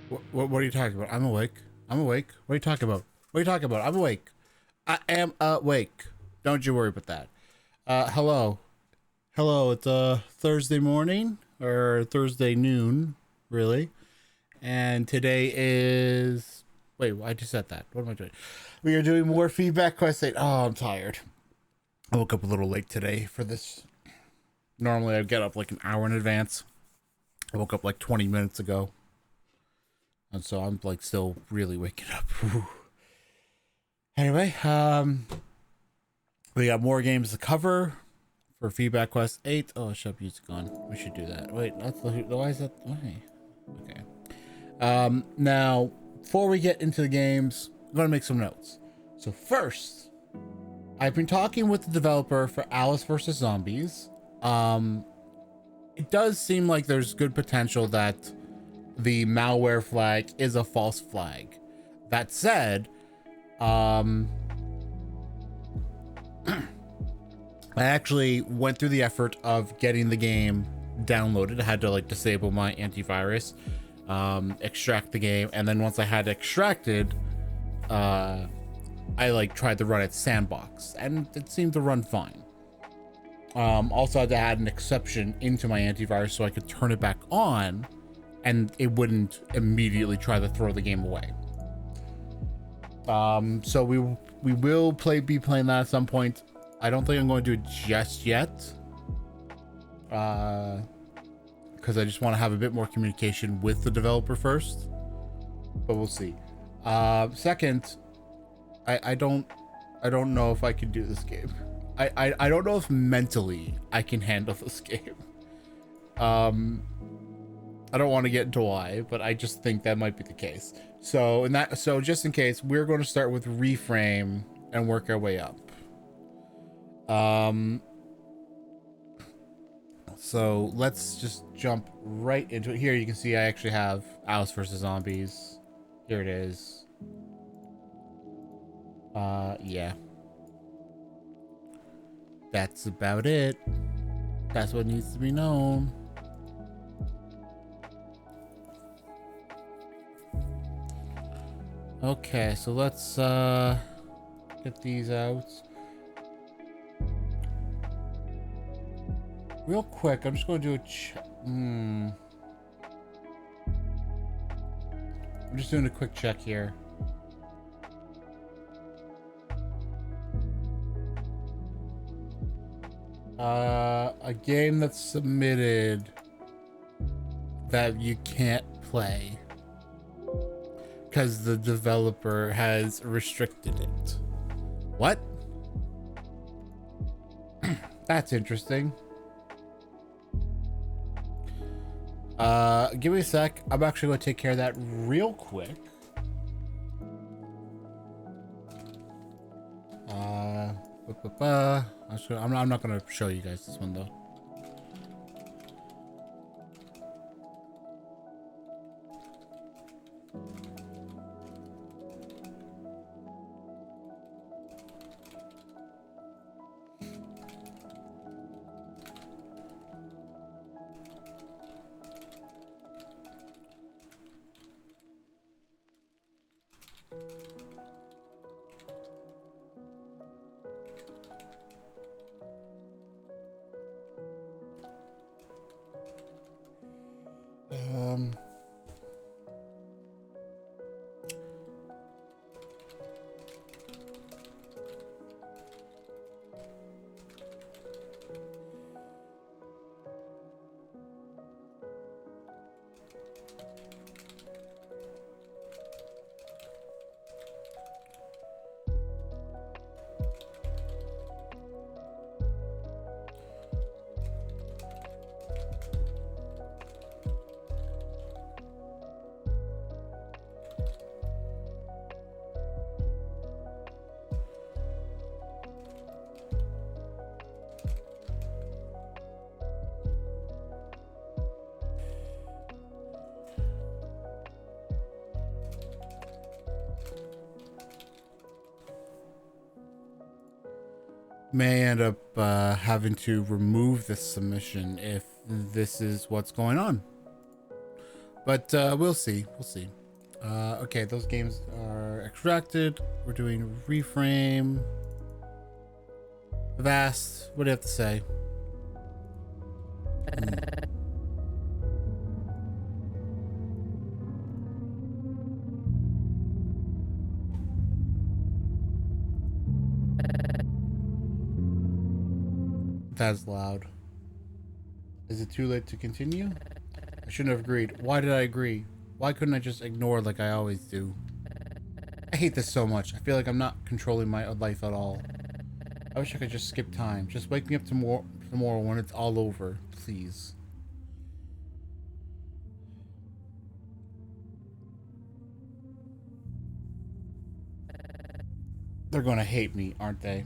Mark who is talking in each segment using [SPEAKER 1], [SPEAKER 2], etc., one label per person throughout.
[SPEAKER 1] What are you talking about? I'm awake. I'm awake. What are you talking about? What are you talking about? I'm awake. I am awake. Don't you worry about that. Hello. Hello, it's Thursday morning or Thursday noon, really. And today is I just said that. What am I doing? We are doing more feedback quest 8. Oh, I'm tired. I woke up a little late today for this. Normally I'd get up like an hour in advance. I woke up like 20 minutes ago. And so I'm like still really waking up. Anyway, we got more games to cover for Feedback Quest 8. Oh, shut music on. We should do that. Wait, that's the why is that? Why? Okay. Now, before we get into the games, I'm gonna make some notes. So first, I've been talking with the developer for Alice vs. Zombies. It does seem like there's good potential that the malware flag is a false flag. That said, I actually went through the effort of getting the game downloaded. I had to like disable my antivirus, extract the game, and then once I had extracted, I like tried to run it sandbox, and it seemed to run fine. Also had to add an exception into my antivirus so I could turn it back on and it wouldn't immediately try to throw the game away. So we will be playing that at some point. I don't think I'm going to do it just yet, because I just want to have a bit more communication with the developer first, but we'll see. Second, I don't know if I can do this game. I don't know if mentally I can handle this game. I don't want to get into why, but I just think that might be the case. So just in case, we're going to start with reframe and work our way up. So let's just jump right into it. Here you can see I actually have Alice vs. Zombies. Here it is. Yeah. That's about it. That's what needs to be known. Okay, so let's get these out. Real quick, I'm just going to do a check. I'm just doing a quick check here. A game that's submitted that you can't play because the developer has restricted it. What? That's interesting. Give me a sec. I'm actually going to take care of that real quick. I'm not going to show you guys this one though. May end up having to remove this submission if this is what's going on. But we'll see. We'll see. Okay, those games are extracted. We're doing reframe. Vast. What do you have to say? That's loud. Is it too late to continue? I shouldn't have agreed. Why did I agree? Why couldn't I just ignore like I always do? I hate this so much. I feel like I'm not controlling my life at all. I wish I could just skip time. Just wake me up tomorrow when it's all over, please. They're gonna hate me, aren't they?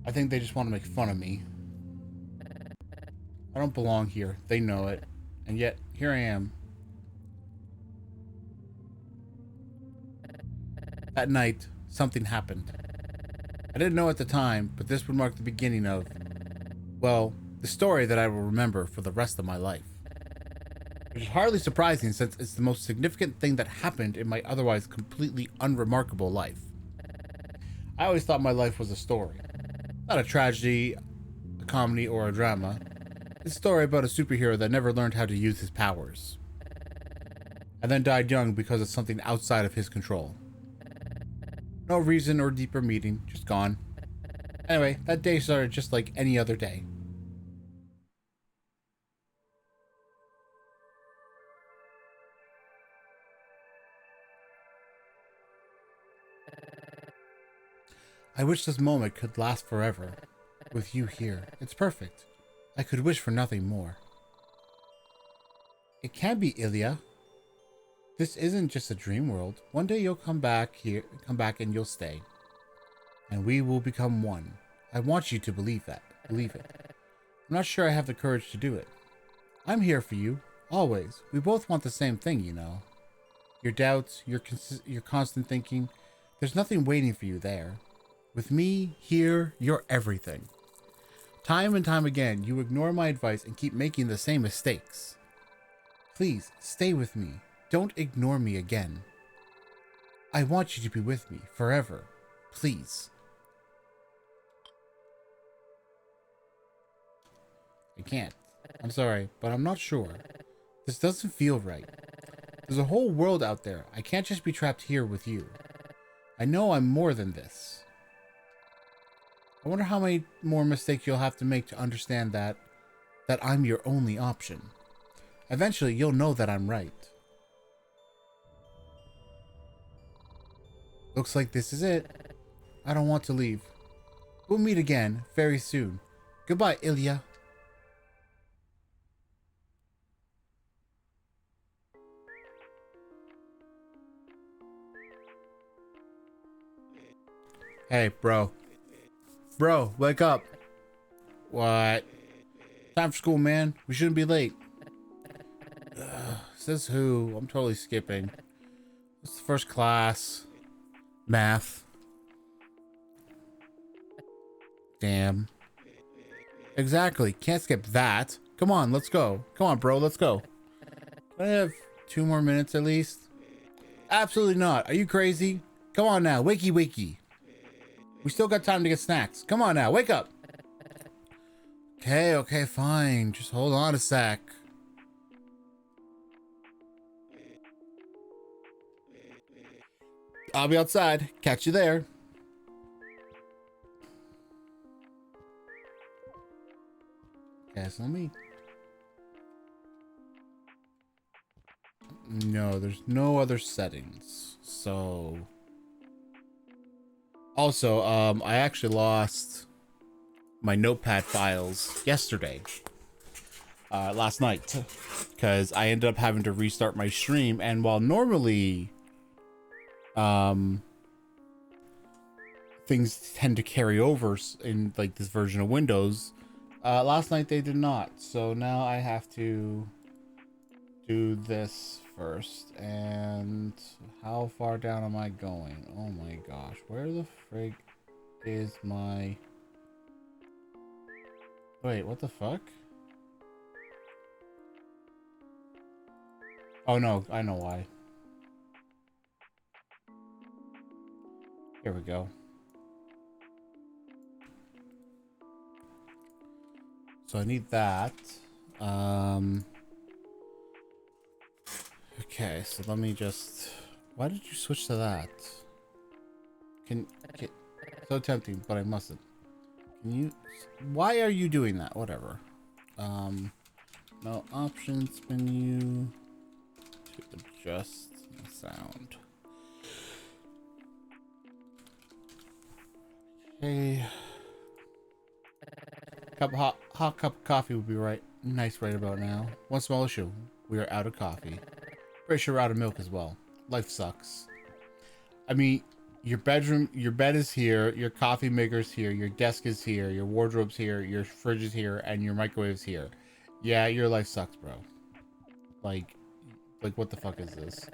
[SPEAKER 1] I think they just want to make fun of me. I don't belong here. They know it. And yet, here I am. That night, something happened. I didn't know at the time, but this would mark the beginning of, well, the story that I will remember for the rest of my life. Which is hardly surprising since it's the most significant thing that happened in my otherwise completely unremarkable life. I always thought my life was a story. Not a tragedy, a comedy, or a drama. It's a story about a superhero that never learned how to use his powers. And then died young because of something outside of his control. No reason or deeper meaning, just gone. Anyway, that day started just like any other day. I wish this moment could last forever. With you here, it's perfect. I could wish for nothing more. It can be, Ilya. This isn't just a dream world. One day you'll come back and you'll stay. And we will become one. I want you to believe that. Believe it. I'm not sure I have the courage to do it. I'm here for you, always. We both want the same thing, you know. Your doubts, your constant thinking, there's nothing waiting for you there. With me, here, you're everything. Time and time again, you ignore my advice and keep making the same mistakes. Please, stay with me. Don't ignore me again. I want you to be with me forever. Please. I can't. I'm sorry, but I'm not sure. This doesn't feel right. There's a whole world out there. I can't just be trapped here with you. I know I'm more than this. I wonder how many more mistakes you'll have to make to understand that I'm your only option. Eventually, you'll know that I'm right. Looks like this is it. I don't want to leave. We'll meet again very soon. Goodbye, Ilya. Hey, bro. Bro, wake up. What? Time for school, man. We shouldn't be late. Says who? I'm totally skipping. What's the first class? Math. Damn. Exactly. Can't skip that. Come on, let's go. Come on, bro, let's go. Can I have 2 more minutes at least? Absolutely not. Are you crazy? Come on now. Wakey, wakey. We still got time to get snacks. Come on now. Wake up. Okay, fine. Just hold on a sec. I'll be outside. Catch you there. Okay, so let me... No, there's no other settings. So... Also, I actually lost my notepad files yesterday. Last night. Because I ended up having to restart my stream. And while normally... things tend to carry over in like this version of Windows. Last night they did not, so now I have to do this first. And how far down am I going? Oh my gosh, where the frig is my... Wait, what the fuck? Oh no, I know why. Here we go. So I need that. Okay, so let me just... Why did you switch to that? Can so tempting, but I mustn't. Can you... Why are you doing that? Whatever. No options menu to adjust the sound. Okay. Hot cup of coffee would be nice right about now. One small issue. We are out of coffee. Pretty sure we're out of milk as well. Life sucks. I mean, your bed is here, your coffee maker's here, your desk is here, your wardrobe's here, your fridge is here, and your microwave's here. Yeah, your life sucks, bro. Like what the fuck is this?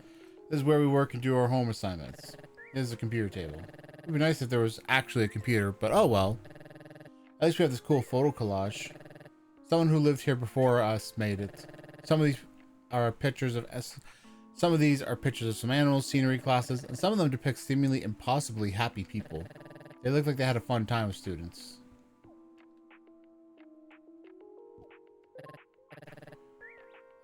[SPEAKER 1] This is where we work and do our home assignments. This is a computer table. It'd be nice if there was actually a computer, but oh well. At least we have this cool photo collage. Someone who lived here before us made it. Some of these are pictures of some animals, scenery, classes, and some of them depict seemingly impossibly happy people. They look like they had a fun time with students.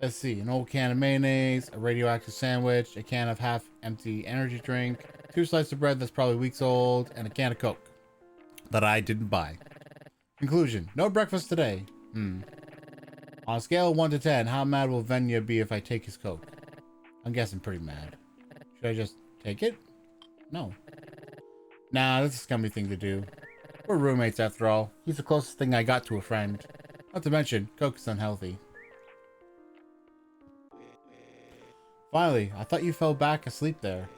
[SPEAKER 1] Let's see, an old can of mayonnaise, a radioactive sandwich, a can of half-empty energy drink, 2 slices of bread that's probably weeks old, and a can of Coke that I didn't buy. Conclusion, no breakfast today. On a scale of 1 to 10, how mad will Venya be if I take his Coke? I'm guessing pretty mad. Should I just take it? No. Nah, that's a scummy thing to do. We're roommates after all. He's the closest thing I got to a friend. Not to mention, Coke is unhealthy. Finally, I thought you fell back asleep there.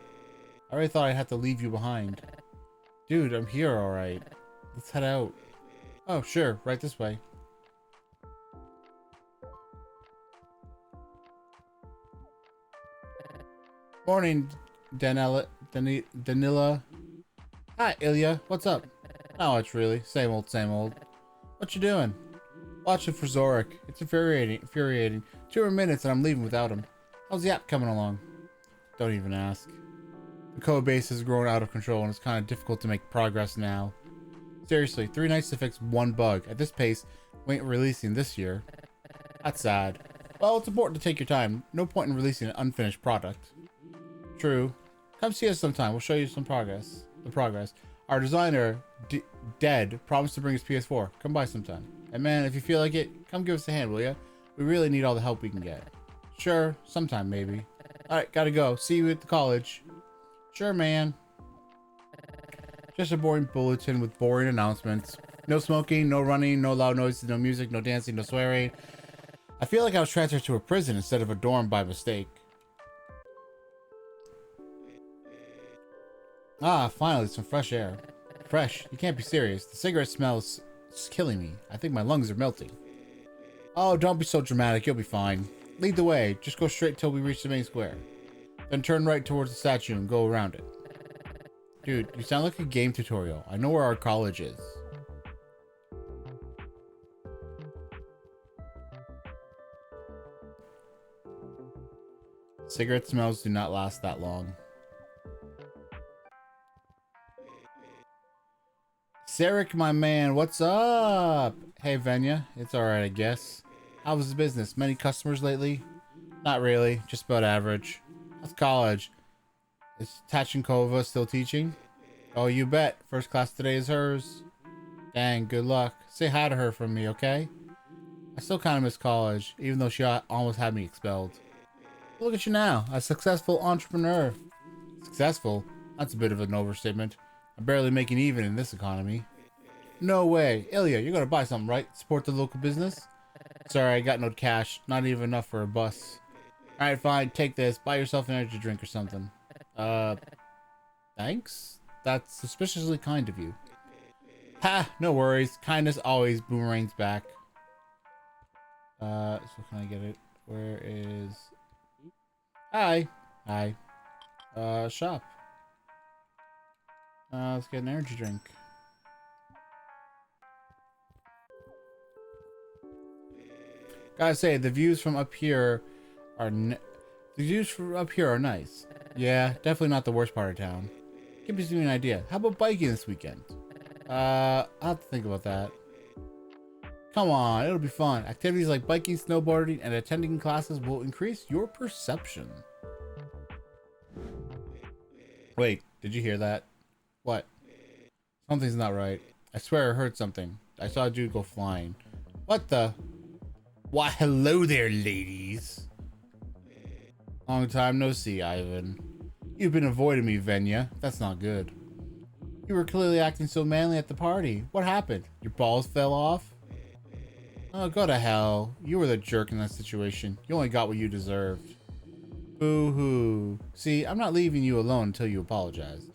[SPEAKER 1] I already thought I'd have to leave you behind. Dude, I'm here alright. Let's head out. Oh, sure, right this way. Morning, Danila. Hi, Ilya. What's up? Not much, really. Same old, same old. What you doing? Watching for Zorik. It's infuriating. 2 more minutes and I'm leaving without him. How's the app coming along? Don't even ask. The code base has grown out of control and it's kind of difficult to make progress now. Seriously, 3 nights to fix 1 bug. At this pace, we ain't releasing this year. That's sad. Well, it's important to take your time. No point in releasing an unfinished product. True. Come see us sometime. We'll show you some progress. Our designer, Dead, promised to bring his PS4. Come by sometime. And man, if you feel like it, come give us a hand, will ya? We really need all the help we can get. Sure, sometime maybe. Alright, gotta go. See you at the college. Sure, man. Just a boring bulletin with boring announcements. No smoking, no running, no loud noises, no music, no dancing, no swearing. I feel like I was transferred to a prison instead of a dorm by mistake. Ah, finally, some fresh air. Fresh? You can't be serious. The cigarette smell is killing me. I think my lungs are melting. Oh, don't be so dramatic. You'll be fine. Lead the way. Just go straight till we reach the main square. Then turn right towards the statue and go around it. Dude, you sound like a game tutorial. I know where our college is. Cigarette smells do not last that long. Sarek, my man, what's up? Hey, Venya. It's alright, I guess. How was the business? Many customers lately? Not really. Just about average. How's college? Is Tachenkova still teaching? Oh, you bet. First class today is hers. Dang, good luck. Say hi to her from me, okay? I still kind of miss college, even though she almost had me expelled. Look at you now, a successful entrepreneur. Successful? That's a bit of an overstatement. I'm barely making even in this economy. No way. Ilya, you're gonna buy something, right? Support the local business? Sorry, I got no cash. Not even enough for a bus. Alright, fine. Take this. Buy yourself an energy drink or something. Thanks? That's suspiciously kind of you. Ha! No worries. Kindness always boomerangs back. So can I get it? Where is... Hi. Hi. Shop. Let's get an energy drink. Gotta say, the views from up here are nice. Yeah, definitely not the worst part of town. Give me an idea. How about biking this weekend? I'll have to think about that. Come on, it'll be fun. Activities like biking, snowboarding, and attending classes will increase your perception. Wait, did you hear that? What? Something's not right. I swear I heard something. I saw a dude go flying. What the? Why, hello there, ladies. Long time no see, Ivan. You've been avoiding me, Venya. That's not good. You were clearly acting so manly at the party. What happened? Your balls fell off? Oh, go to hell. You were the jerk in that situation. You only got what you deserved. Boo-hoo. See, I'm not leaving you alone until you apologize.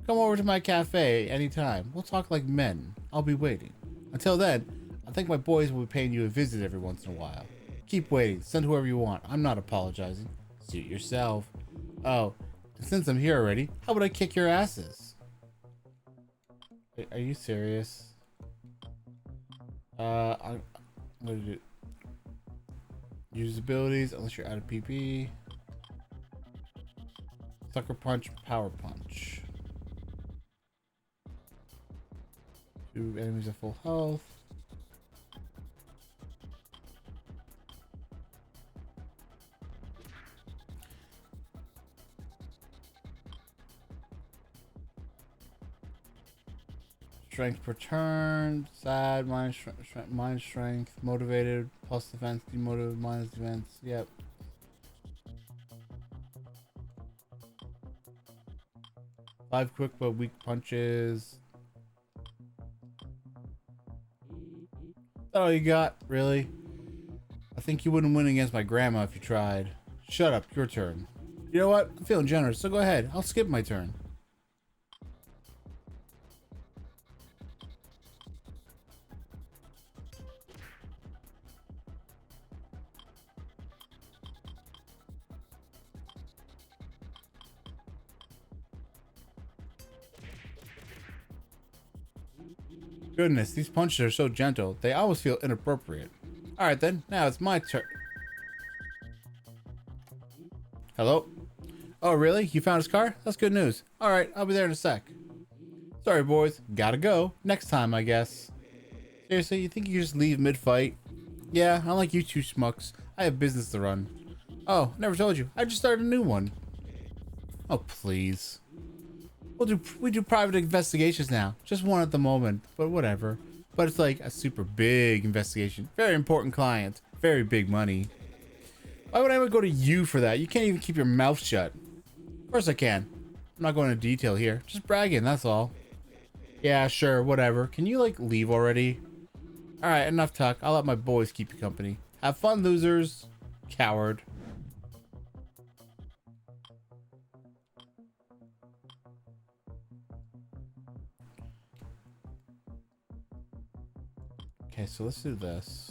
[SPEAKER 1] Come over to my cafe anytime. We'll talk like men. I'll be waiting. Until then, I think my boys will be paying you a visit every once in a while. Keep waiting. Send whoever you want. I'm not apologizing. Suit yourself. Oh, and since I'm here already, how about I kick your asses? Are you serious? I'm gonna do use abilities unless you're out of PP. Sucker punch, power punch. 2 enemies at full health. Strength per turn, sad, mind strength, motivated, plus defense, demotivated, minus defense, yep. Five quick but weak punches. Is that all you got? Really? I think you wouldn't win against my grandma if you tried. Shut up, your turn. You know what? I'm feeling generous, so go ahead. I'll skip my turn. Goodness, these punches are so gentle. They always feel inappropriate. Alright then, now it's my turn. Hello? Oh really? You found his car? That's good news. Alright, I'll be there in a sec. Sorry boys, gotta go. Next time, I guess. Seriously, you think you can just leave mid-fight? Yeah, unlike you two schmucks, I have business to run. Oh, never told you. I just started a new one. Oh, please. We do private investigations now. Just one at the moment, but whatever. But it's like a super big investigation. Very important client. Very big money. Why would I ever go to you for that? You can't even keep your mouth shut. Of course I can. I'm not going into detail here. Just bragging, that's all. Yeah, sure, whatever. Can you, like, leave already? Alright, enough talk. I'll let my boys keep you company. Have fun, losers. Coward. Okay, so let's do this.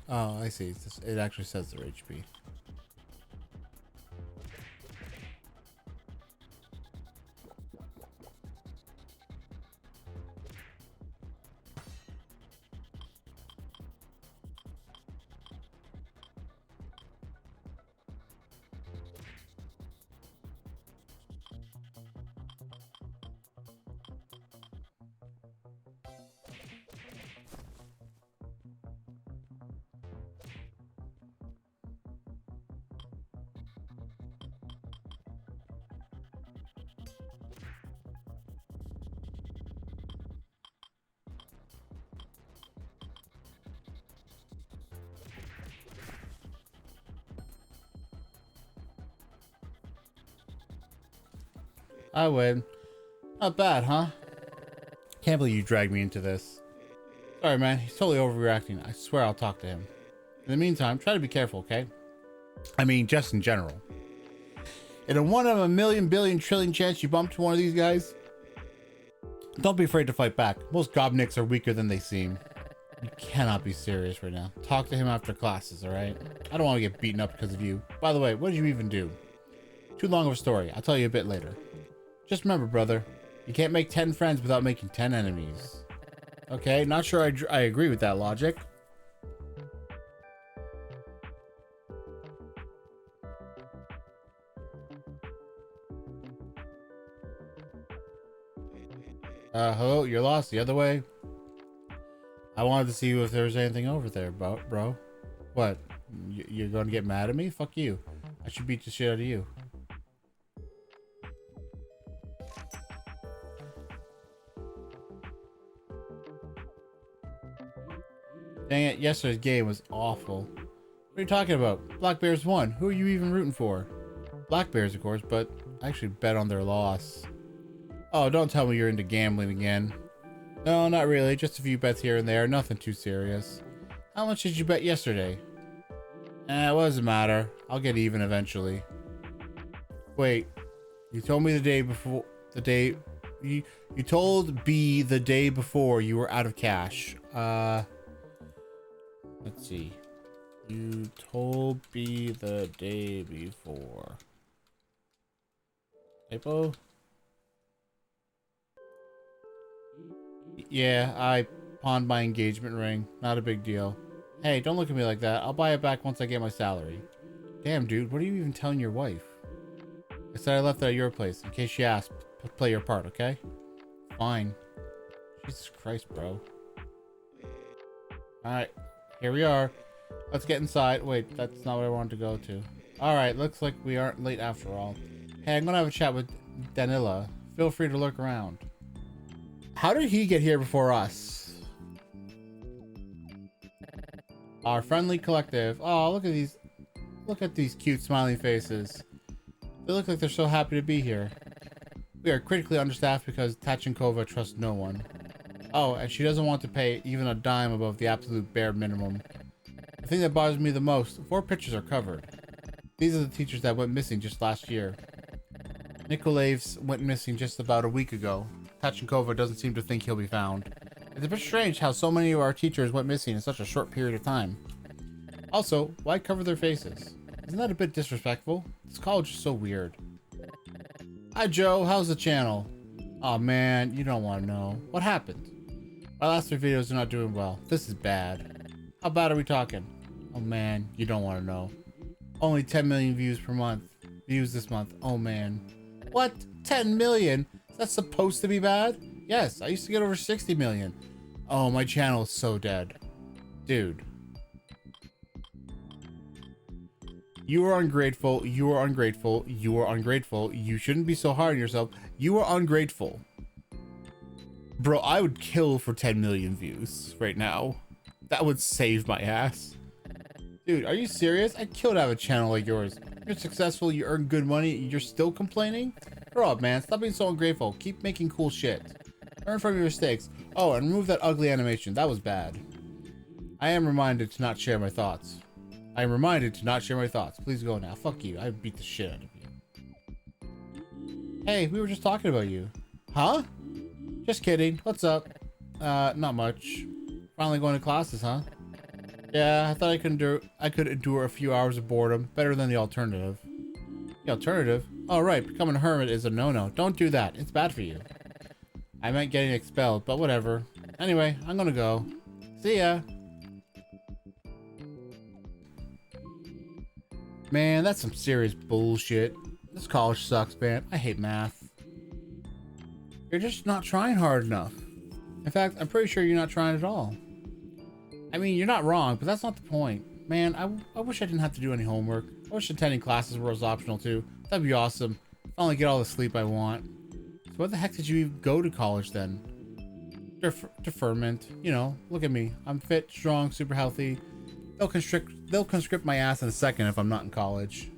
[SPEAKER 1] Oh, I see. It actually says their HP. I win. Not bad, huh? Can't believe you dragged me into this. Sorry, man. He's totally overreacting. I swear I'll talk to him. In the meantime, try to be careful, okay? I mean, just in general. In a 1 in a million billion trillion chance you bump to one of these guys, don't be afraid to fight back. Most gobniks are weaker than they seem. You cannot be serious right now. Talk to him after classes, alright? I don't want to get beaten up because of you. By the way, what did you even do? Too long of a story. I'll tell you a bit later. Just remember, brother, you can't make 10 friends without making 10 enemies. Okay, not sure I agree with that logic. Hello, you're lost. The other way? I wanted to see if there was anything over there, bro. What? You're gonna get mad at me? Fuck you. I should beat the shit out of you. Dang it, yesterday's game was awful. What are you talking about? Black Bears won. Who are you even rooting for? Black Bears, of course, but I actually bet on their loss. Oh, don't tell me you're into gambling again. No, not really. Just a few bets here and there. Nothing too serious. How much did you bet yesterday? What does it matter? I'll get even eventually. Wait, you told me the day before, you told B the day before you were out of cash. Let's see. You told B the day before. Typo? Yeah, I pawned my engagement ring. Not a big deal. Hey, don't look at me like that. I'll buy it back once I get my salary. Damn, dude, what are you even telling your wife? I said I left it at your place. In case she asked, play your part, okay? Fine. Jesus Christ, bro. Alright, here we are. Let's get inside. Wait, that's not what I wanted to go to. Alright, looks like we aren't late after all. Hey, I'm gonna have a chat with Danila. Feel free to lurk around. How did he get here before us? Our friendly collective. Oh, look at these. Look at these cute smiling faces. They look like they're so happy to be here. We are critically understaffed because Tachenkova trusts no one. Oh, and she doesn't want to pay even a dime above the absolute bare minimum. The thing that bothers me the most, 4 pictures are covered. These are the teachers that went missing just last year. Nikolaev's went missing just about a week ago. Tachenkova doesn't seem to think he'll be found. It's a bit strange how so many of our teachers went missing in such a short period of time. Also, why cover their faces? Isn't that a bit disrespectful? This college is so weird. Hi Joe, how's the channel? Aw man, you don't want to know. What happened? My last 3 videos are not doing well. This is bad. How bad are we talking? Oh man, you don't want to know. Only 10 million views per month. Views this month. Oh man. What? 10 million? Is that supposed to be bad? Yes, I used to get over 60 million. Oh, my channel is so dead. Dude. You are ungrateful. You are ungrateful. You are ungrateful. You shouldn't be so hard on yourself. You are ungrateful. Bro, I would kill for 10 million views right now. That would save my ass. Dude, are you serious? I'd kill to have a channel like yours. You're successful, you earn good money, you're still complaining? Grow up, man. Stop being so ungrateful. Keep making cool shit. Learn from your mistakes. Oh, and remove that ugly animation. That was bad. I am reminded to not share my thoughts. I am reminded to not share my thoughts. Please go now. Fuck you. I beat the shit out of you. Hey, we were just talking about you. Huh? Just kidding. What's up? Not much. Finally going to classes, huh? Yeah, I thought I could endure a few hours of boredom. Better than the alternative. The alternative? Oh, right. Becoming a hermit is a no-no. Don't do that. It's bad for you. I meant getting expelled, but whatever. Anyway, I'm gonna go. See ya. Man, that's some serious bullshit. This college sucks, man. I hate math. You're just not trying hard enough. In fact, I'm pretty sure you're not trying at all. I mean, you're not wrong, but that's not the point. Man, I wish I didn't have to do any homework. I wish attending classes was optional too. That'd be awesome. Finally get all the sleep I want. So what the heck did you even go to college then? Deferment. You know, look at me. I'm fit, strong, super healthy. They'll conscript my ass in a second if I'm not in college.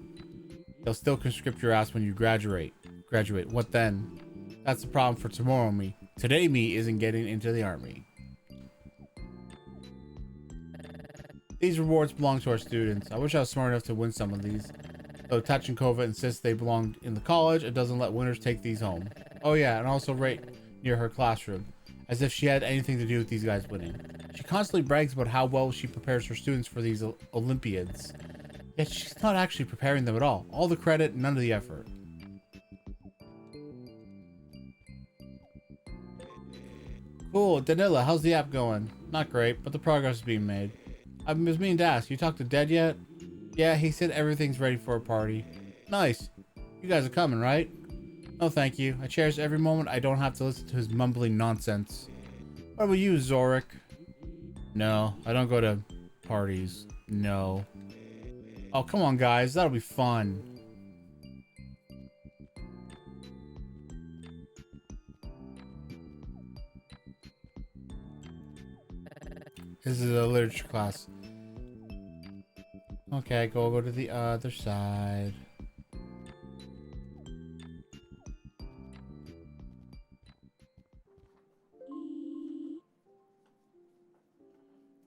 [SPEAKER 1] They'll still conscript your ass when you graduate. Graduate. What then? That's the problem for tomorrow me. Today me isn't getting into the army. These rewards belong to our students. I wish I was smart enough to win some of these. Though Tachenkova insists they belong in the college, it doesn't let winners take these home. Oh yeah, and also right near her classroom. As if she had anything to do with these guys winning. She constantly brags about how well she prepares her students for these Olympiads. Yet she's not actually preparing them at all. All the credit, none of the effort. Cool, Danila, how's the app going? Not great, but the progress is being made. I was meaning to ask, you talked to Dad yet? Yeah, he said everything's ready for a party. Nice. You guys are coming, right? No, thank you. I cherish every moment I don't have to listen to his mumbling nonsense. What about you, Zorik? No, I don't go to parties. No. Oh, come on, guys. That'll be fun. This is a literature class. Okay, go to the other side.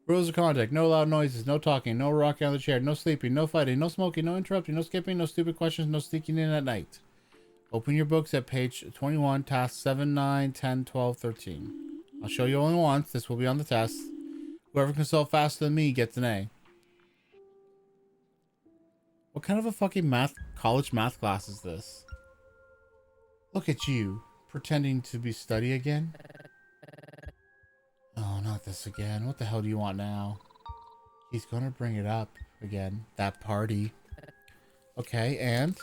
[SPEAKER 1] Rules of contact. No loud noises, no talking, no rocking on the chair, no sleeping, no fighting, no smoking, no interrupting, no skipping, no stupid questions, no sneaking in at night. Open your books at page 21, tasks 7, 9, 10, 12, 13. I'll show you only once. This will be on the test. Whoever can solve faster than me gets an A. What kind of a fucking college math class is this? Look at you, pretending to be study again? Oh, not this again. What the hell do you want now? He's gonna bring it up again. That party. Okay, and?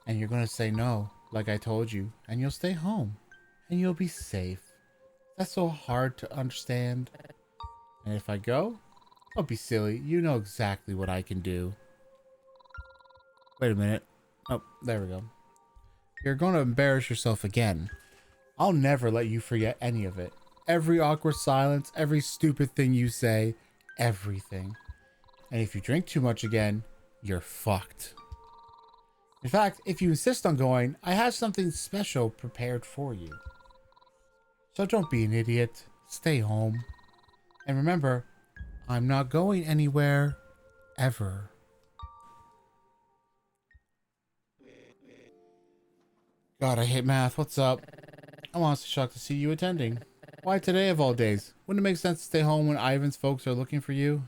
[SPEAKER 1] And you're gonna say no, like I told you, and you'll stay home. And you'll be safe. That's so hard to understand. And if I go, don't be silly. You know exactly what I can do. Wait a minute. Oh, there we go. You're going to embarrass yourself again. I'll never let you forget any of it. Every awkward silence, every stupid thing you say, everything. And if you drink too much again, you're fucked. In fact, if you insist on going, I have something special prepared for you. So don't be an idiot. Stay home. And remember, I'm not going anywhere, ever. God, I hate math. What's up? I'm honestly shocked to see you attending. Why today of all days? Wouldn't it make sense to stay home when Ivan's folks are looking for you?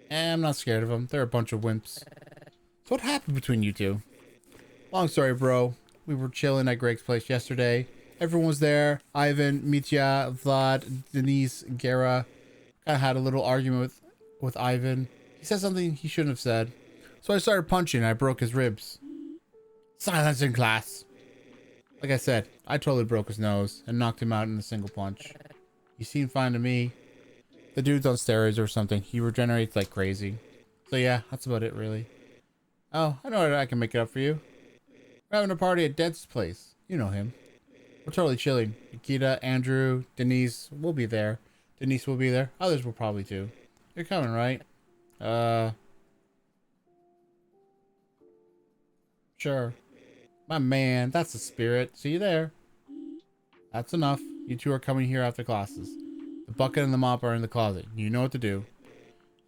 [SPEAKER 1] I'm not scared of them. They're a bunch of wimps. So what happened between you two? Long story, bro. We were chilling at Greg's place yesterday. Everyone was there. Ivan, Mitya, Vlad, Denise, Gera. Kind of had a little argument with Ivan. He said something he shouldn't have said. So I started punching and I broke his ribs. Silence in class. Like I said, I totally broke his nose and knocked him out in a single punch. He seemed fine to me. The dude's on steroids or something. He regenerates like crazy. So yeah, that's about it really. Oh, I know I can make it up for you. We're having a party at Dead's place. You know him. We're totally chilling. Nikita, Andrew, Denise will be there. Denise will be there. Others will probably too. You're coming, right? Sure. My man, that's the spirit. See you there. That's enough. You two are coming here after classes. The bucket and the mop are in the closet. You know what to do.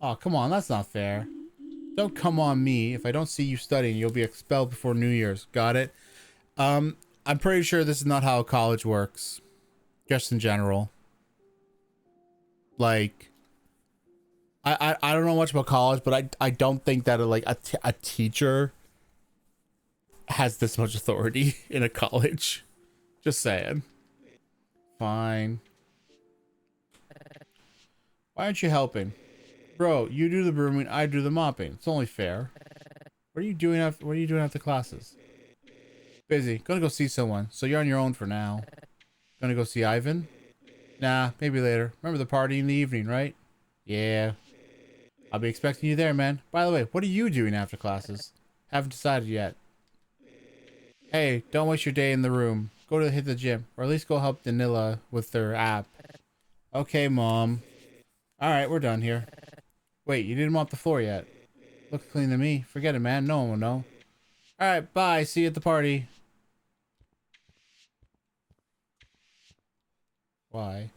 [SPEAKER 1] Oh, come on. That's not fair. Don't come on me. If I don't see you studying, you'll be expelled before New Year's. Got it? I'm pretty sure this is not how college works. Just in general. Like, I don't know much about college, but I don't think that a teacher has this much authority in a college. Just saying. Fine. Why aren't you helping? Bro, you do the brooming, I do the mopping. It's only fair. What are you doing after classes? Busy. Gonna go see someone. So you're on your own for now. Gonna go see Ivan? Nah, maybe later. Remember the party in the evening, right? Yeah. I'll be expecting you there, man. By the way, what are you doing after classes? Haven't decided yet. Hey, don't waste your day in the room. Go to hit the gym. Or at least go help Danila with their app. Okay, Mom. Alright, we're done here. Wait, you didn't mop the floor yet. Looks clean to me. Forget it, man. No one will know. Alright, bye. See you at the party. Why?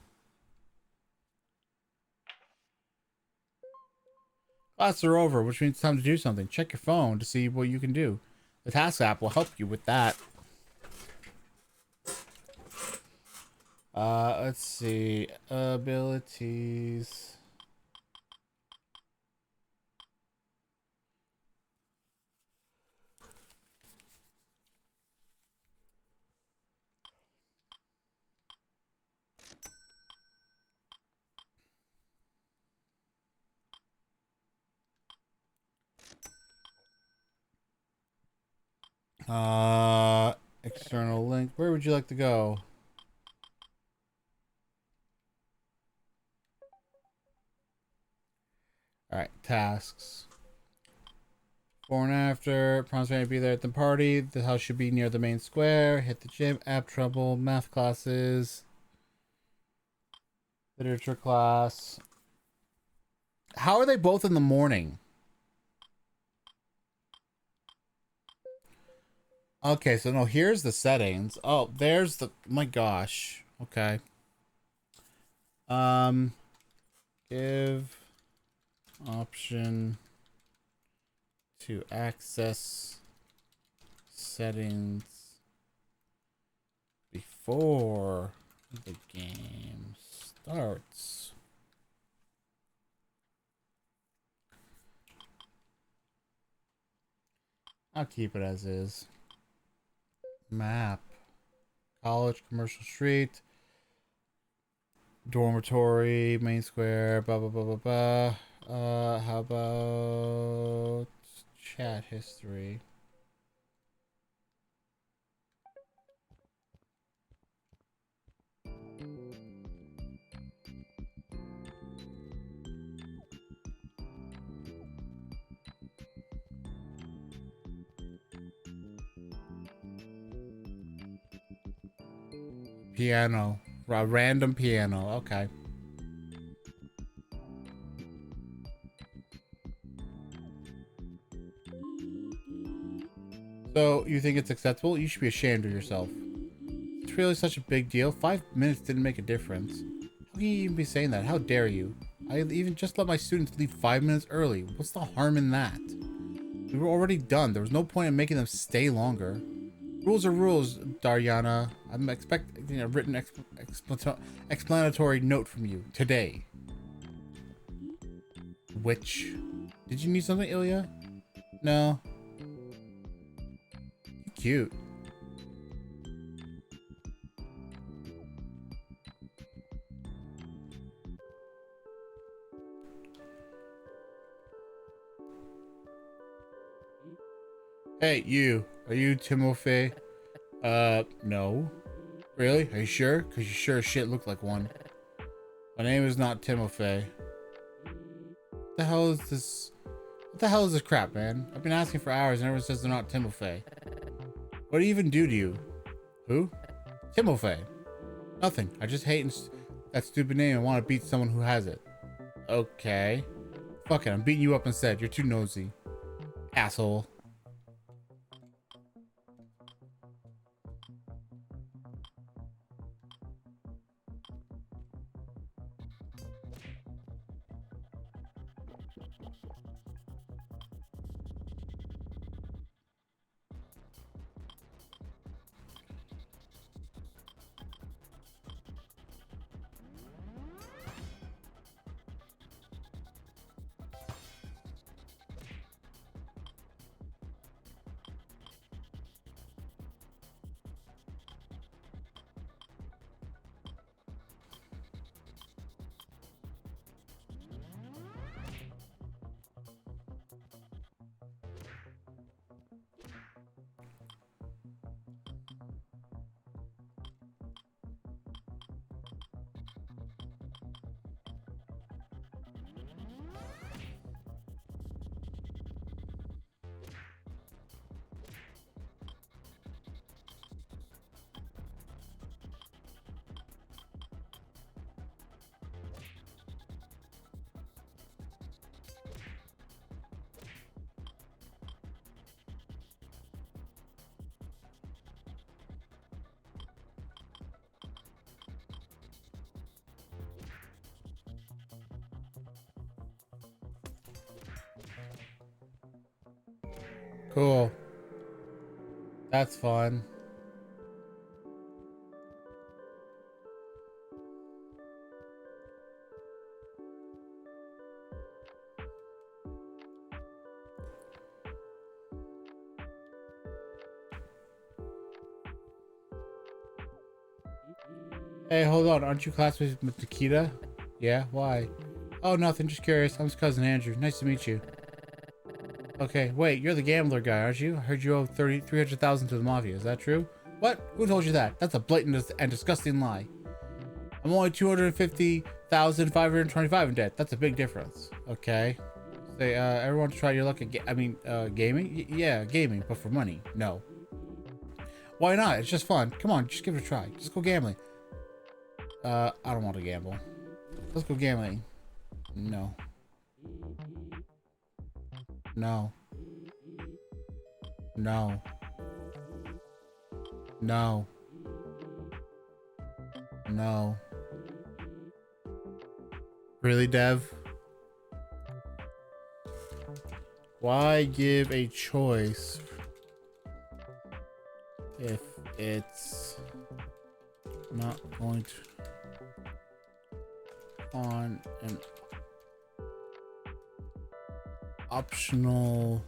[SPEAKER 1] Classes are over, which means it's time to do something. Check your phone to see what you can do. The task app will help you with that. Let's see. Abilities. External link. Where would you like to go? Alright, tasks. Before and after. Promise me to be there at the party. The house should be near the main square. Hit the gym. App trouble. Math classes. Literature class. How are they both in the morning? Okay, so no, here's the settings. Oh, there's the, my gosh. Okay. Give option to access settings before the game starts. I'll keep it as is. Map. College, commercial street. Dormitory, main square, blah, blah, blah, blah, blah. How about chat history? Piano. A random piano. Okay. So, you think it's acceptable? You should be ashamed of yourself. It's really such a big deal. 5 minutes didn't make a difference. How can you even be saying that? How dare you? I even just let my students leave 5 minutes early. What's the harm in that? We were already done. There was no point in making them stay longer. Rules are rules, Daryana. I'm expecting a written explanatory note from you today. Which? Did you need something, Ilya? No. Cute. Hey, you. Are you Timofey? No. Really? Are you sure? Because you sure as shit look like one. My name is not Timofey. What the hell is this? What the hell is this crap, man? I've been asking for hours and everyone says they're not Timofey. What do you even do to you? Who? Timofey. Nothing. I just hate that stupid name and want to beat someone who has it. Okay. Fuck it. I'm beating you up instead. You're too nosy. Asshole. Cool. That's fun. Hey, hold on. Aren't you classmates with Nikita? Yeah, why? Oh, nothing. Just curious. I'm his cousin Andrew. Nice to meet you. Okay, wait. You're the gambler guy, aren't you? I heard you owe 300,000 to the mafia. Is that true? What? Who told you that? That's a blatant and disgusting lie. I'm only 250,525 in debt. That's a big difference. Okay. Say, everyone try your luck at gaming? Yeah, gaming, but for money. No. Why not? It's just fun. Come on, just give it a try. Just go gambling. I don't want to gamble. Let's go gambling. No. No. No. No. No. Really, Dev? Why give a choice if it's not going to on an optional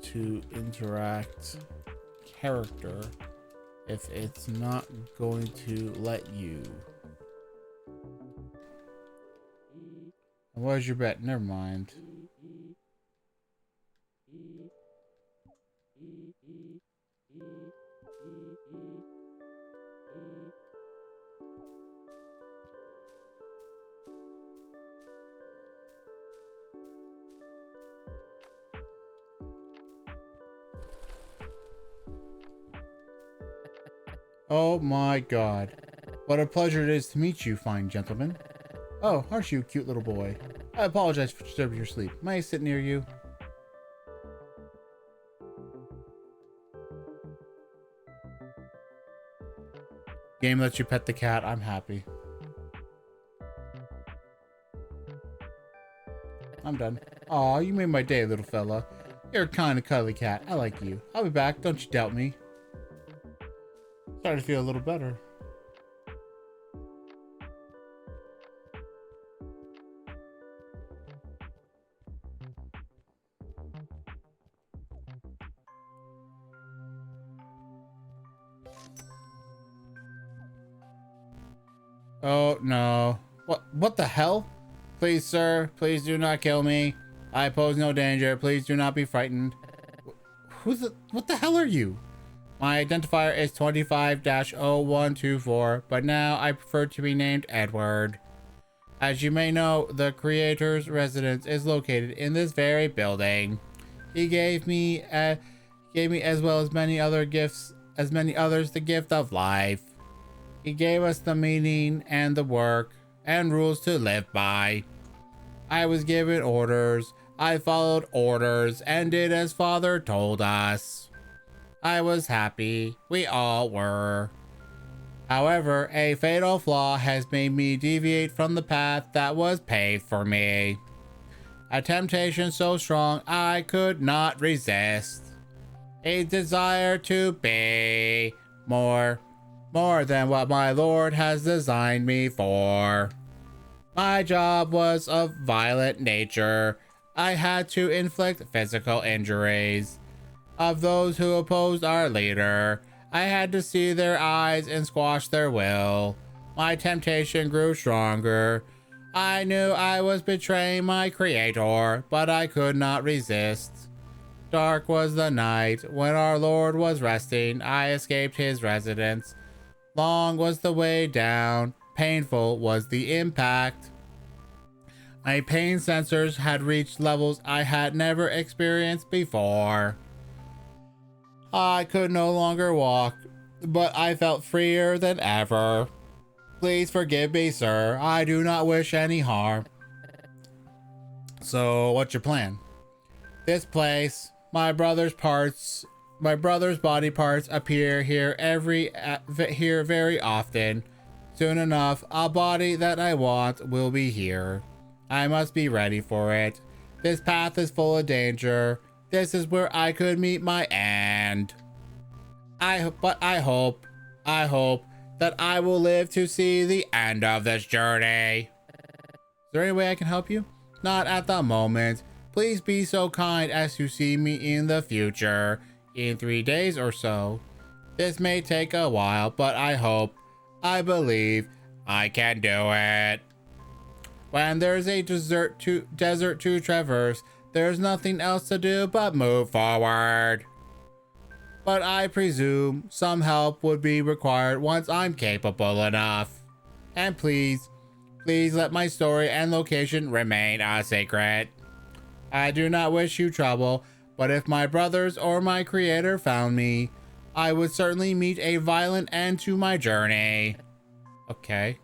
[SPEAKER 1] to interact character if it's not going to let you? Where's your bet? Never mind. Oh my god. What a pleasure it is to meet you, fine gentlemen. Oh, aren't you a cute little boy? I apologize for disturbing your sleep. May I sit near you? Game lets you pet the cat. I'm happy. I'm done. Aw, you made my day, little fella. You're a kind of cuddly cat. I like you. I'll be back. Don't you doubt me. Starting to feel a little better. Oh no. What the hell? Please, sir, please do not kill me. I pose no danger. Please do not be frightened. What the hell are you? My identifier is 25-0124, but now I prefer to be named Edward. As you may know, the creator's residence is located in this very building. He gave me as well as many others the gift of life. He gave us the meaning and the work and rules to live by. I was given orders. I followed orders and did as Father told us. I was happy. We all were. However, a fatal flaw has made me deviate from the path that was paved for me. A temptation so strong I could not resist. A desire to be more than what my Lord has designed me for. My job was of violent nature. I had to inflict physical injuries of those who opposed our leader. I had to see their eyes and squash their will. My temptation grew stronger. I knew I was betraying my creator, but I could not resist. Dark was the night. When our Lord was resting, I escaped his residence. Long was the way down. Painful was the impact. My pain sensors had reached levels I had never experienced before. I could no longer walk, but I felt freer than ever. Please forgive me, sir. I do not wish any harm. So, what's your plan? This place, my brother's body parts appear here very often. Soon enough, a body that I want will be here. I must be ready for it. This path is full of danger. This is where I could meet my end. I hope that I will live to see the end of this journey. Is there any way I can help you? Not at the moment. Please be so kind as to see me in the future, in 3 days or so. This may take a while, but I believe I can do it. When there's a desert to traverse, there's nothing else to do but move forward. but I presume some help would be required once I'm capable enough. And please let my story and location remain a secret. I do not wish you trouble, but if my brothers or my creator found me, I would certainly meet a violent end to my journey. Okay.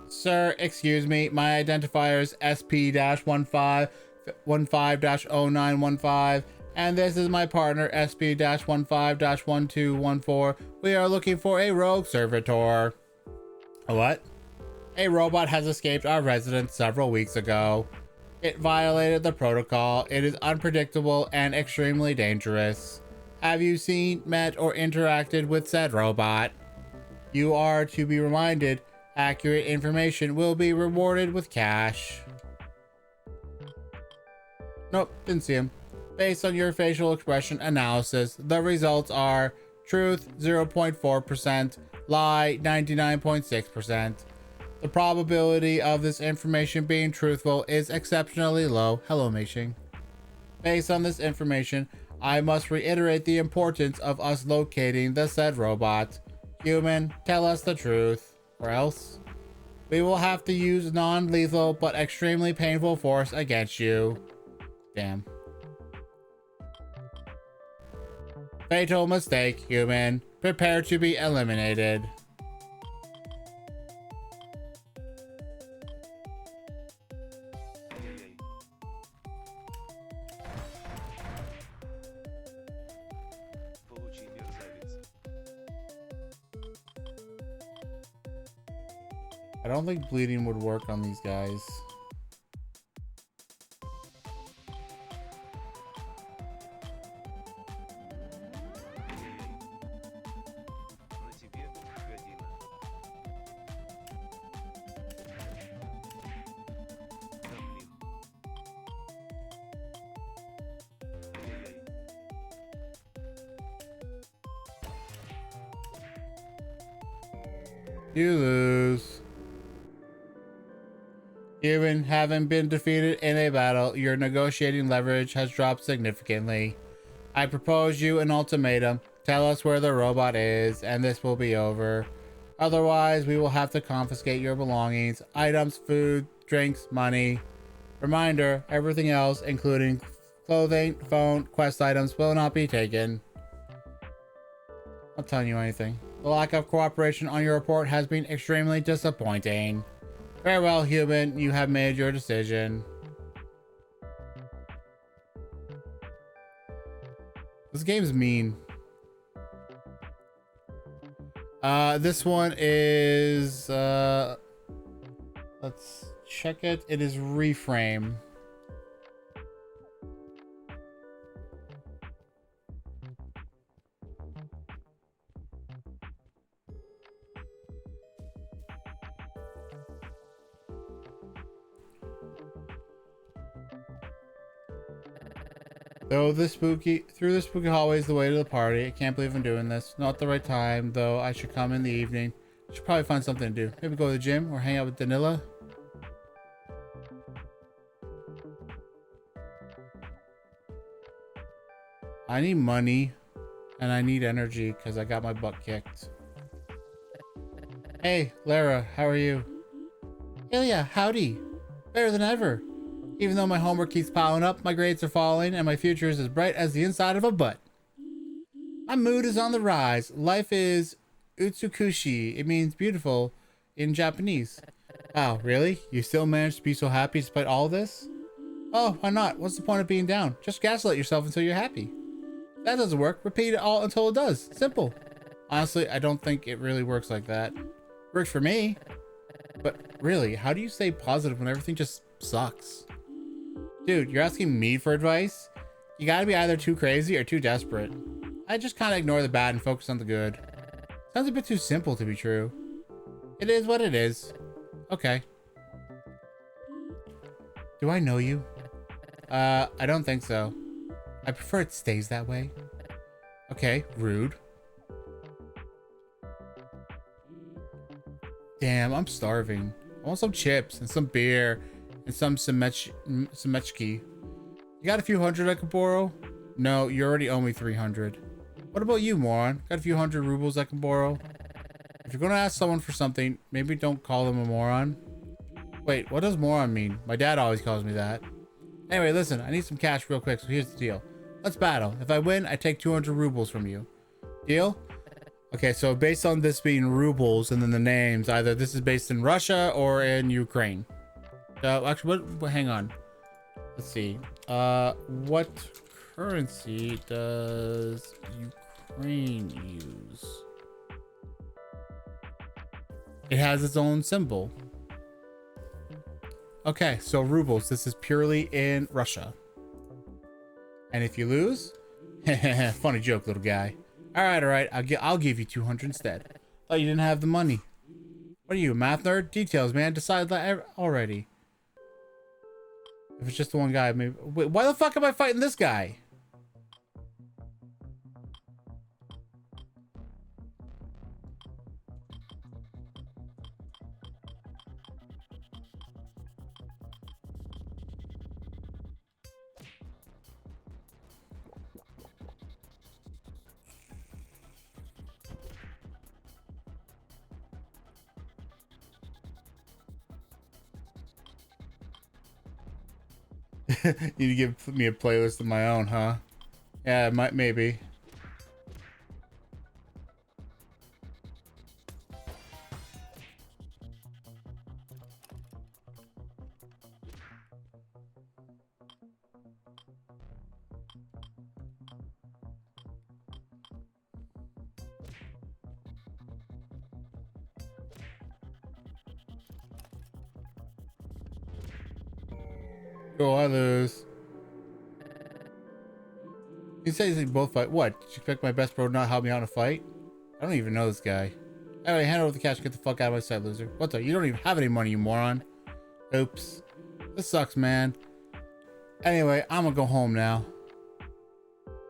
[SPEAKER 1] Sir, excuse me, my identifier is SP-15-0915, and this is my partner SP-15-1214. We are looking for a rogue servitor. A what? A robot has escaped our residence several weeks ago. It violated the protocol. It is unpredictable and extremely dangerous. Have you seen, met, or interacted with said robot? You are to be reminded, accurate information will be rewarded with cash. Nope, didn't see him. Based on your facial expression analysis, the results are truth 0.4%, lie 99.6%. The probability of this information being truthful is exceptionally low. Hello, Meishing. Based on this information, I must reiterate the importance of us locating the said robot. Human, tell us the truth, or else we will have to use non-lethal but extremely painful force against you. Damn. Fatal mistake, human. Prepare to be eliminated. I don't think bleeding would work on these guys. You lose. Even having been defeated in a battle, your negotiating leverage has dropped significantly. I propose you an ultimatum. Tell us where the robot is, and this will be over. Otherwise, we will have to confiscate your belongings, items, food, drinks, money. Reminder, everything else, including clothing, phone, quest items, will not be taken. Not telling you anything. The lack of cooperation on your report has been extremely disappointing. Farewell, human. You have made your decision. This game's mean. This one is, let's check it. It is reframe. Through the spooky hallways the way to the party. I can't believe I'm doing this. Not the right time, though. I should come in the evening. I should probably find something to do. Maybe go to the gym or hang out with Danila. I need money and I need energy because I got my butt kicked. Hey, Lara, how are you? Ilya, howdy. Better than ever. Even though my homework keeps piling up, my grades are falling, and my future is as bright as the inside of a butt. My mood is on the rise. Life is utsukushi. It means beautiful in Japanese. Wow, really? You still managed to be so happy despite all this? Oh, why not? What's the point of being down? Just gaslight yourself until you're happy. That doesn't work. Repeat it all until it does. Simple. Honestly, I don't think it really works like that. Works for me. But really, how do you stay positive when everything just sucks? Dude, you're asking me for advice? You gotta be either too crazy or too desperate. I just kinda ignore the bad and focus on the good. Sounds a bit too simple to be true. It is what it is. Okay. Do I know you? I don't think so. I prefer it stays that way. Okay, rude. Damn, I'm starving. I want some chips and some beer and some Semechki. You got a few hundred I could borrow? No, you already owe me 300. What about you, moron? Got a few hundred rubles I can borrow? If you're gonna ask someone for something, maybe don't call them a moron. Wait, what does moron mean? My dad always calls me that. Anyway, listen, I need some cash real quick, so here's the deal. Let's battle. If I win, I take 200 rubles from you. Deal? Okay, so based on this being rubles and then the names, either this is based in Russia or in Ukraine. Actually, hang on. Let's see. What currency does Ukraine use? It has its own symbol. Okay, so rubles. This is purely in Russia. And if you lose, funny joke, little guy. All right. I'll give you 200 instead. Oh, you didn't have the money. What are you, a math nerd? Details, man. Decide that already. If it's just the one guy, maybe. Wait, why the fuck am I fighting this guy? You need to give me a playlist of my own, huh? Yeah, maybe. Oh, I lose. He says they both fight. What? Did you expect my best bro to not help me out in a fight? I don't even know this guy. Anyway, hand over the cash. Get the fuck out of my sight, loser. What the? You don't even have any money, you moron. Oops. This sucks, man. Anyway, I'm gonna go home now.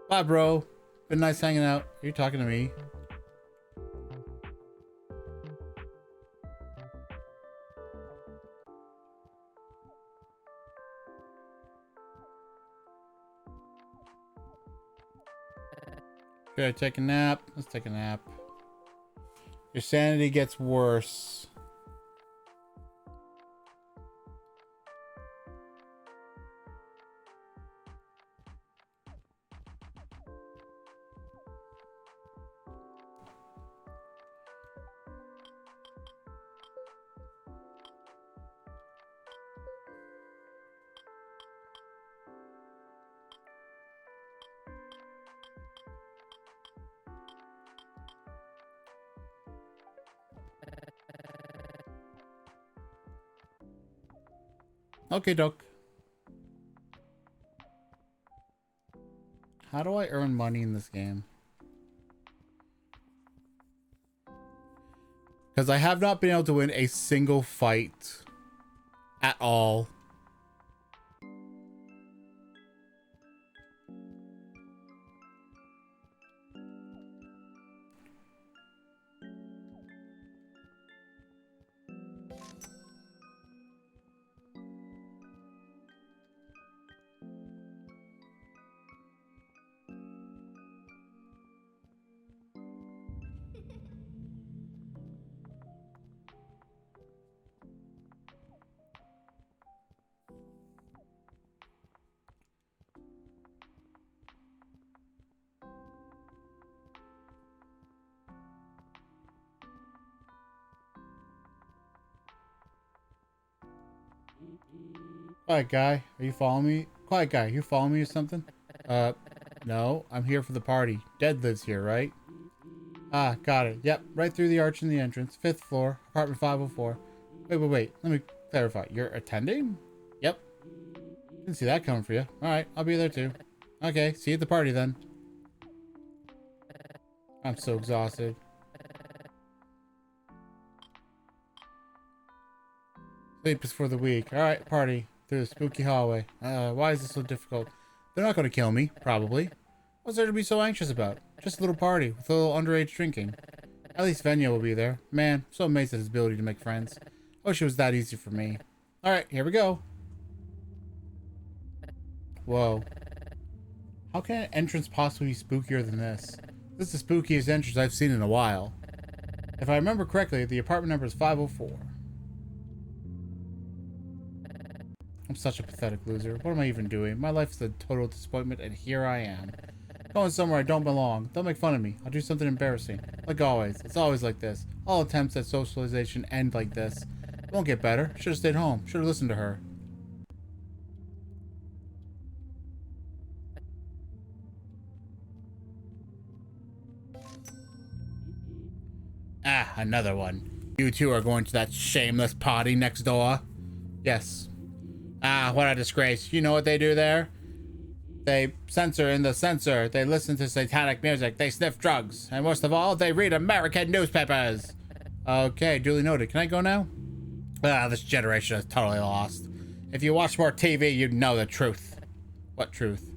[SPEAKER 1] Bye, bro. Been nice hanging out. Are you talking to me? Should I take a nap? Let's take a nap. Your sanity gets worse. Okay, doc. How do I earn money in this game? Because I have not been able to win a single fight at all. Quiet guy, are you following me? Quiet guy, you following me or something? No, I'm here for the party. Dead lives here, right? Ah, got it. Yep, right through the arch in the entrance. 5th floor, apartment 504. Wait. Let me clarify. You're attending? Yep. Didn't see that coming for you. Alright, I'll be there too. Okay, see you at the party then. I'm so exhausted. Sleep is for the weak. Alright, party. Through the spooky hallway. Why is this so difficult? They're not going to kill me, probably. What's there to be so anxious about? Just a little party with a little underage drinking. At least Venya will be there. Man, I'm so amazed at his ability to make friends. I wish it was that easy for me. Alright, here we go. Whoa. How can an entrance possibly be spookier than this? This is the spookiest entrance I've seen in a while. If I remember correctly, the apartment number is 504. I'm such a pathetic loser. What am I even doing? My life is a total disappointment, and here I am. Going somewhere I don't belong. Don't make fun of me. I'll do something embarrassing. Like always. It's always like this. All attempts at socialization end like this. It won't get better. Should have stayed home. Should have listened to her. Ah, another one. You two are going to that shameless party next door? Yes. Ah, what a disgrace. You know what they do there? They censor in the censor. They listen to satanic music. They sniff drugs. And most of all, they read American newspapers. Okay, duly noted. Can I go now? Ah, this generation is totally lost. If you watch more TV, you know the truth. What truth?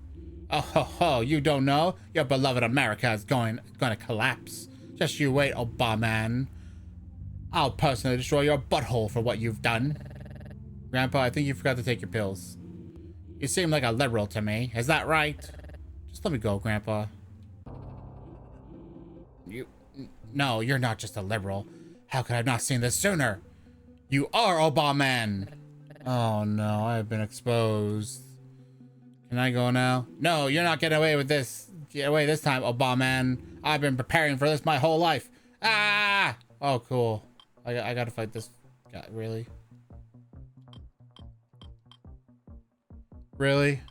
[SPEAKER 1] Oh, ho, ho, you don't know? Your beloved America is going to collapse. Just you wait, Obama. I'll personally destroy your butthole for what you've done. Grandpa, I think you forgot to take your pills. You seem like a liberal to me. Is that right? Just let me go, Grandpa. No, you're not just a liberal. How could I have not seen this sooner? You are Obama. Oh no, I have been exposed. Can I go now? No, you're not getting away with this. Get away this time, Obama. I've been preparing for this my whole life. Ah! Oh, cool. I gotta fight this guy. Really? Really?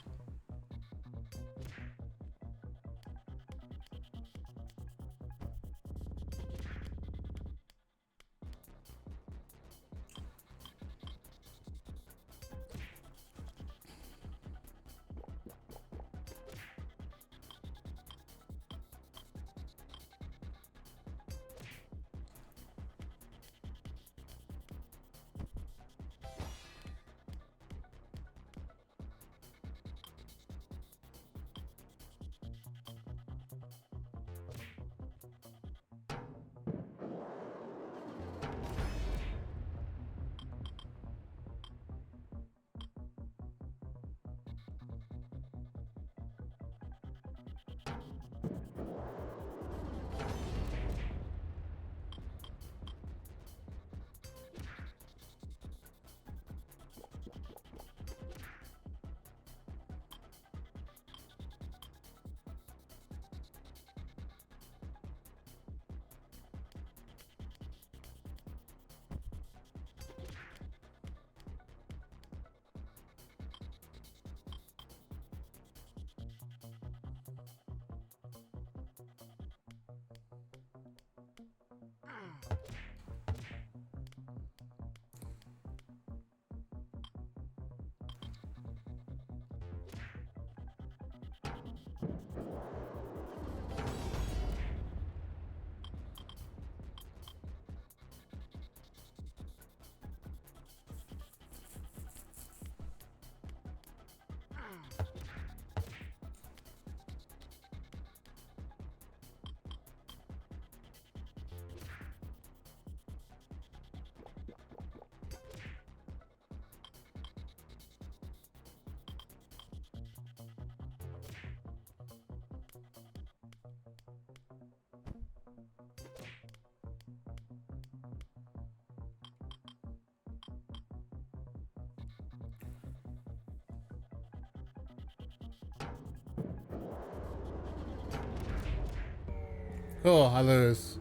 [SPEAKER 1] Cool, I lose.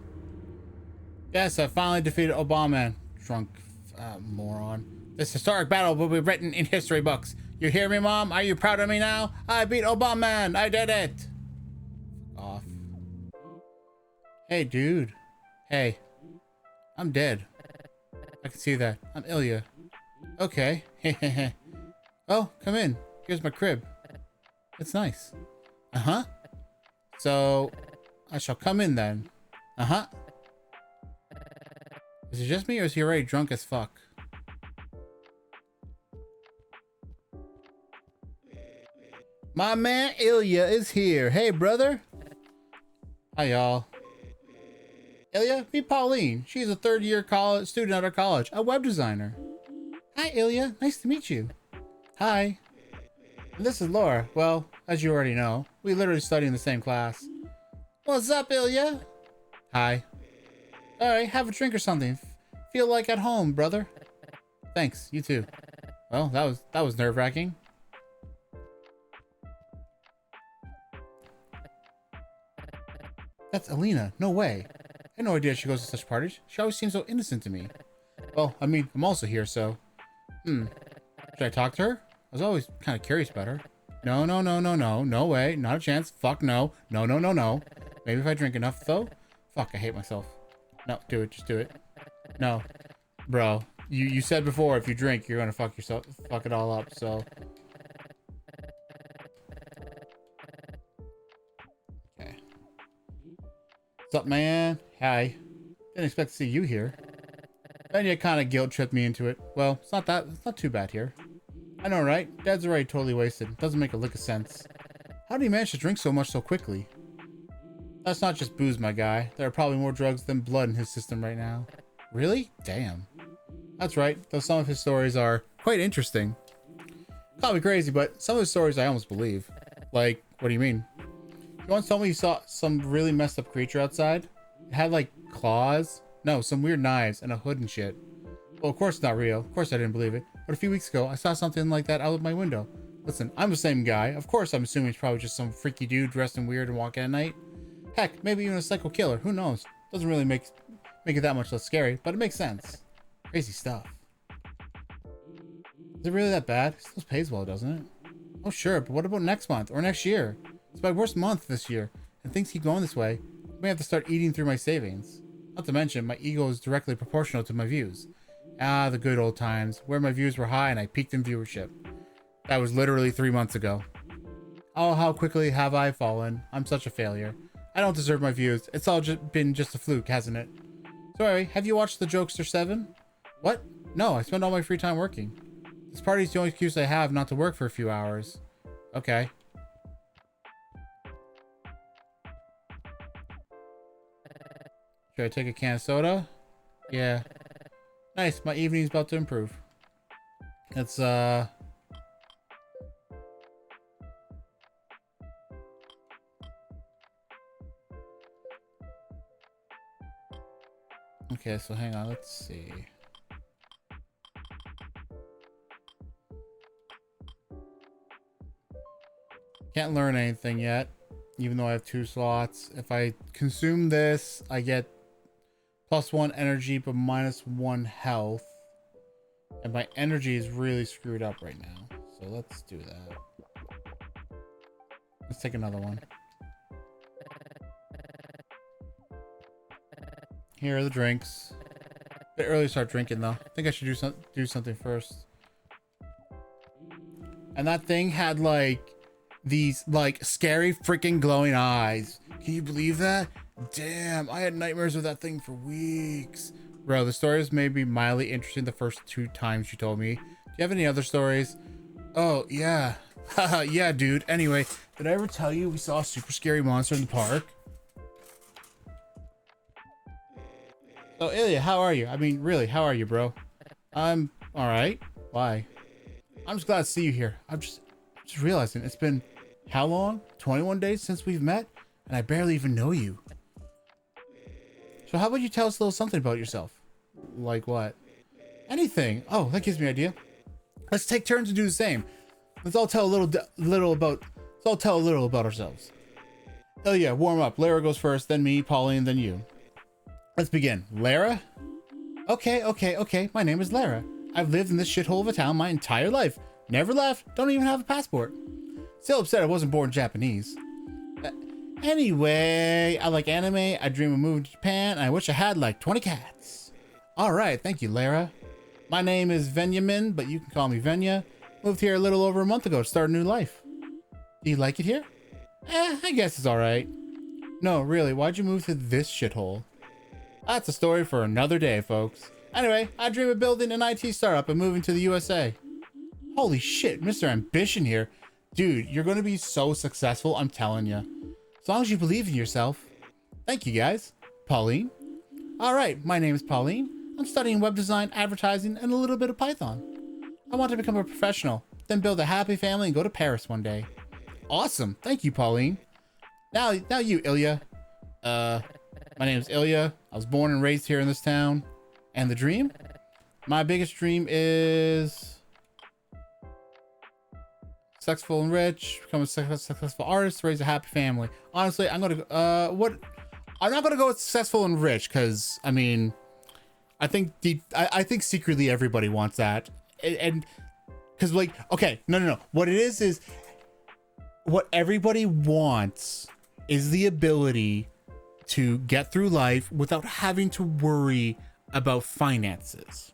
[SPEAKER 1] Yes, I finally defeated Obama. Drunk moron. This historic battle will be written in history books. You hear me, Mom? Are you proud of me now? I beat Obama. I did it. Off. Hey, dude. Hey. I'm dead. I can see that. I'm Ilya. Okay. Oh, come in. Here's my crib. It's nice. Uh-huh. So, I shall come in then. Uh-huh. Is it just me or is he already drunk as fuck? My man Ilya is here. Hey, brother. Hi, y'all. Ilya, meet Pauline. She's a third-year college student at our college, a web designer. Hi, Ilya. Nice to meet you. Hi. And this is Laura. Well, as you already know, we literally study in the same class. What's up, Ilya? Hi. Alright, have a drink or something. Feel like at home, brother. Thanks, you too. Well, that was nerve-wracking. That's Alina. No way. I had no idea she goes to such parties. She always seems so innocent to me. Well, I mean, I'm also here, so... Should I talk to her? I was always kind of curious about her. No, no, no, no, no. No way. Not a chance. Fuck no. No, no, no, no. Maybe if I drink enough, though? Fuck, I hate myself. No, do it. Just do it. No. Bro, you said before if you drink, you're gonna fuck yourself. Fuck it all up, so... Okay. What's up, man? Hi. Didn't expect to see you here. Then you kind of guilt-tripped me into it. Well, it's not too bad here. I know, right? Dad's already totally wasted. Doesn't make a lick of sense. How do you manage to drink so much so quickly? That's not just booze, my guy. There are probably more drugs than blood in his system right now. Really? Damn. That's right, though some of his stories are quite interesting. Call me crazy, but some of his stories I almost believe. Like, what do you mean? You once told me you saw some really messed up creature outside? It had, like, claws? No, some weird knives and a hood and shit. Well, of course it's not real. Of course I didn't believe it. But a few weeks ago, I saw something like that out of my window. Listen, I'm the same guy. Of course I'm assuming it's probably just some freaky dude dressed in weird and walking at night. Heck, maybe even a psycho killer. Who knows? Doesn't really make it that much less scary, but it makes sense. Crazy stuff. Is it really that bad? It still pays well, doesn't it? Oh, sure, but what about next month or next year? It's my worst month this year, and things keep going this way. I may have to start eating through my savings. Not to mention, my ego is directly proportional to my views. Ah, the good old times, where my views were high and I peaked in viewership. That was literally 3 months ago. Oh, how quickly have I fallen. I'm such a failure. I don't deserve my views. It's all been just a fluke, hasn't it? Sorry, have you watched The Jokester 7? What? No, I spend all my free time working. This party's the only excuse I have not to work for a few hours. Okay. Should I take a can of soda? Yeah. Nice, my evening's about to improve. It's, okay, so hang on, let's see. Can't learn anything yet, even though I have 2 slots. If I consume this, I get +1 energy, but -1 health. And my energy is really screwed up right now. So let's do that. Let's take another one. Here are the drinks. A bit early to start drinking though. I think I should do something first. And that thing had like these like scary freaking glowing eyes. Can you believe that? Damn, I had nightmares with that thing for weeks. Bro, the stories may be mildly interesting the first 2 times you told me. Do you have any other stories? Oh, yeah. Haha, yeah, dude. Anyway, did I ever tell you we saw a super scary monster in the park? Oh, Ilya, how are you? I mean, really, how are you, bro? I'm alright. Why? I'm just glad to see you here. I'm just realizing it's been how long? 21 days since we've met? And I barely even know you. So how about you tell us a little something about yourself? Like what? Anything. Oh, that gives me an idea. Let's take turns to do the same. Let's all tell a little about ourselves. Oh yeah, warm up. Lara goes first, then me, Pauline, then you. Let's begin. Lara? Okay. My name is Lara. I've lived in this shithole of a town my entire life. Never left. Don't even have a passport. Still upset I wasn't born Japanese. Anyway, I like anime, I dream of moving to Japan, and I wish I had like 20 cats. Alright, thank you, Lara. My name is Venyamin, but you can call me Venya. Moved here a little over a month ago to start a new life. Do you like it here? I guess it's alright. No, really, why'd you move to this shithole? That's a story for another day, folks. Anyway, I dream of building an IT startup and moving to the USA. Holy shit, Mr. Ambition here. Dude, you're going to be so successful, I'm telling you. As long as you believe in yourself. Thank you, guys. Pauline? Alright, my name is Pauline. I'm studying web design, advertising, and a little bit of Python. I want to become a professional. then build a happy family and go to Paris one day. Awesome. Thank you, Pauline. Now you, Ilya. My name is Ilya. I was born and raised here in this town. And the dream? My biggest dream is successful and rich, become a successful artist, raise a happy family. Honestly, I'm gonna I'm not gonna go with successful and rich, because I mean, I think I think secretly everybody wants that, and because like, okay, no, what it is what everybody wants is the ability to get through life without having to worry about finances.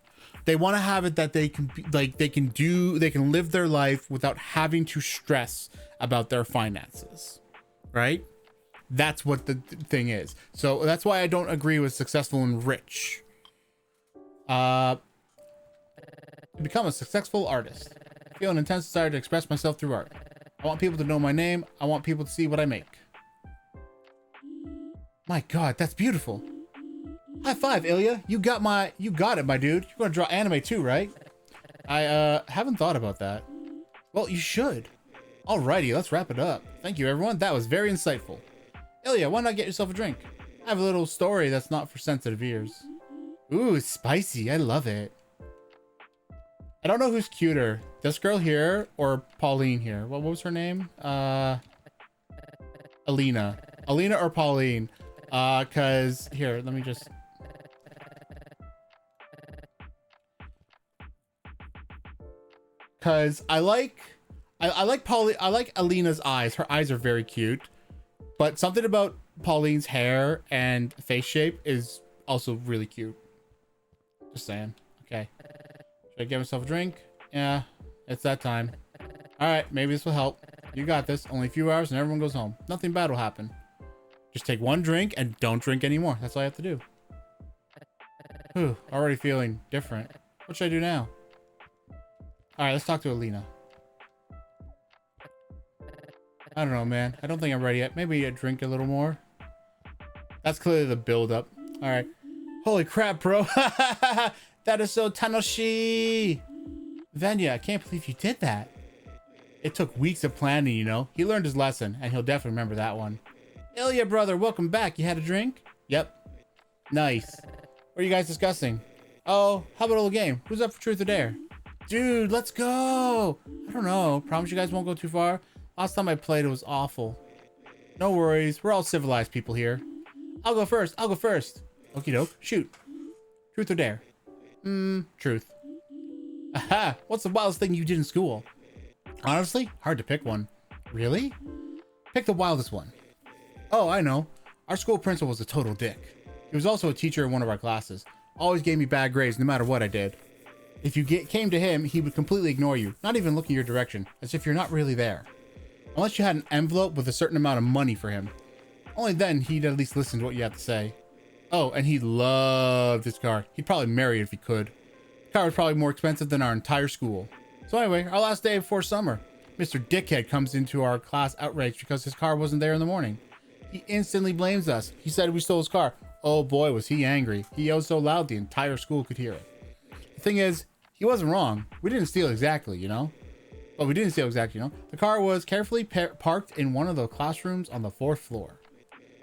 [SPEAKER 1] They want to have it that they can they can live their life without having to stress about their finances, right? That's what the thing is. So that's why I don't agree with successful and rich. To become a successful artist, I feel an intense desire to express myself through art. I want people to know my name. I want people to see what I make. My God, that's beautiful. High five, Ilya. You got it, my dude. You're gonna draw anime too, right? I haven't thought about that. Well, you should. Alrighty, let's wrap it up. Thank you, everyone. That was very insightful. Ilya, why not get yourself a drink? I have a little story that's not for sensitive ears. Ooh, it's spicy. I love it. I don't know who's cuter, this girl here or Pauline here. What was her name? Alina or Pauline. Cause here, let me just. Cause I like Pauline. I like Alina's eyes. Her eyes are very cute, but something about Pauline's hair and face shape is also really cute. Just saying. Okay. Should I get myself a drink? Yeah, it's that time. All right, maybe this will help. You got this. Only a few hours and everyone goes home. Nothing bad will happen. Just take one drink and don't drink anymore. That's all I have to do. Whew, already feeling different. What should I do now? All right, let's talk to Alina. I don't know, man. I don't think I'm ready yet. Maybe a drink a little more. That's clearly the build-up. All right. Holy crap, bro. That is so tanoshi. Venya, I can't believe you did that. It took weeks of planning, you know. He learned his lesson, and he'll definitely remember that one. Ilya, brother, welcome back. You had a drink? Yep. Nice. What are you guys discussing? Oh, how about a little game? Who's up for truth or dare? Dude, let's go. I don't know. Promise you guys won't go too far. Last time I played, it was awful. No worries. We're all civilized people here. I'll go first. Okie doke. Shoot. Truth or dare? Truth. Aha! What's the wildest thing you did in school? Honestly, hard to pick one. Really? Pick the wildest one. Oh, I know. Our school principal was a total dick. He was also a teacher in one of our classes. Always gave me bad grades no matter what I did. If you came to him, he would completely ignore you, not even look in your direction, as if you're not really there. Unless you had an envelope with a certain amount of money for him. Only then he'd at least listen to what you have to say. Oh, and he loved his car. He'd probably marry it if he could. The car was probably more expensive than our entire school. So anyway, our last day before summer, Mr. Dickhead comes into our class outraged because his car wasn't there in the morning. He instantly blames us. He said we stole his car. Oh boy, was he angry. He yelled so loud the entire school could hear it. The thing is, he wasn't wrong. We didn't steal exactly, you know? Well, we didn't steal exactly, you know? The car was carefully parked in one of the classrooms on the 4th floor.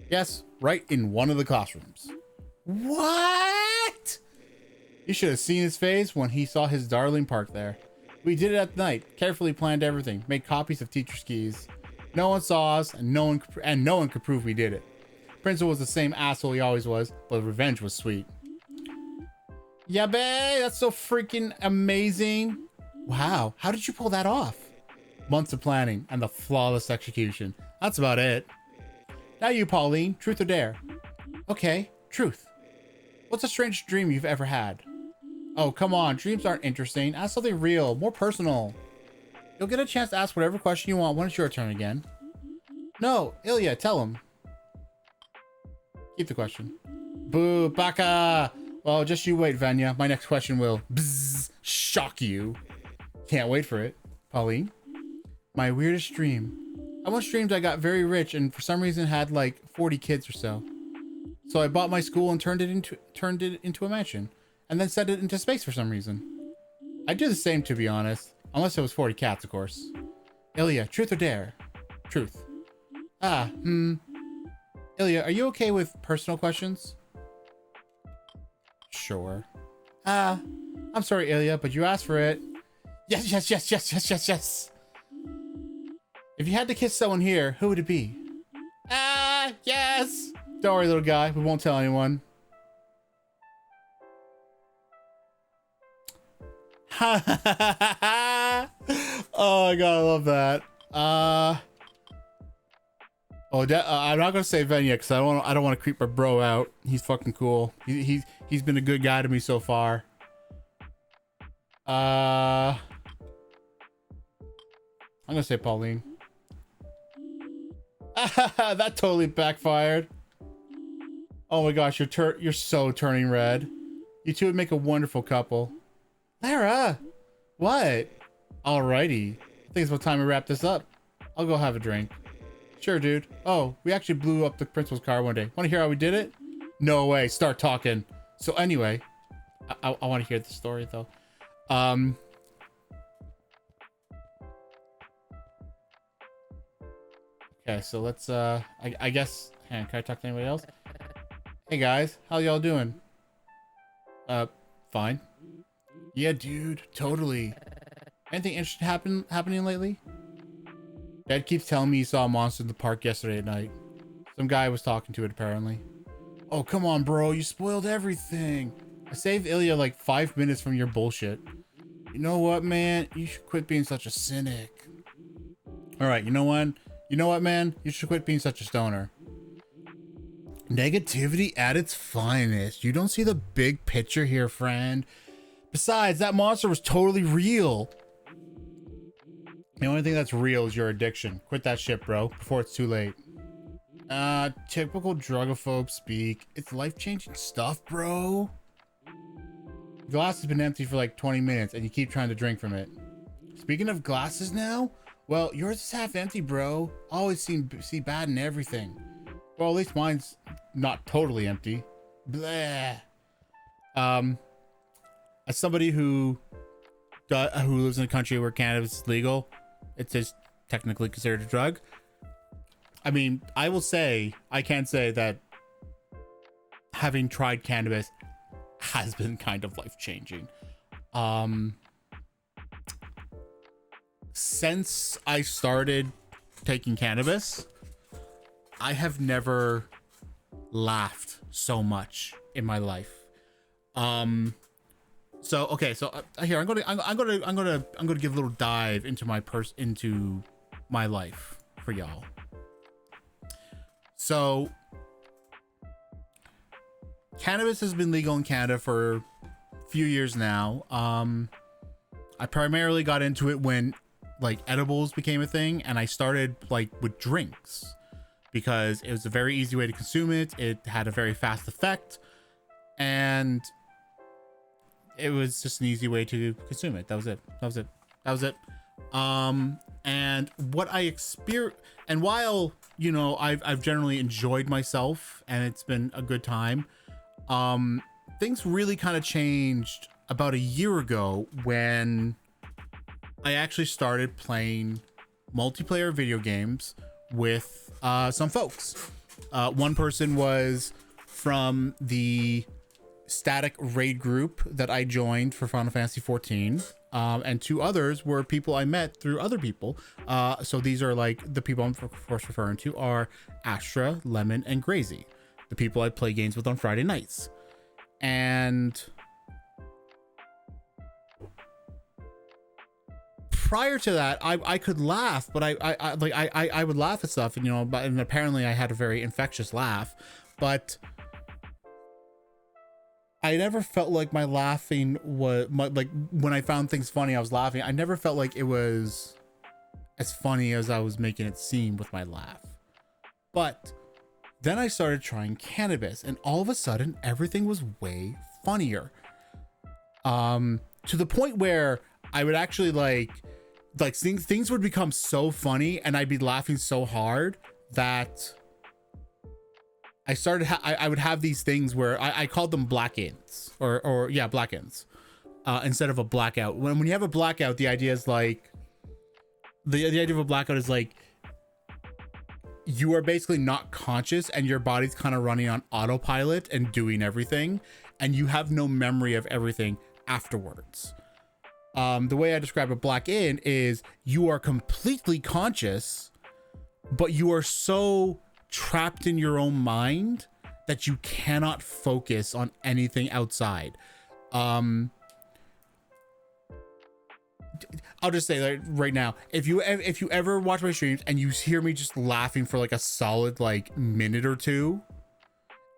[SPEAKER 1] Yes, right in one of the classrooms. What? You should have seen his face when he saw his darling parked there. We did it at night, carefully planned everything, made copies of teacher's keys. No one saw us, and no one could prove we did it. Principal was the same asshole he always was, but revenge was sweet. Yeah, babe, that's so freaking amazing. Wow, how did you pull that off? Months of planning and the flawless execution. That's about it. Now you, Pauline, truth or dare? Okay, truth. What's the strangest dream you've ever had? Oh, come on, dreams aren't interesting. Ask something real, more personal. You'll get a chance to ask whatever question you want when it's your turn again. No, Ilya, tell him. Keep the question. Boo, baka! Well, just you wait, Venya. My next question will shock you. Can't wait for it. Pauline? My weirdest dream. I once dreamed I got very rich and for some reason had like 40 kids or so. So I bought my school and turned it into a mansion. And then set it into space for some reason. I do the same, to be honest. Unless it was 40 cats, of course. Ilya, truth or dare? Truth. Ilya, are you okay with personal questions? Sure. I'm sorry, Ilya, but you asked for it. Yes, yes, yes, yes, yes, yes, yes. If you had to kiss someone here, who would it be? Yes. Don't worry, little guy. We won't tell anyone. Oh my god, I love that. I'm not gonna say Venya because I don't want to creep my bro out. He's fucking cool. He's been a good guy to me so far. I'm gonna say Pauline. That totally backfired. Oh my gosh, you're so turning red. You two would make a wonderful couple. Lara, what? Alrighty, I think it's about time we wrap this up. I'll go have a drink. Sure, dude. Oh, we actually blew up the principal's car one day. Want to hear how we did it? No way. Start talking. So anyway, I want to hear the story though. Okay, so let's I guess, can I talk to anybody else? Hey guys, how y'all doing? Fine. Yeah, dude, totally. Anything interesting happening lately? Dad keeps telling me he saw a monster in the park yesterday at night. Some guy was talking to it apparently. Oh, come on, bro, you spoiled everything. I saved Ilya like 5 minutes from your bullshit. You know what, man? You should quit being such a cynic. All right, you know what? You know what, man? You should quit being such a stoner. Negativity at its finest. You don't see the big picture here, friend. Besides, that monster was totally real. The only thing that's real is your addiction. Quit that shit, bro, before it's too late. Typical drugophobe speak. It's life-changing stuff, bro. The glass has been empty for like 20 minutes and you keep trying to drink from it. Speaking of glasses now, well, yours is half empty, bro. Always see bad in everything. Well, at least mine's not totally empty. Blah. As somebody who lives in a country where cannabis is legal, it's just technically considered a drug. I mean, I can't say that having tried cannabis has been kind of life-changing. Since I started taking cannabis, I have never laughed so much in my life. So okay, so here I'm gonna give a little dive into my life for y'all. So cannabis has been legal in Canada for a few years now. I primarily got into it when like edibles became a thing, and I started like with drinks because it was a very easy way to consume it. It had a very fast effect, and it was just an easy way to consume it. That was it. And what I experienced, and while, you know, I've generally enjoyed myself and it's been a good time, things really kind of changed about a year ago when I actually started playing multiplayer video games with some folks. One person was from the static raid group that I joined for Final Fantasy 14, and two others were people I met through other people. So these are like the people I'm of course referring to are Astra, Lemon, and Grazy, the people I play games with on Friday nights. And prior to that, I could laugh, but I would laugh at stuff, and you know, and apparently I had a very infectious laugh, but I never felt like my laughing was like when I found things funny, I was laughing. I never felt like it was as funny as I was making it seem with my laugh. But then I started trying cannabis, and all of a sudden everything was way funnier. To the point where I would actually like things would become so funny and I'd be laughing so hard that I started I would have these things where I called them black ins, or yeah, black ins. instead of a blackout. When you have a blackout, the idea is like the idea of a blackout is like you are basically not conscious and your body's kind of running on autopilot and doing everything, and you have no memory of everything afterwards. The way I describe a black in is you are completely conscious, but you are so trapped in your own mind that you cannot focus on anything outside. I'll just say that right now, if you ever watch my streams and you hear me just laughing for like a solid like minute or two,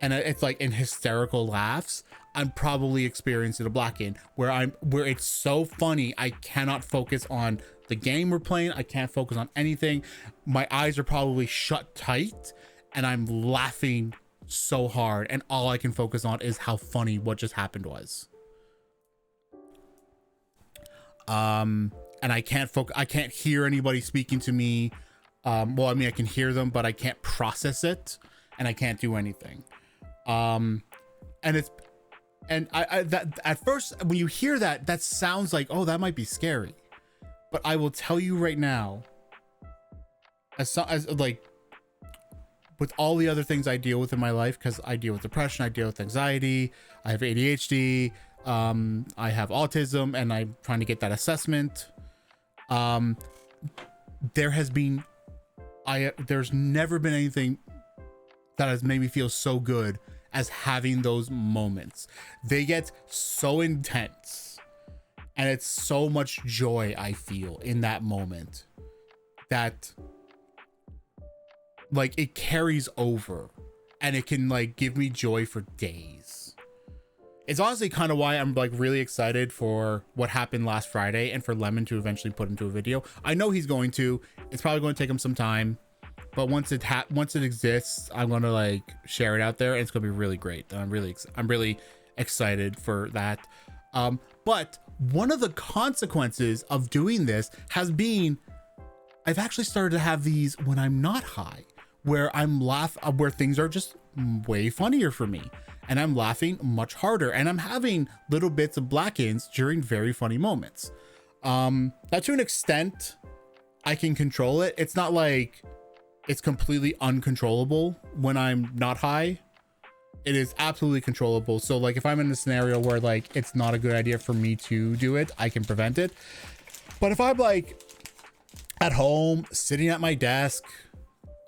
[SPEAKER 1] and it's like in hysterical laughs, I'm probably experiencing a black in where it's so funny I cannot focus on the game we're playing. I can't focus on anything. My eyes are probably shut tight and I'm laughing so hard, and all I can focus on is how funny what just happened was. And I can't hear anybody speaking to me. Well, I mean, I can hear them, but I can't process it and I can't do anything. And that at first, when you hear that, that sounds like, oh, that might be scary. But I will tell you right now, as like with all the other things I deal with in my life, because I deal with depression, I deal with anxiety, I have ADHD, I have autism, and I'm trying to get that assessment. There's never been anything that has made me feel so good as having those moments. They get so intense, and it's so much joy I feel in that moment that like it carries over, and it can like give me joy for days. It's honestly kind of why I'm like really excited for what happened last Friday and for Lemon to eventually put into a video. I know he's going to. It's probably going to take him some time, but once it exists, I'm gonna like share it out there, and it's gonna be really great. And I'm really excited for that. But one of the consequences of doing this has been I've actually started to have these when I'm not high, where where things are just way funnier for me, and I'm laughing much harder, and I'm having little bits of black-ins during very funny moments. Now to an extent, I can control it. It's not like it's completely uncontrollable when I'm not high. It is absolutely controllable. So like if I'm in a scenario where like it's not a good idea for me to do it, I can prevent it. But if I'm like at home, sitting at my desk,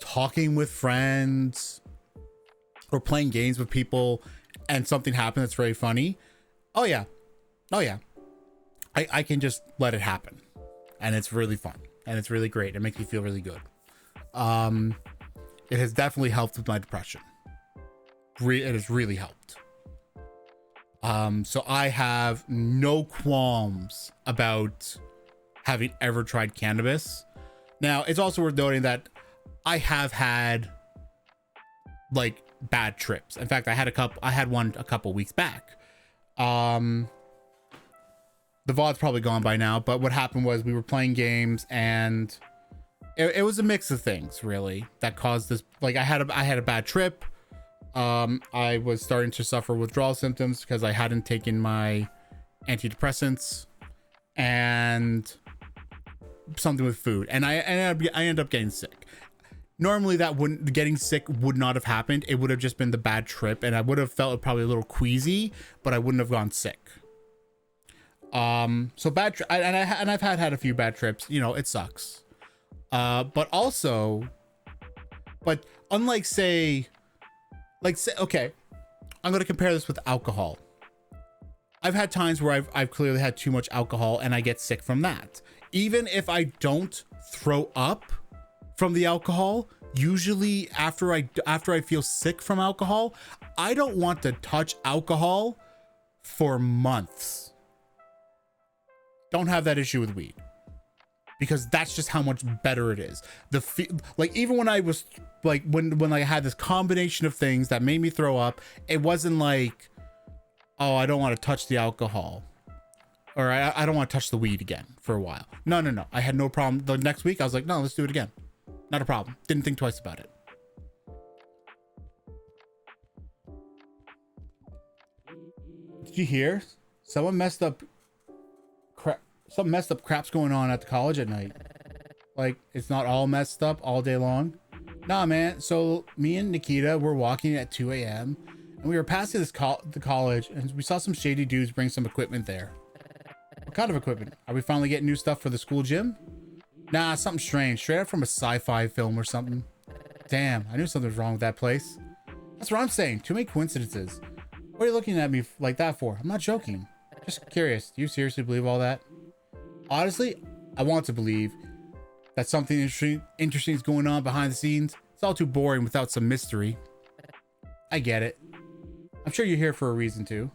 [SPEAKER 1] talking with friends, or playing games with people, and something happens that's very funny, oh yeah, I can just let it happen, and it's really fun, and it's really great. It makes me feel really good. It has definitely helped with my depression. It has really helped. So I have no qualms about having ever tried cannabis. Now, it's also worth noting that I have had like bad trips. In fact, I had one a couple weeks back. The VOD's probably gone by now, but what happened was we were playing games, and it was a mix of things really that caused this. Like I had a bad trip. I was starting to suffer withdrawal symptoms because I hadn't taken my antidepressants, and something with food, and I ended up getting sick. Normally getting sick would not have happened. It would have just been the bad trip, and I would have felt probably a little queasy, but I wouldn't have gone sick. So bad and I've had a few bad trips, you know, it sucks. But unlike say, okay, I'm going to compare this with alcohol. I've had times where I've clearly had too much alcohol and I get sick from that. Even if I don't throw up from the alcohol, usually after I feel sick from alcohol, I don't want to touch alcohol for months. Don't have that issue with weed, because that's just how much better it is. Like even when I was like when I had this combination of things that made me throw up, it wasn't like, oh, I don't want to touch the alcohol, or I don't want to touch the weed again for a while. No. I had no problem. The next week I was like, no, let's do it again. Not a problem. Didn't think twice about it. Did you hear? Someone messed up some messed up crap's going on at the college at night. Like, it's not all messed up all day long. Nah, man. So me and Nikita were walking at 2 a.m. and we were passing the college, and we saw some shady dudes bring some equipment there. What kind of equipment? Are we finally getting new stuff for the school gym? Nah, something strange. Straight out from a sci-fi film or something. Damn, I knew something was wrong with that place. That's what I'm saying. Too many coincidences. What are you looking at me like that for? I'm not joking. Just curious. Do you seriously believe all that? Honestly, I want to believe that something interesting is going on behind the scenes. It's all too boring without some mystery. I get it. I'm sure you're here for a reason too.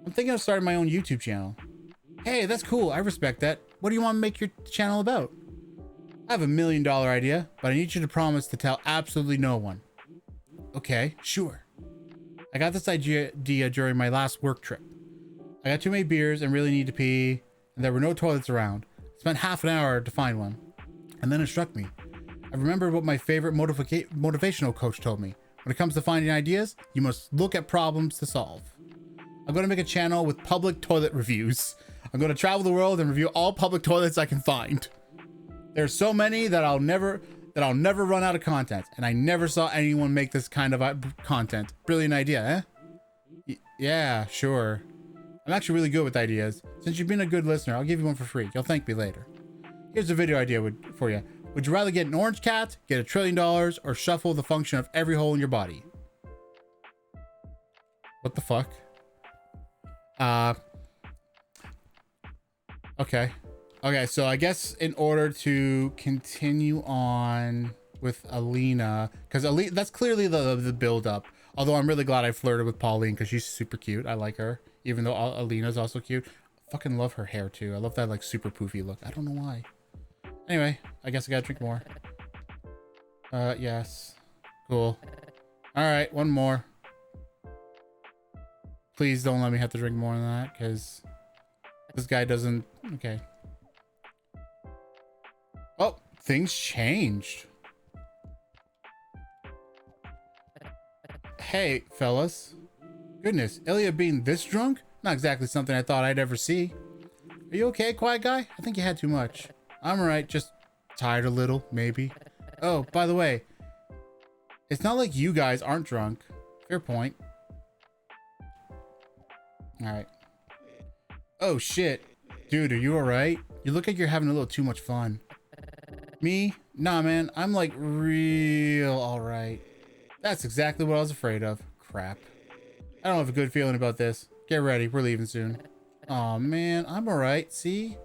[SPEAKER 1] I'm thinking of starting my own YouTube channel. Hey, that's cool. I respect that. What do you want to make your channel about? I have $1 million idea, but I need you to promise to tell absolutely no one. Okay, sure. I got this idea during my last work trip. I got too many beers and really need to pee, and there were no toilets around. I spent half an hour to find one, and then it struck me. I remembered what my favorite motivational coach told me. When it comes to finding ideas, you must look at problems to solve. I'm going to make a channel with public toilet reviews. I'm going to travel the world and review all public toilets I can find. There's so many that I'll never run out of content, and I never saw anyone make this kind of content. Brilliant idea, eh? Yeah, sure. I'm actually really good with ideas. Since you've been a good listener, I'll give you one for free. You'll thank me later. Here's a video idea for you. Would you rather get an orange cat, get $1 trillion, or shuffle the function of every hole in your body? What the fuck? Okay, so I guess in order to continue on with Alina, because that's clearly the build up. Although I'm really glad I flirted with Pauline because she's super cute. I like her, even though Alina's also cute. I fucking love her hair too. I love that like super poofy look. I don't know why. Anyway, I guess I gotta drink more. Yes. Cool. All right, one more. Please don't let me have to drink more than that, because this guy doesn't... Okay. Oh, things changed. Hey, fellas. Goodness, Ilya being this drunk? Not exactly something I thought I'd ever see. Are you okay, quiet guy? I think you had too much. I'm alright, just tired a little, maybe. Oh, by the way, it's not like you guys aren't drunk. Fair point. Alright. Oh, shit. Dude, are you alright? You look like you're having a little too much fun. Me? Nah, man. I'm like real alright. That's exactly what I was afraid of. Crap. I don't have a good feeling about this. Get ready. We're leaving soon. Aw, man. I'm alright. See?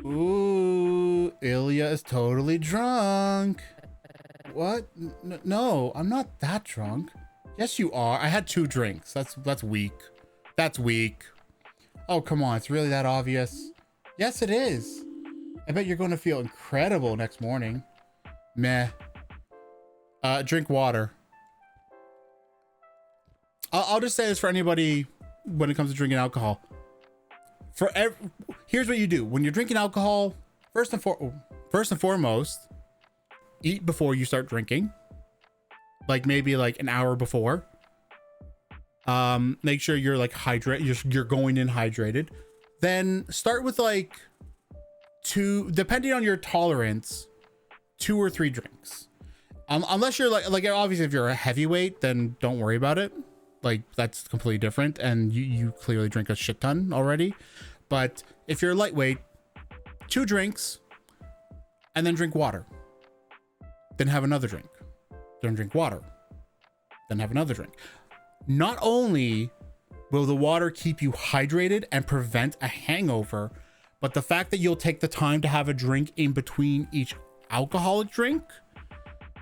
[SPEAKER 1] Ooh. Ilya is totally drunk. What? No, I'm not that drunk. Yes, you are. I had 2 drinks. That's weak. That's weak. Oh, come on. It's really that obvious? Yes, it is. I bet you're going to feel incredible next morning. Meh. Drink water. I'll just say this for anybody when it comes to drinking alcohol. Here's what you do. When you're drinking alcohol, first and foremost, eat before you start drinking. Like maybe like an hour before. Make sure you're like you're going in hydrated. Then start with like 2, depending on your tolerance, 2 or 3 drinks. Unless you're like obviously if you're a heavyweight, then don't worry about it. Like that's completely different, and you clearly drink a shit ton already. But if you're lightweight, 2 drinks, and then drink water. Then have another drink. Then drink water. Then have another drink. Not only will the water keep you hydrated and prevent a hangover, but the fact that you'll take the time to have a drink in between each alcoholic drink,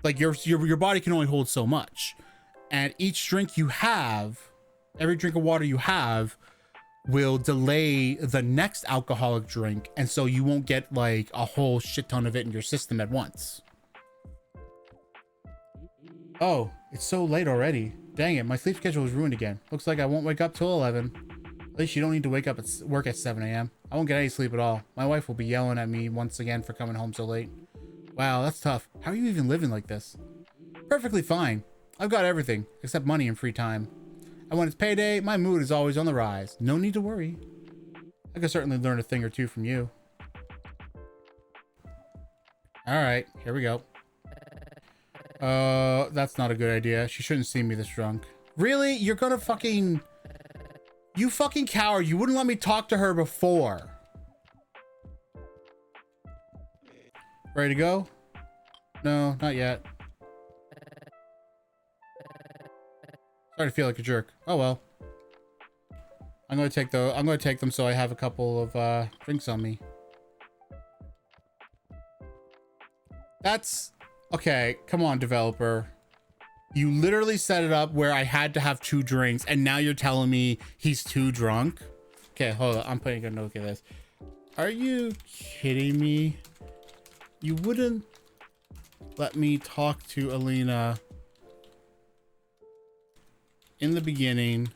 [SPEAKER 1] like your body can only hold so much. And each drink you have, every drink of water you have, will delay the next alcoholic drink, and so you won't get like a whole shit ton of it in your system at once. Oh, it's so late already. Dang it, my sleep schedule is ruined again. Looks like I won't wake up till 11. At least you don't need to wake up at work at 7 a.m. I won't get any sleep at all. My wife will be yelling at me once again for coming home so late. Wow, that's tough. How are you even living like this? Perfectly fine. I've got everything, except money and free time. And when it's payday, my mood is always on the rise. No need to worry. I could certainly learn a thing or two from you. Alright, here we go. That's not a good idea. She shouldn't see me this drunk. Really? You're gonna fucking... You fucking coward. You wouldn't let me talk to her before. Ready to go? No, not yet. Starting to feel like a jerk. Oh well. I'm gonna take them so I have a couple of drinks on me. That's okay. Come on, developer. You literally set it up where I had to have 2 drinks, and now you're telling me he's too drunk? Okay, hold on. I'm putting a note of this. Are you kidding me? You wouldn't let me talk to Alina in the beginning,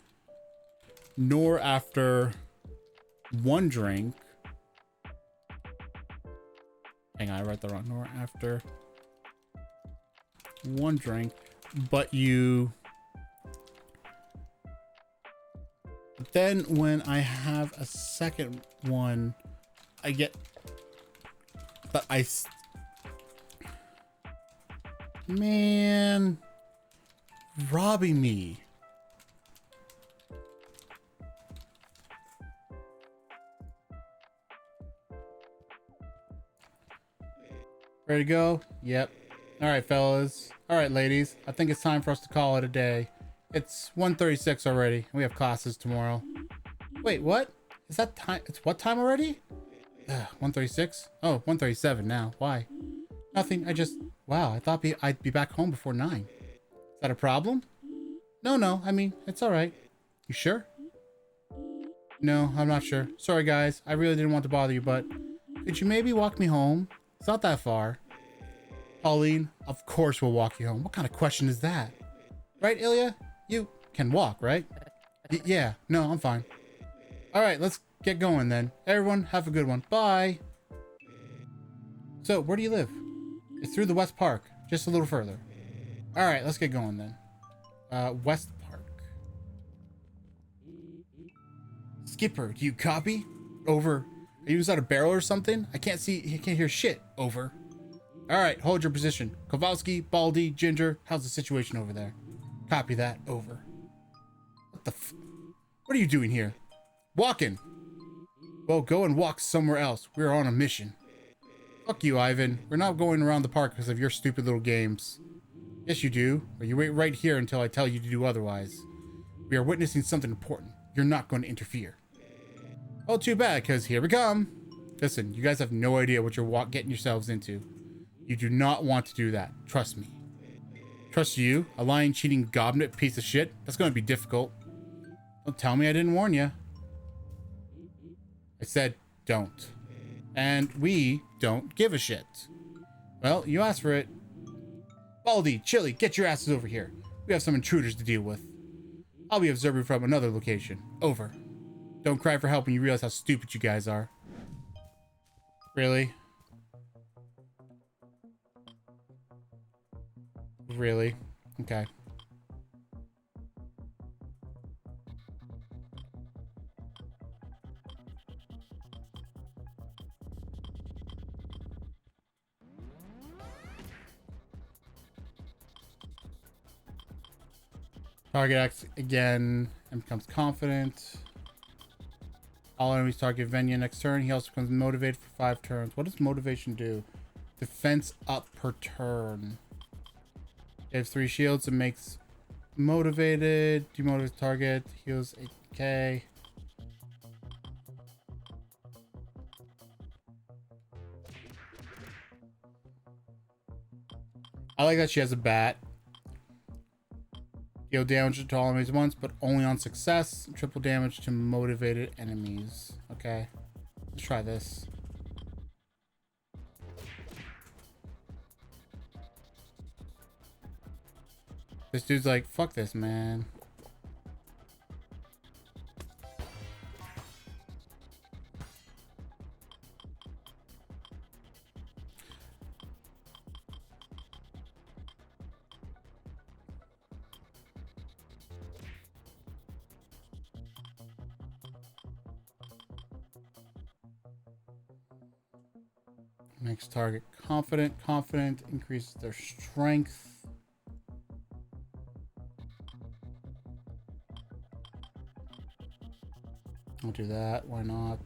[SPEAKER 1] nor after 1 drink. Hang on, I wrote that wrong. Nor after 1 drink. But you... Then when I have a second one, I get... But I... Man... Robbing me. Ready to go? Yep. All right, fellas. All right, ladies. I think it's time for us to call it a day. It's 1:36 already. We have classes tomorrow. Wait, what? Is that time? It's what time already? 1:36? Oh, 1:37 now. Why? Nothing. I just... Wow, I thought I'd be back home before 9. Is that a problem? No. I mean, it's all right. You sure? No, I'm not sure. Sorry, guys. I really didn't want to bother you, but could you maybe walk me home? It's not that far. Pauline, of course we'll walk you home. What kind of question is that? Right, Ilya? You can walk, right? Yeah. No, I'm fine. All right, let's get going then. Everyone, have a good one. Bye. So, where do you live? It's through the West Park. Just a little further. All right, let's get going then. West Park. Skipper, do you copy? Over. Are you inside a barrel or something? I can't hear shit. Over. All right, hold your position. Kowalski, Baldy, Ginger, how's the situation over there? Copy that. Over. What the What are you doing here? Walking. Well, go and walk somewhere else. We're on a mission. Fuck you, Ivan. We're not going around the park because of your stupid little games. Yes, you do. But you wait right here until I tell you to do otherwise. We are witnessing something important. You're not going to interfere. Oh, too bad, because here we come. Listen, you guys have no idea what you're getting yourselves into. You do not want to do that. Trust me. Trust you? A lying, cheating, goblet piece of shit? That's going to be difficult. Don't tell me I didn't warn you. I said don't. And we don't give a shit. Well, you asked for it. Baldy, Chili, get your asses over here. We have some intruders to deal with. I'll be observing from another location. Over. Don't cry for help when you realize how stupid you guys are. Really? Really? Okay. Target acts again and becomes confident. All enemies target Venya next turn. He also becomes motivated for 5 turns. What does motivation do? Defense up per turn. He has 3 shields and makes motivated. Demotivates target. Heals 8k. I like that she has a bat. Deal damage to all enemies once, but only on success. Triple damage to motivated enemies. Okay. Let's try this. This dude's like, fuck this, man. Makes target confident. Confident increases their strength. I'll do that. Why not?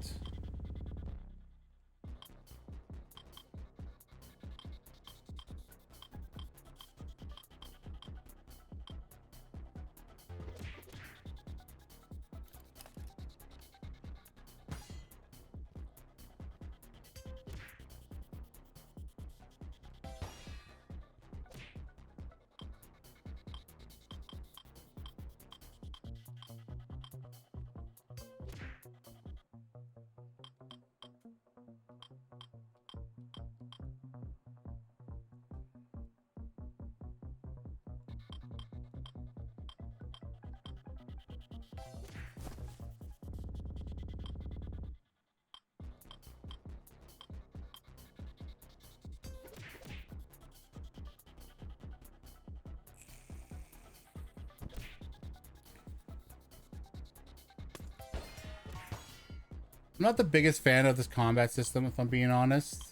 [SPEAKER 1] I'm not the biggest fan of this combat system, if I'm being honest.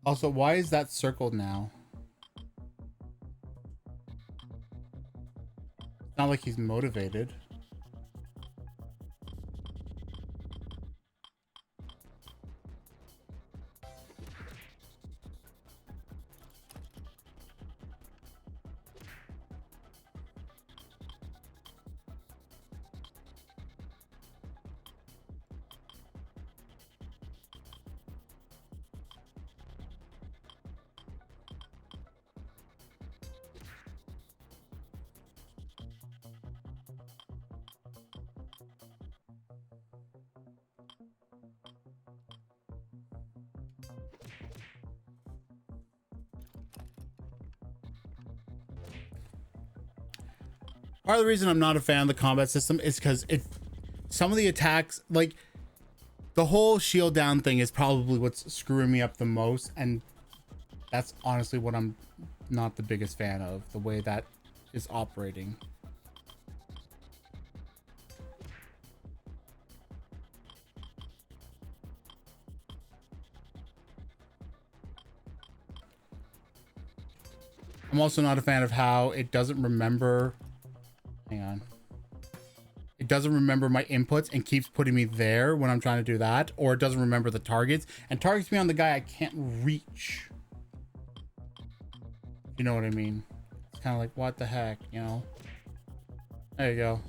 [SPEAKER 1] Also, why is that circled now? It's not like he's motivated. Part of the reason I'm not a fan of the combat system is because some of the attacks, like the whole shield down thing, is probably what's screwing me up the most, and that's honestly what I'm not the biggest fan of, the way that is operating. I'm also not a fan of how it doesn't remember. Hang on. It doesn't remember my inputs and keeps putting me there when I'm trying to do that, or it doesn't remember the targets and targets me on the guy I can't reach. You know what I mean? It's kind of like, what the heck, you know? There you go.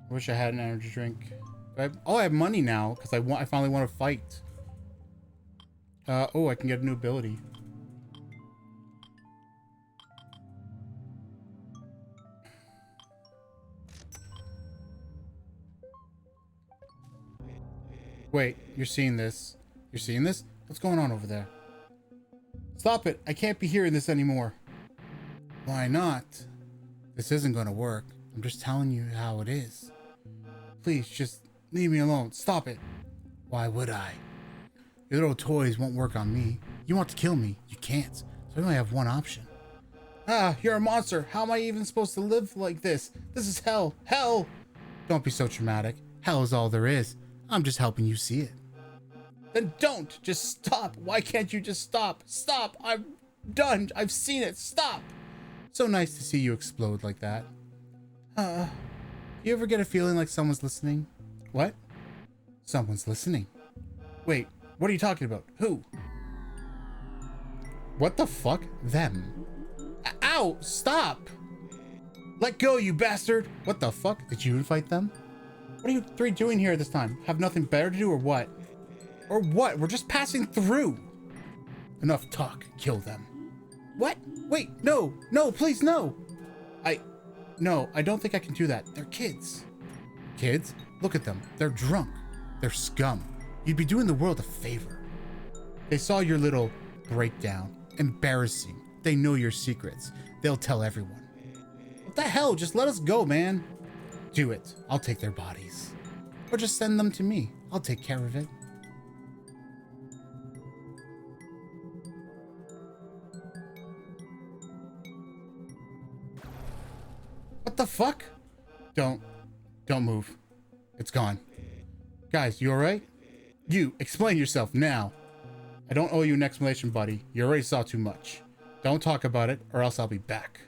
[SPEAKER 1] I wish I had an energy drink. I have money now because I finally want to fight. Oh, I can get a new ability. Wait, you're seeing this? You're seeing this? What's going on over there? Stop it! I can't be hearing this anymore. Why not? This isn't gonna work. I'm just telling you how it is. Please, just leave me alone. Stop it. Why would I? Your little toys won't work on me. You want to kill me. You can't. So I only have one option. Ah, you're a monster. How am I even supposed to live like this? This is hell. Hell! Don't be so dramatic. Hell is all there is. I'm just helping you see it. Then don't! Just stop! Why can't you just stop? Stop! I'm done! I've seen it! Stop! So nice to see you explode like that. You ever get a feeling like someone's listening? What? Someone's listening. Wait, What are you talking about? Who? What the fuck? Them. Ow! Stop! Let go, you bastard! What the fuck? Did you invite them? What are you three doing here this time? Have nothing better to do or what? Or what? We're just passing through. Enough talk. Kill them. What? Wait, no, no, please, no. No, I don't think I can do that. They're kids. Kids? Look at them. They're drunk. They're scum. You'd be doing the world a favor. They saw your little breakdown. Embarrassing. They know your secrets. They'll tell everyone. What the hell? Just let us go, man. Do it. I'll take their bodies. Or just send them to me. I'll take care of it. What the fuck? Don't move. It's gone. Guys, you alright? You, explain yourself now. I don't owe you an explanation, buddy. You already saw too much. Don't talk about it, or else I'll be back.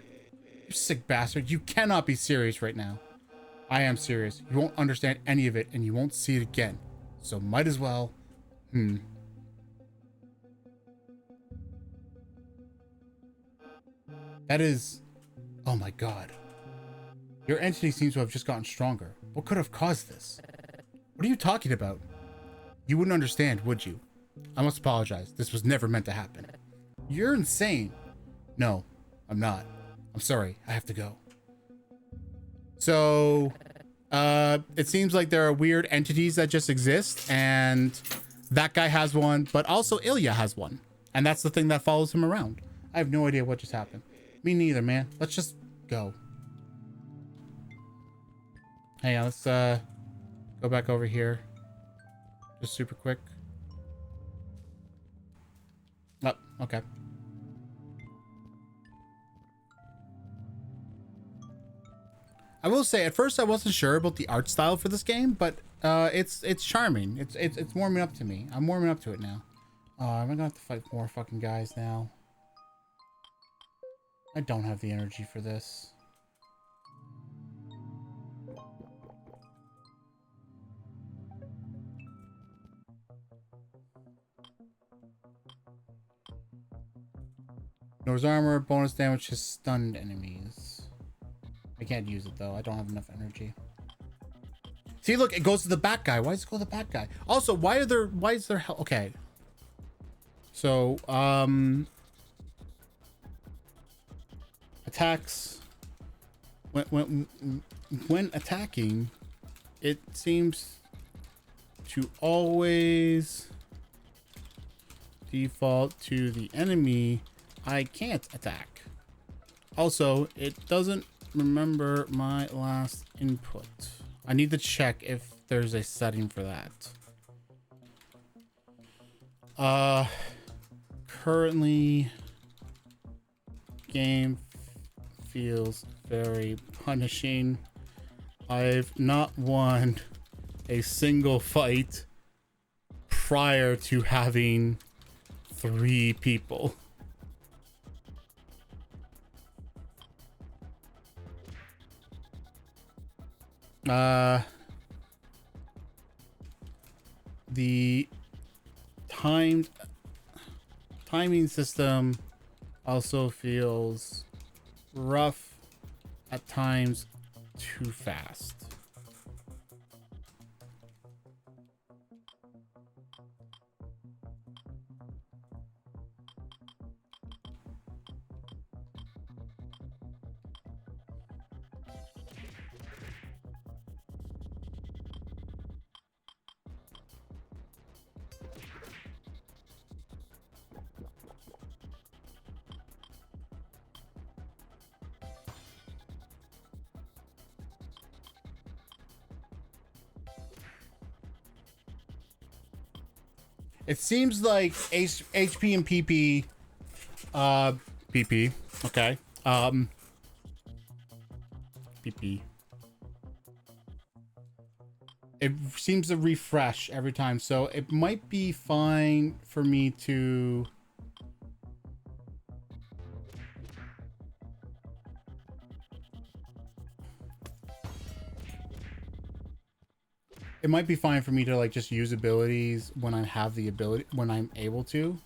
[SPEAKER 1] You sick bastard. You cannot be serious right now. I am serious. You won't understand any of it, and you won't see it again. So might as well. That is... Oh my god. Your entity seems to have just gotten stronger. What could have caused this? What are you talking about? You wouldn't understand, would you? I must apologize. This was never meant to happen. You're insane. No, I'm not. I'm sorry. I have to go. So, it seems like there are weird entities that just exist, and that guy has one, but also Ilya has one. And that's the thing that follows him around. I have no idea what just happened. Me neither, man. Let's just go. Hey, let's go back over here. Just super quick. Oh, okay. I will say, at first I wasn't sure about the art style for this game, but it's charming. It's warming up to me. I'm warming up to it now. I'm gonna have to fight more fucking guys now. I don't have the energy for this. Ignores armor, bonus damage to stunned enemies. I can't use it though. I don't have enough energy. See, look, it goes to the back guy. Why does it go to the back guy? Also, why is there hell? Okay. So, attacks. When attacking, it seems to always default to the enemy I can't attack. Also, it doesn't remember my last input. I need to check if there's a setting for that. Currently, game feels very punishing. I've not won a single fight prior to having 3 people. The timing system also feels rough at times, too fast. It seems like HP and PP, PP, okay, PP. It seems to refresh every time, so it might be fine for me to... It might be fine for me to like just use abilities when I have the ability, when I'm able to.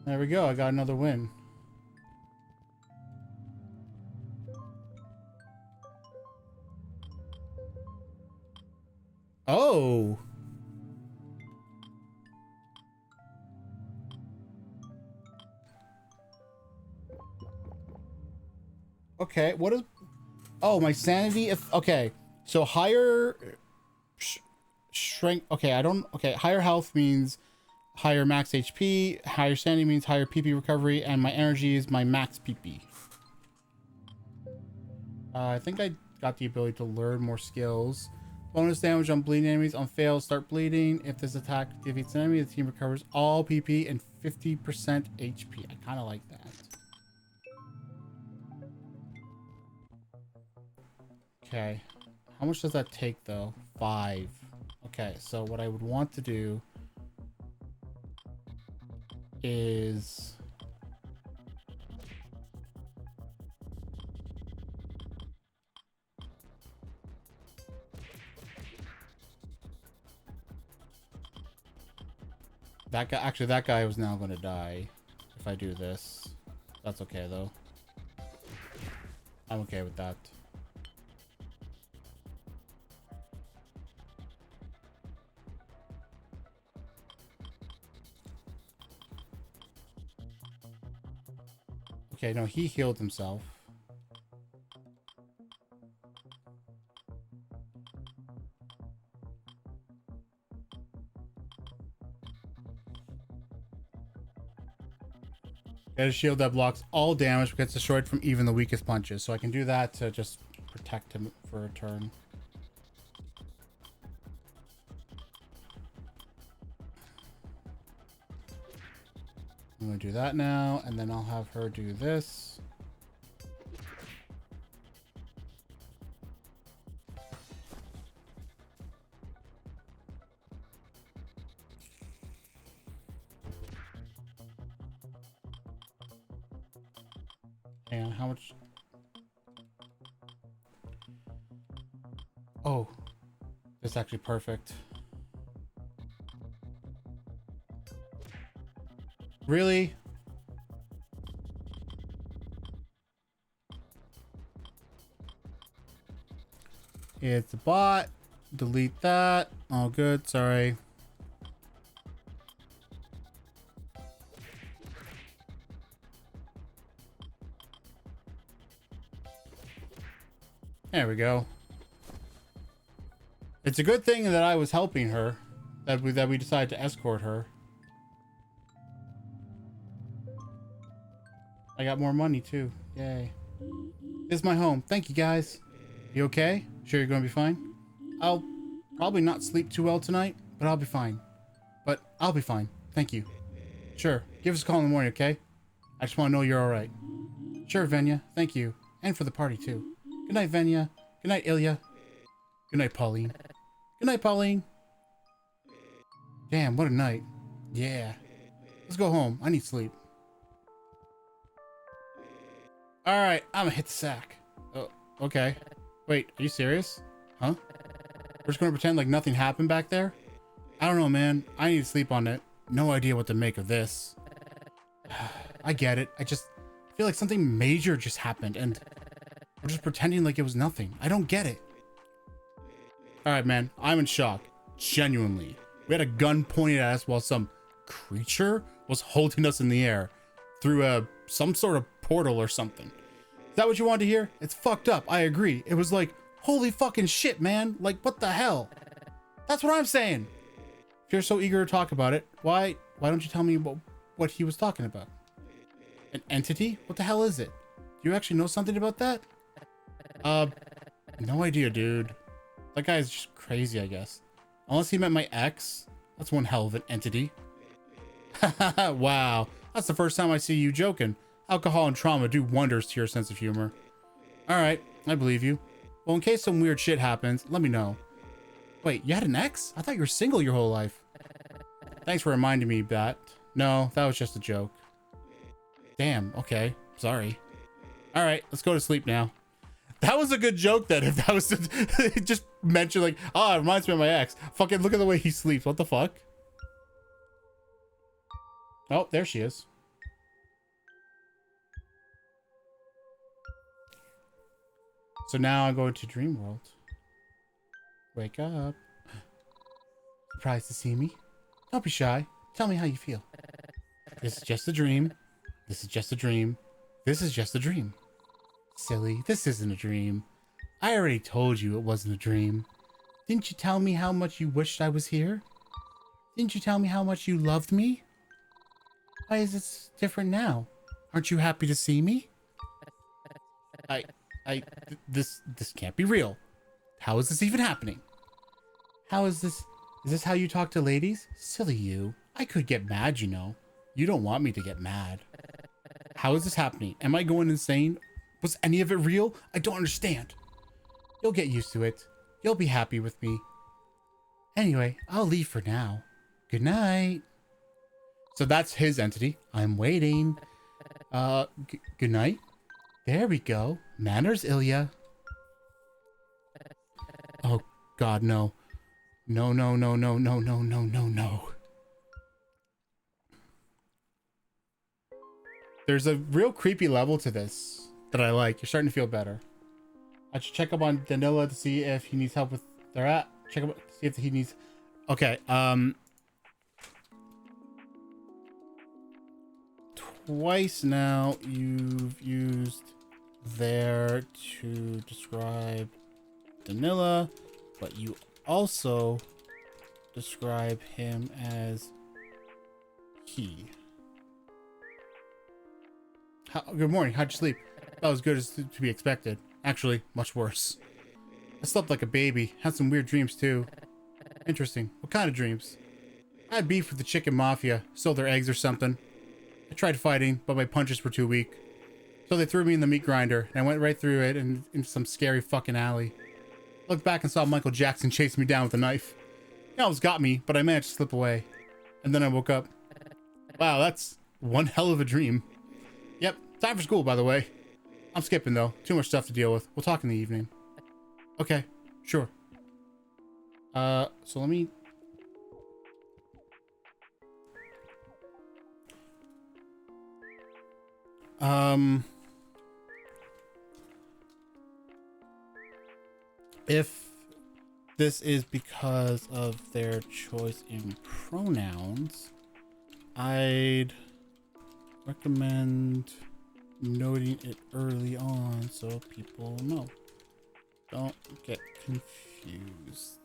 [SPEAKER 1] There we go. I got another win. Oh. Okay, what is... Oh, my sanity... If okay, so higher... Shrink... Okay, I don't... Okay, higher health means higher max HP. Higher sanity means higher PP recovery. And my energy is my max PP. I think I got the ability to learn more skills. Bonus damage on bleeding enemies. On fail, start bleeding. If this attack defeats an enemy, the team recovers all PP and 50% HP. I kind of like that. Okay. How much does that take, though? 5. Okay, so what I would want to do is... That guy, actually, that guy was now going to die if I do this. That's okay, though. I'm okay with that. Okay, no, he healed himself. Get a shield that blocks all damage but gets destroyed from even the weakest punches. So I can do that to just protect him for a turn. I'm going to do that now, and then I'll have her do this. And how much? Oh, that's actually perfect. Really? It's a bot. Delete that. All good. Sorry. There we go. It's a good thing that I was helping her, that we decided to escort her. I got more money too. Yay. This is my home. Thank you, guys. You okay? Sure you're gonna be fine? I'll probably not sleep too well tonight, but I'll be fine. But I'll be fine. Thank you. Sure. Give us a call in the morning, okay? I just want to know you're alright. Sure, Venya. Thank you. And for the party, too. Good night, Venya. Good night, Ilya. Good night, Pauline. Good night, Pauline. Damn, what a night. Yeah. Let's go home. I need sleep. Alright, I'm gonna hit the sack. Oh, okay. Wait, are you serious? Huh? We're just gonna pretend like nothing happened back there? I don't know, man. I need to sleep on it. No idea what to make of this. I get it. I just feel like something major just happened and we're just pretending like it was nothing. I don't get it. Alright, man. I'm in shock. Genuinely. We had a gun pointed at us while some creature was holding us in the air through some sort of portal or something. Is that what you wanted to hear? It's fucked up. I agree. It was like, holy fucking shit, man. Like, what the hell? That's what I'm saying. If you're so eager to talk about it, why don't you tell me what he was talking about? An entity? What the hell is it? Do you actually know something about that? No idea, dude. That guy's just crazy, I guess. Unless he meant my ex. That's one hell of an entity. Wow. That's the first time I see you joking. Alcohol and trauma do wonders to your sense of humor. Alright, I believe you. Well, in case some weird shit happens, let me know. Wait, you had an ex? I thought you were single your whole life. Thanks for reminding me, Bat. No, that was just a joke. Damn, okay. Sorry. Alright, let's go to sleep now. That was a good joke then, if that was just mentioned like, oh, it reminds me of my ex. Fucking look at the way he sleeps. What the fuck? Oh, there she is. So now I go to Dream World. Wake up. Surprised to see me? Don't be shy. Tell me how you feel. This is just a dream. This is just a dream. This is just a dream. Silly, this isn't a dream. I already told you it wasn't a dream. Didn't you tell me how much you wished I was here? Didn't you tell me how much you loved me? Why is this different now? Aren't you happy to see me? This can't be real. How is this even happening? How is this? Is this how you talk to ladies? Silly you. I could get mad, you know. You don't want me to get mad. How is this happening? Am I going insane? Was any of it real? I don't understand. You'll get used to it. You'll be happy with me. Anyway, I'll leave for now. Good night. So that's his entity. I'm waiting. Good night. There we go. Manners, Ilya. Oh, God, no. No, no, no, no, no, no, no, no, no. There's a real creepy level to this that I like. You're starting to feel better. I should check up on Danila to see if he needs help with their at. Check up, see if he needs. Okay. Twice now you've used there to describe Danila, but you also describe him as he. Good morning. How'd you sleep? That was good as to be expected. Actually, much worse. I slept like a baby. Had some weird dreams too. Interesting. What kind of dreams? I had beef with the chicken mafia. Stole their eggs or something. I tried fighting, but my punches were too weak. So they threw me in the meat grinder, and I went right through it and into some scary fucking alley. Looked back and saw Michael Jackson chase me down with a knife. He almost got me, but I managed to slip away. And then I woke up. Wow, that's one hell of a dream. Yep, time for school, by the way. I'm skipping, though. Too much stuff to deal with. We'll talk in the evening. Okay, sure. So let me... If this is because of their choice in pronouns, I'd recommend noting it early on so people know. Don't get confused.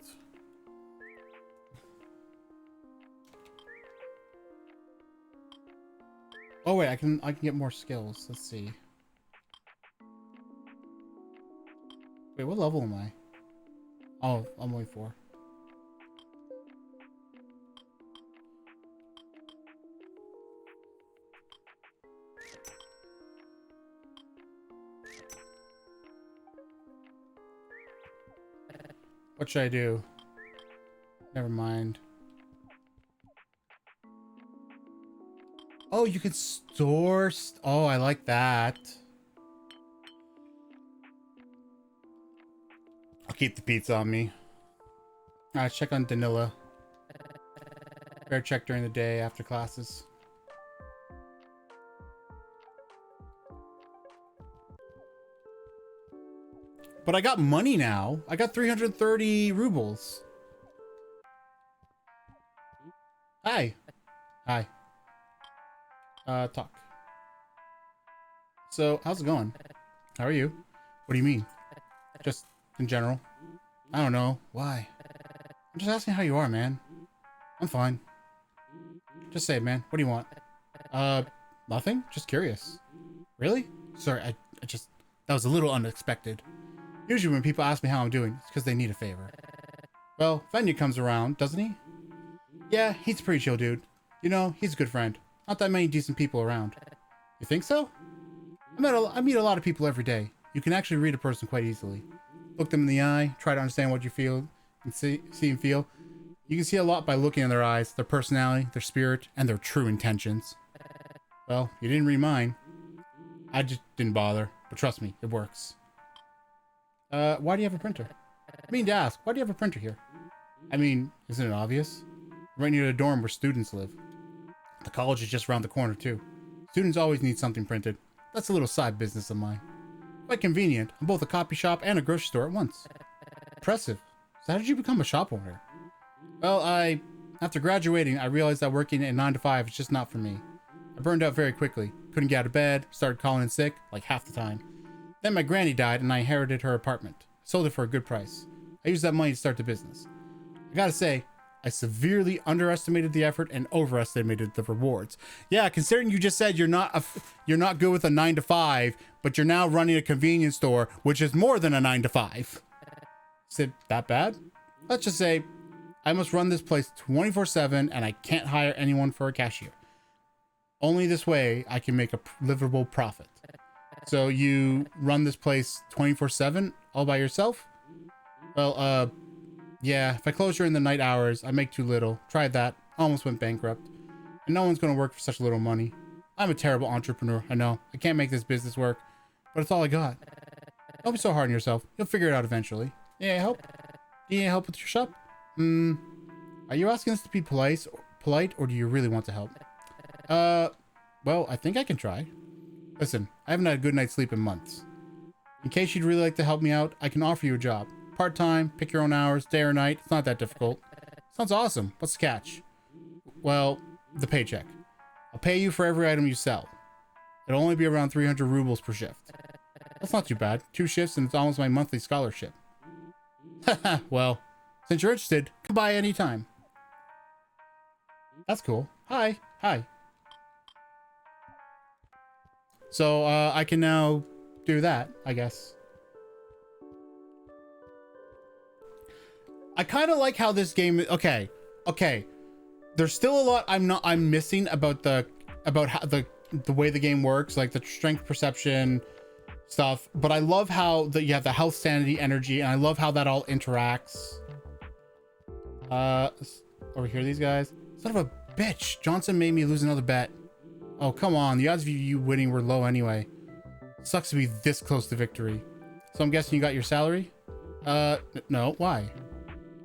[SPEAKER 1] Oh wait, I can get more skills. Let's see. Wait, what level am I? Oh, I'm only 4. What should I do? Never mind. Oh, you can store... Oh, I like that. I'll keep the pizza on me. Alright, check on Danila. Better check during the day after classes. But I got money now. I got 330 rubles. Hi. Hi. Talk. So, how's it going? How are you? What do you mean? Just in general. I don't know. Why? I'm just asking how you are, man. I'm fine. Just say it, man. What do you want? Nothing? Just curious. Really? Sorry, I just... That was a little unexpected. Usually when people ask me how I'm doing, it's because they need a favor. Well, Venya comes around, doesn't he? Yeah, he's a pretty chill dude. You know, he's a good friend. Not that many decent people around. You think so? I meet a lot of people every day. You can actually read a person quite easily. Look them in the eye, try to understand what you feel and see and feel. You can see a lot by looking in their eyes, their personality, their spirit, and their true intentions. Well, you didn't read mine. I just didn't bother, but trust me, it works. Why do you have a printer? I mean to ask, why do you have a printer here? I mean, isn't it obvious? Right near the dorm where students live. The college is just around the corner too. Students always need something printed. That's a little side business of mine. Quite convenient. I'm both a copy shop and a grocery store at once. Impressive. So how did you become a shop owner? Well, after graduating, I realized that working at 9 to 5 is just not for me. I burned out very quickly. Couldn't get out of bed, started calling in sick, like half the time. Then my granny died and I inherited her apartment. Sold it for a good price. I used that money to start the business. I gotta say, I severely underestimated the effort and overestimated the rewards. Yeah, considering you just said you're not good with a 9 to 5, but you're now running a convenience store, which is more than a 9 to 5. Is it that bad? Let's just say I must run this place 24/7 and I can't hire anyone for a cashier. Only this way I can make a livable profit. So you run this place 24/7 all by yourself? Well, yeah, if I close during the night hours, I make too little. Tried that, almost went bankrupt. And no one's gonna work for such little money. I'm a terrible entrepreneur, I know. I can't make this business work, but it's all I got. Don't be so hard on yourself. You'll figure it out eventually. Yeah, help? Do you need help with your shop? Are you asking us to be polite, or do you really want to help? Well, I think I can try. Listen, I haven't had a good night's sleep in months. In case you'd really like to help me out, I can offer you a job. Part-time, pick your own hours, day or night. It's not that difficult. Sounds awesome. What's the catch? Well, the paycheck. I'll pay you for every item you sell. It'll only be around 300 rubles per shift. That's not too bad. 2 shifts and it's almost my monthly scholarship. Haha, well, since you're interested, come by anytime. That's cool. Hi. Hi. So, I can now do that, I guess. I kind of like how this game, okay. There's still a lot I'm missing about how the way the game works, like the strength perception stuff, but I love how you have the health, sanity, energy, and I love how that all interacts. Over here, these guys. Son of a bitch, Johnson made me lose another bet. Oh, come on, the odds of you winning were low anyway. Sucks to be this close to victory. So I'm guessing you got your salary? No, why?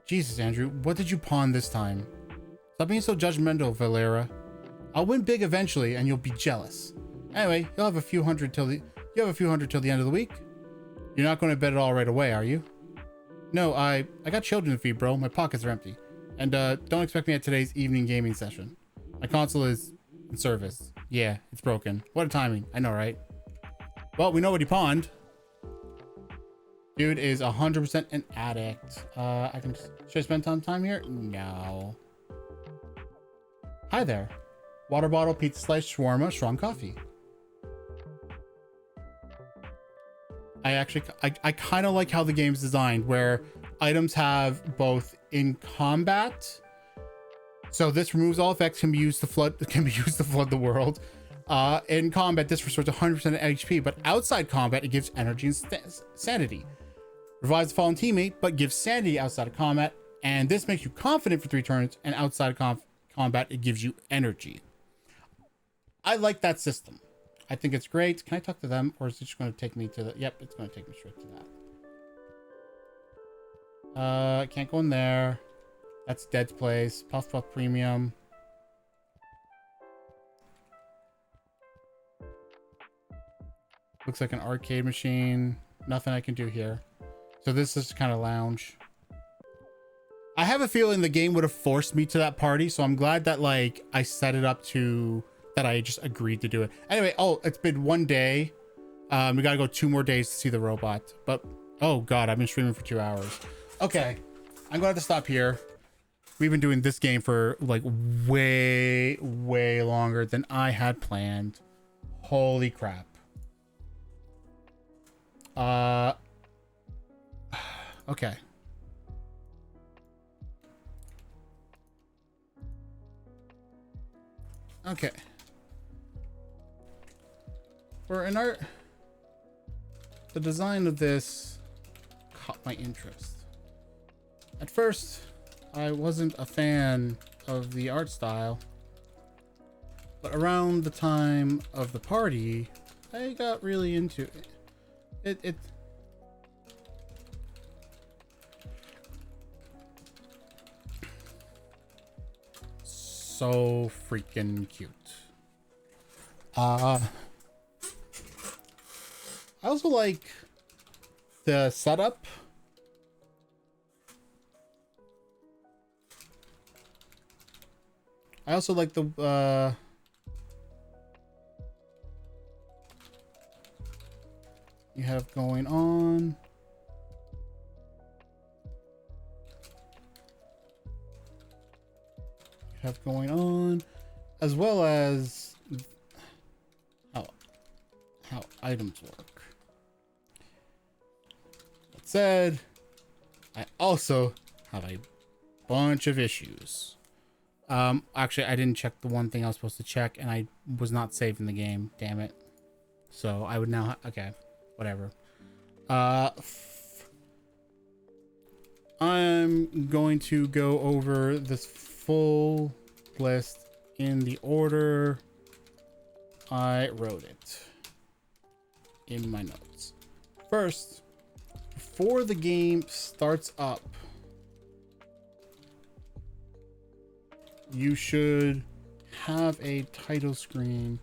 [SPEAKER 1] Jesus, Andrew, what did you pawn this time? Stop being so judgmental, Valera. I'll win big eventually, and you'll be jealous. Anyway, you'll have a few hundred till the end of the week. You're not going to bet it all right away, are you? No, I got children to feed, bro. My pockets are empty. And don't expect me at today's evening gaming session. My console is in service. Yeah, it's broken. What a timing. I know, right? Well, we know what he pawned. Dude is 100% an addict. Should I spend some time here? No. Hi there. Water bottle, pizza slice, shawarma, strong coffee. I kind of like how the game's designed, where items have both in combat. So this removes all effects, can be used to flood the world. In combat, this restores 100% HP, but outside combat, it gives energy and sanity. Revives a fallen teammate, but gives sanity outside of combat, and this makes you confident for 3 turns, and outside of combat, it gives you energy. I like that system. I think it's great. Can I talk to them, or is it just going to take me to the... Yep, it's going to take me straight to that. Can't go in there. That's Dead's place. Puff Puff Premium. Looks like an arcade machine. Nothing I can do here. So this is kind of lounge. I have a feeling the game would have forced me to that party, so I'm glad that like I set it up to that I just agreed to do it. Anyway, oh, it's been 1 day. We gotta go 2 more days to see the robot. But oh god, I've been streaming for 2 hours. Okay, I'm gonna have to stop here. We've been doing this game for like way longer than I had planned. Holy crap. Okay. Okay. For an art, the design of this caught my interest. At first, I wasn't a fan of the art style. But around the time of the party, I got really into it. It so freaking cute. I also like the setup. I also like the you have going on. As well as how items work. That said, I also have a bunch of issues. Actually, I didn't check the one thing I was supposed to check, and I was not saving the game. Damn it. So I would now. Okay, whatever. I'm going to go over this full list in the order I wrote it in my notes. First, before the game starts up, you should have a title screen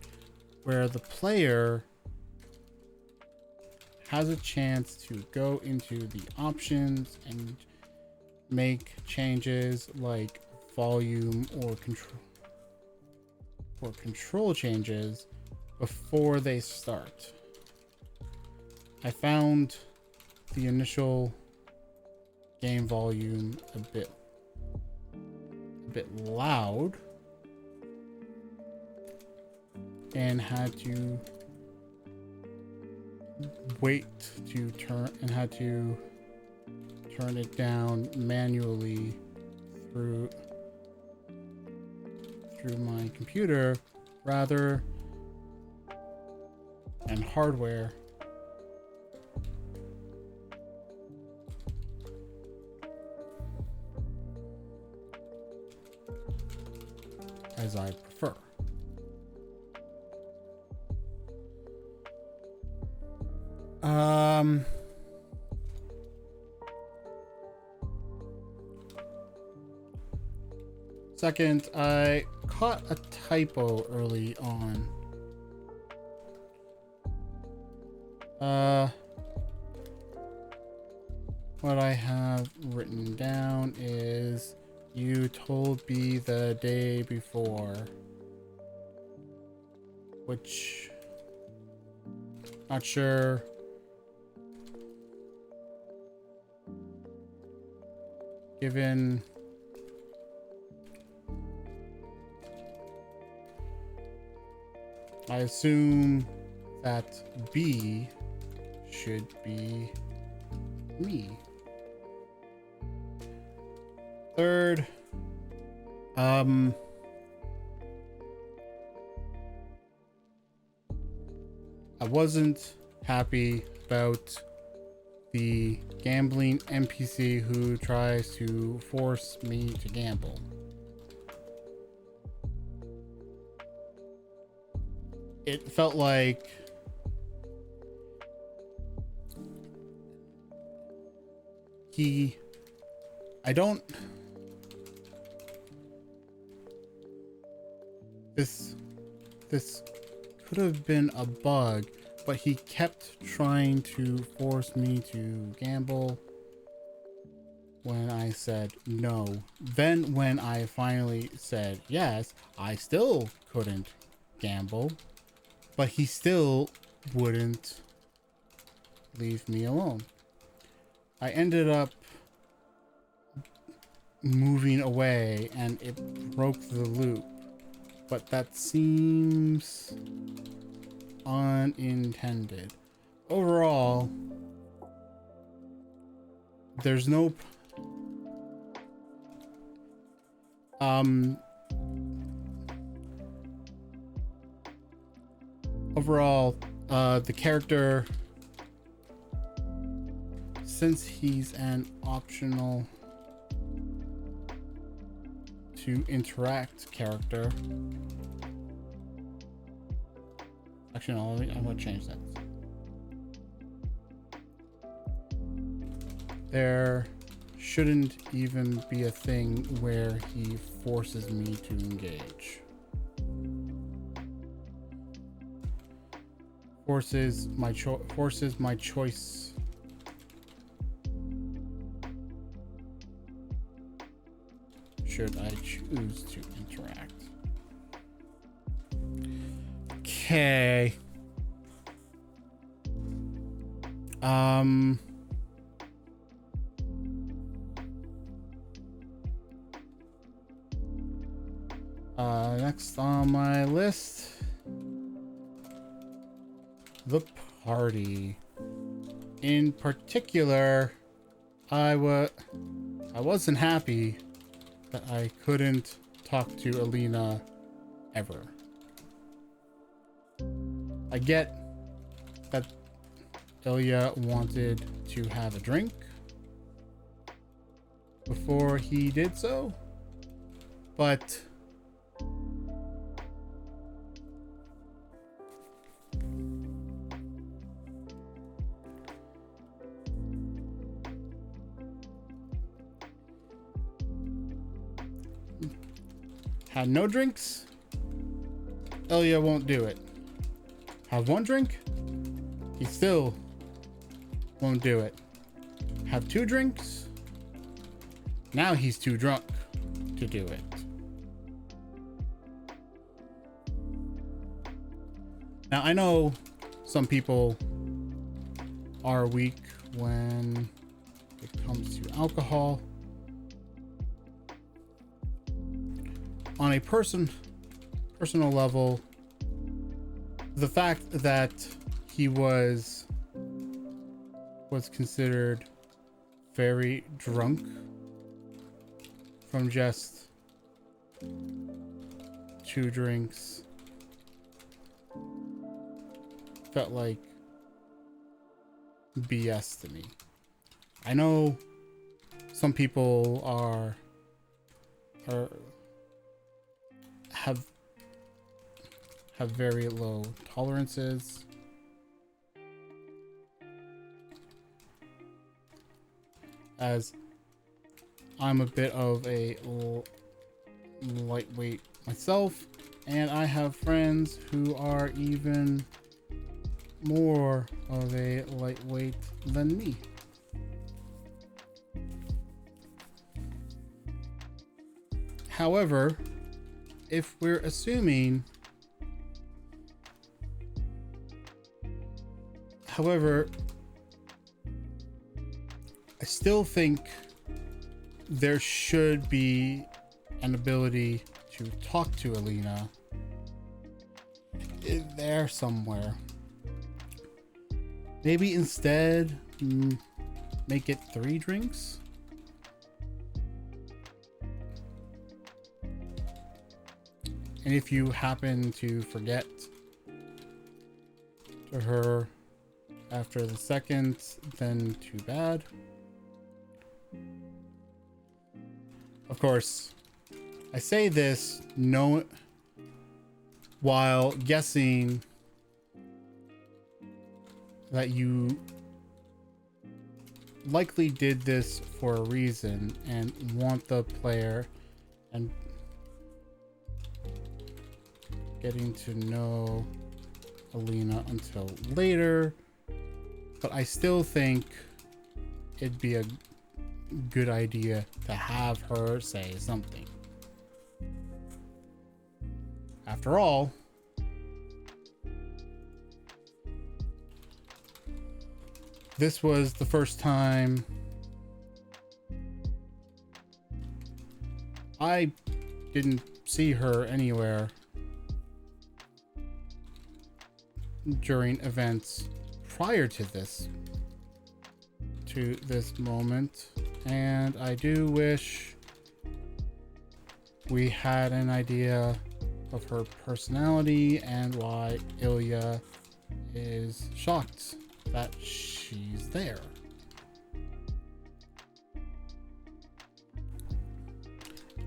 [SPEAKER 1] where the player has a chance to go into the options and make changes like volume or control changes before they start. I found the initial game volume a bit loud and had to wait to turn it down manually through my computer rather than hardware. As I prefer. Second, I caught a typo early on. What I have written down is you told me the day before, which not sure. Given I assume that B should be me. Third, I wasn't happy about the gambling NPC who tries to force me to gamble. It felt like this could have been a bug, but he kept trying to force me to gamble when I said no. Then when I finally said yes, I still couldn't gamble, but he still wouldn't leave me alone. I ended up moving away and it broke the loop, but that seems unintended. Overall, there's no the character, since he's an optional to interact character. Actually, no, I'm going to change that. There shouldn't even be a thing where he forces me to engage. Forces my choice. Should I choose to interact? Okay. Next on my list, the party. In particular, I wasn't happy that I couldn't talk to Alina ever. I get that Ilya wanted to have a drink before he did so, but had no drinks, Ilya won't do it. Have one drink, he still won't do it. Have two drinks, now he's too drunk to do it. Now I know some people are weak when it comes to alcohol. On a personal level, the fact that he was considered very drunk from just 2 drinks felt like BS to me. I know some people have very low tolerances. As I'm a bit of a lightweight myself, and I have friends who are even more of a lightweight than me. However, if we're assuming, I still think there should be an ability to talk to Alina in there somewhere. Maybe instead make it 3 drinks. And if you happen to forget to her after the second, then too bad. Of course, I say this while guessing that you likely did this for a reason and want the player and getting to know Alina until later, but I still think it'd be a good idea to have her say something. After all, this was the first time I didn't see her anywhere during events prior to this moment, and I do wish we had an idea of her personality and why Ilya is shocked that she's there.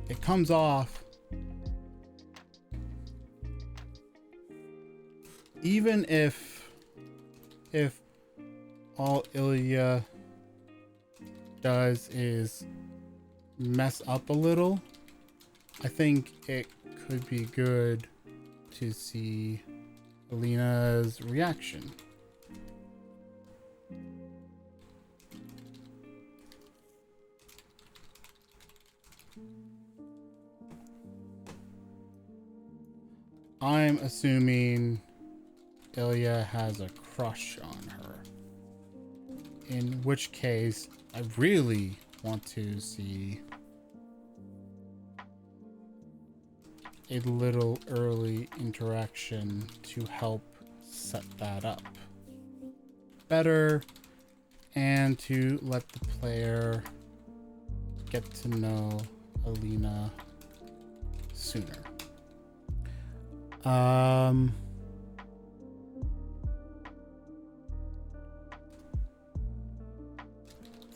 [SPEAKER 1] It comes off, even if all Ilya does is mess up a little, I think it could be good to see Alina's reaction. I'm assuming Ilya has a crush on her. In which case, I really want to see a little early interaction to help set that up better and to let the player get to know Alina sooner.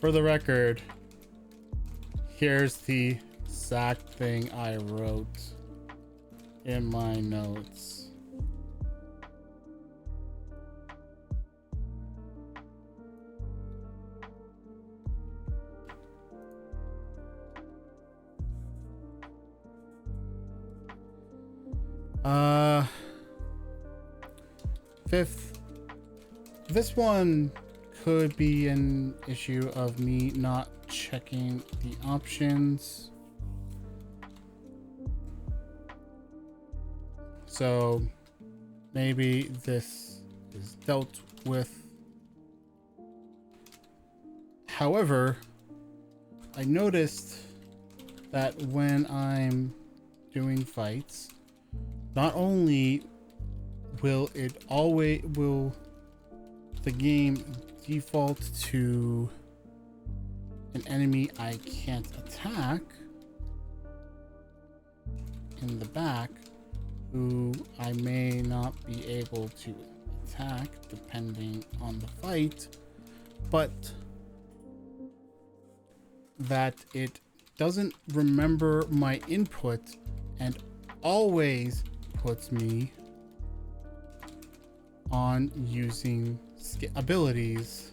[SPEAKER 1] For the record, here's the exact thing I wrote in my notes. Fifth, this one could be an issue of me not checking the options. So maybe this is dealt with. However, I noticed that when I'm doing fights, not only will the game default to an enemy I can't attack in the back, who I may not be able to attack depending on the fight, but that it doesn't remember my input and always puts me on using abilities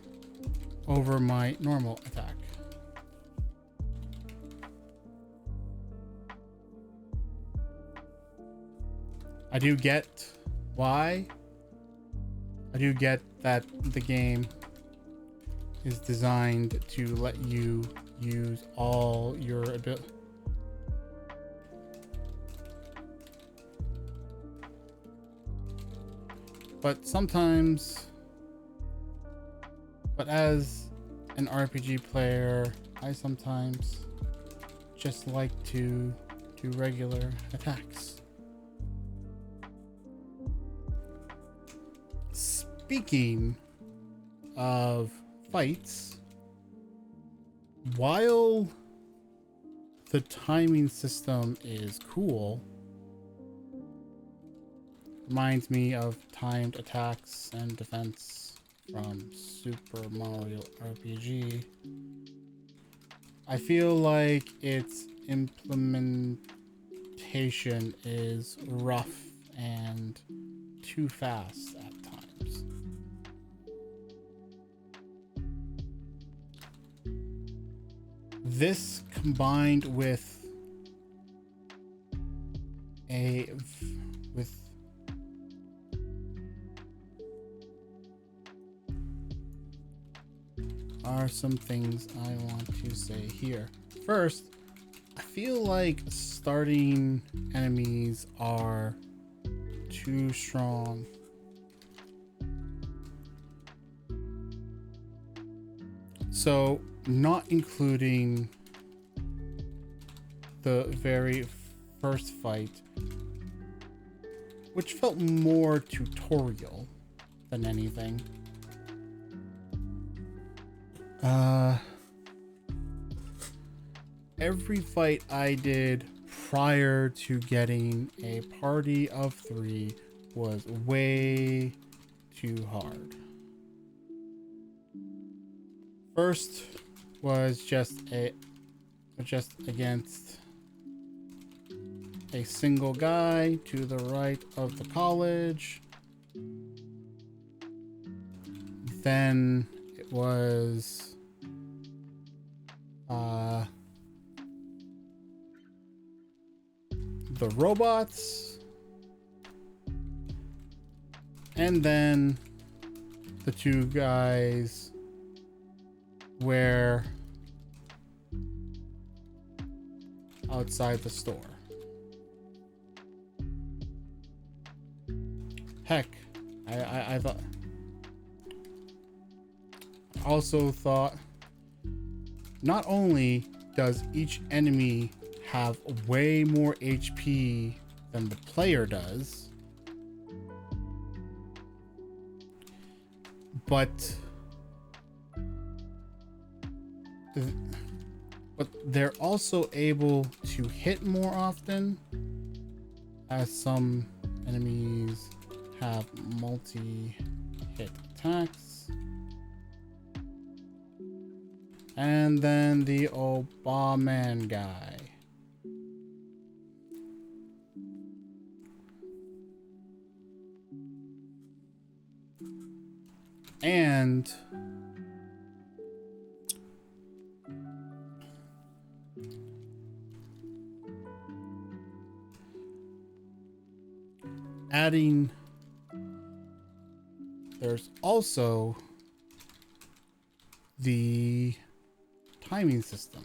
[SPEAKER 1] over my normal attack. I do get why. I do get that the game is designed to let you use all your abilities. But sometimes, as an RPG player, I sometimes just like to do regular attacks. Speaking of fights, while the timing system is cool, reminds me of timed attacks and defense from Super Mario RPG. I feel like its implementation is rough and too fast at times. This combined with are some things I want to say here. First, I feel like starting enemies are too strong. So, not including the very first fight, which felt more tutorial than anything. Every fight I did prior to getting a party of 3 was way too hard. First was just against a single guy to the right of the college. Then it was the robots, and then the two guys were outside the store. Heck, I thought, also thought, not only does each enemy have way more HP than the player does, but they're also able to hit more often, as some enemies have multi-hit attacks. And then the Obama guy. And adding, there's also the timing system.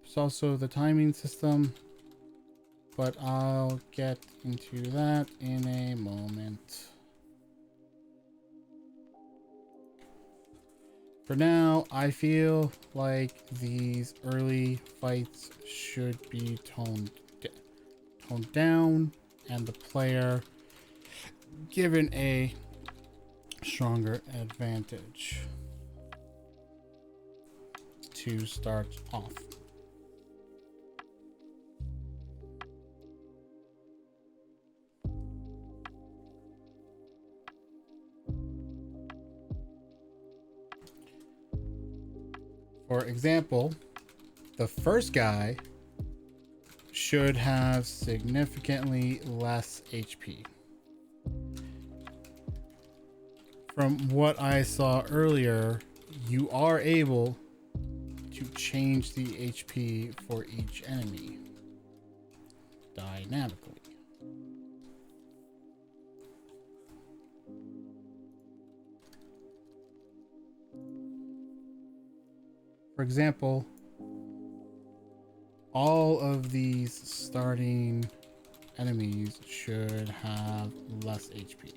[SPEAKER 1] There's also the timing system, but I'll get into that in a moment. For now, I feel like these early fights should be toned down, and the player given a stronger advantage to start off. For example, the first guy should have significantly less HP. From what I saw earlier, you are able to change the HP for each enemy dynamically. For example, all of these starting enemies should have less HP.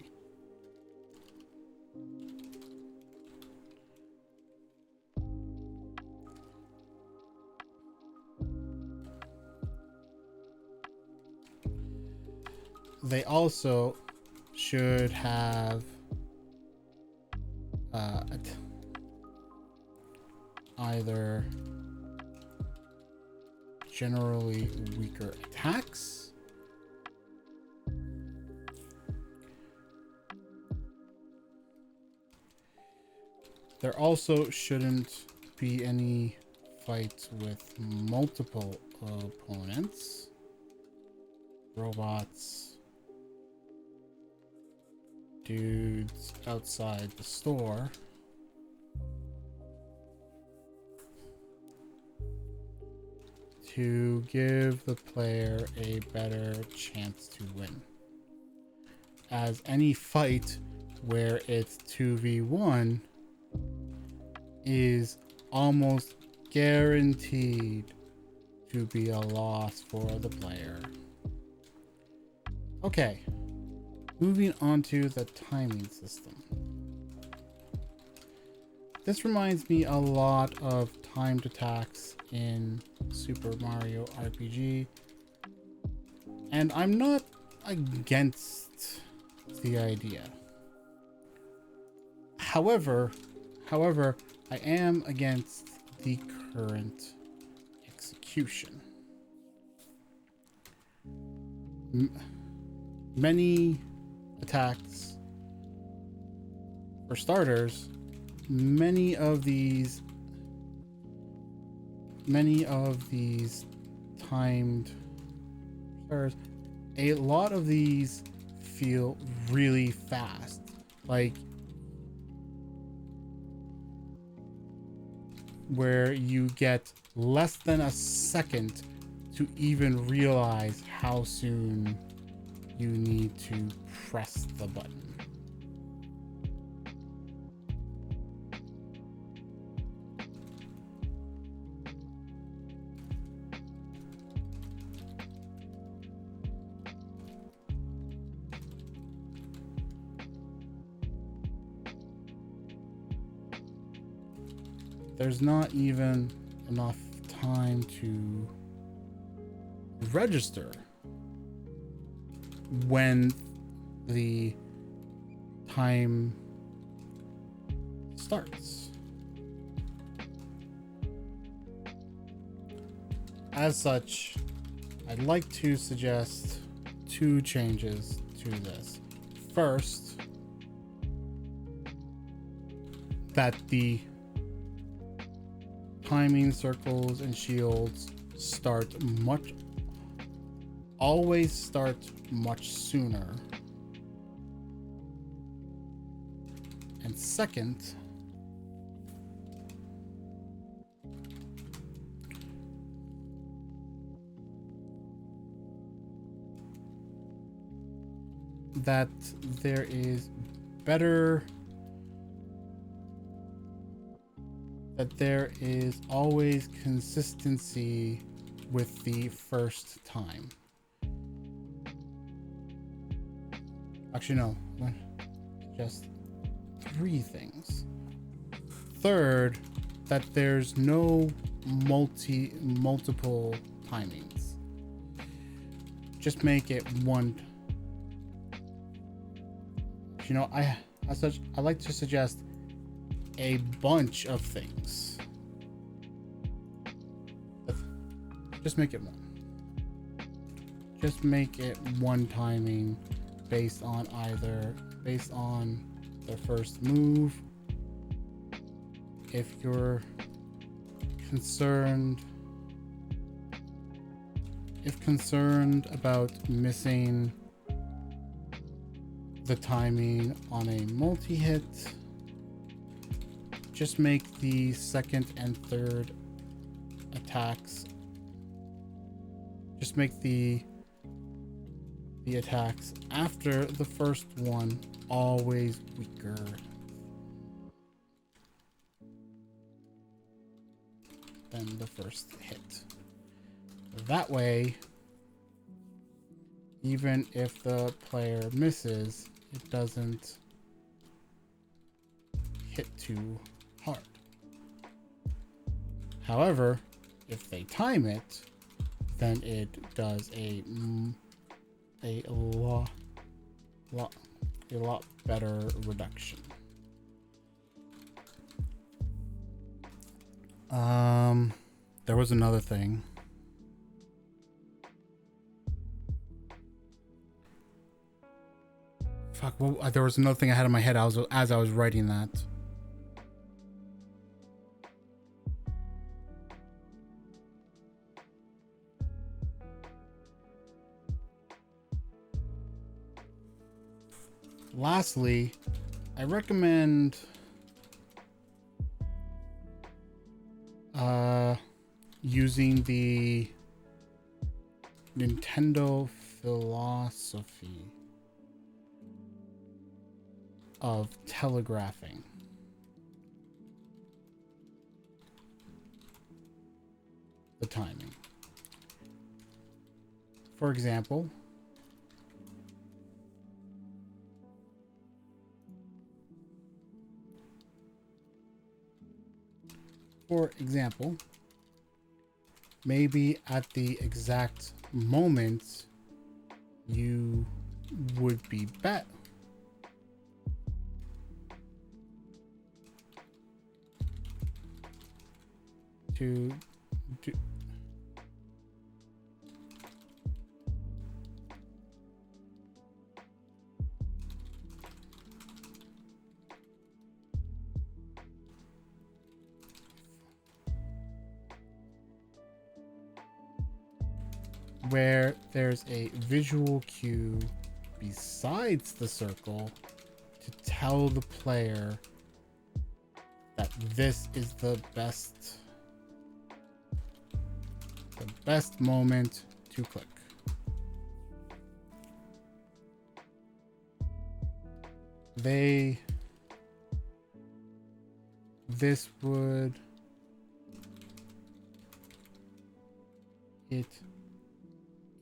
[SPEAKER 1] They also should have either generally weaker attacks, there also shouldn't be any fights with multiple opponents, robots, dudes outside the store. To give the player a better chance to win. As any fight where it's 2v1 is almost guaranteed to be a loss for the player. Okay, moving on to the timing system. This reminds me a lot of timed attacks in Super Mario RPG, and I'm not against the idea. However, I am against the current execution. Many attacks, for starters, many of these timed First, a lot of these feel really fast. Like where you get less than a second to even realize how soon you need to press the button. There's not even enough time to register when the time starts. As such, I'd like to suggest 2 changes to this. First, that the timing circles and shields always start much sooner. And second, that there is always consistency with the first time. Actually, no, just 3 things. Third, that there's no multiple timings. Just make it one. You know, I like to suggest a bunch of things. Just make it one. Just make it one timing based on the first move. If you're concerned about missing the timing on a multi-hit, just make the second and third attacks. Just make the attacks after the first one always weaker than the first hit. That way, even if the player misses, it doesn't hit too hard. However, if they time it, then it does a lot better reduction. There was another thing. Fuck, well, there was another thing I had in my head as I was writing that. Lastly, I recommend using the Nintendo philosophy of telegraphing. The timing. For example, maybe at the exact moment you would be bet to do where there's a visual cue besides the circle to tell the player that this is the best moment to click. This would it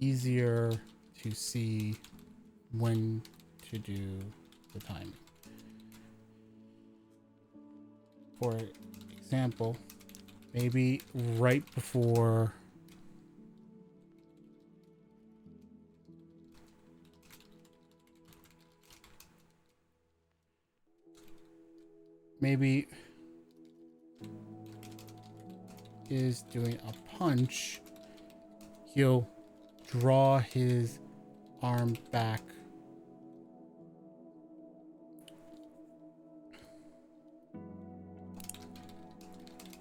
[SPEAKER 1] easier to see when to do the timing. For example, maybe right before is doing a punch, he'll draw his arm back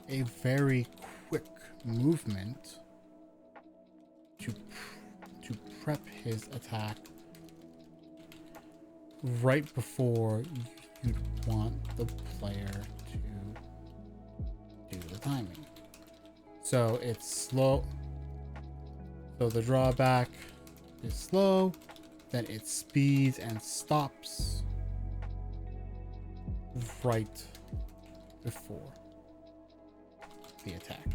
[SPEAKER 1] a very quick movement to prep his attack right before you'd want the player to do the timing. So it's slow. So the drawback is slow, then it speeds and stops right before the attack.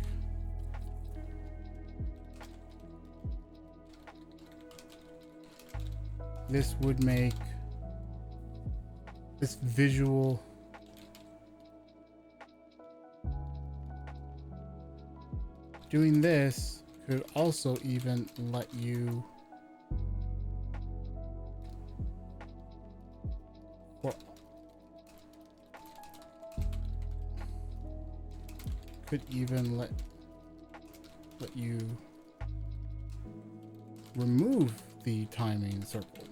[SPEAKER 1] This would make this visual doing this could also even let you let you remove the timing circle.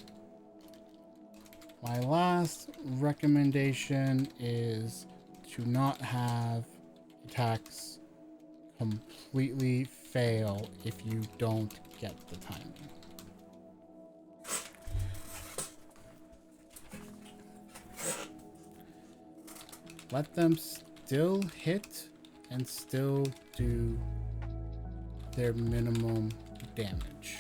[SPEAKER 1] My last recommendation is to not have attacks completely fail if you don't get the timing. Let them still hit and still do their minimum damage.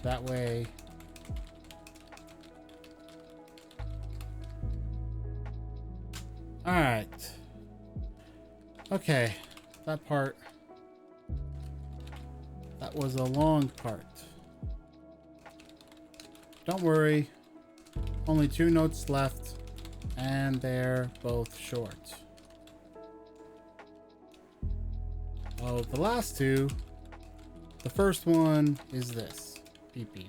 [SPEAKER 1] That way all right, okay, that was a long part. Don't worry, only 2 notes left and they're both short. Oh, the last 2, the first one is this. PP.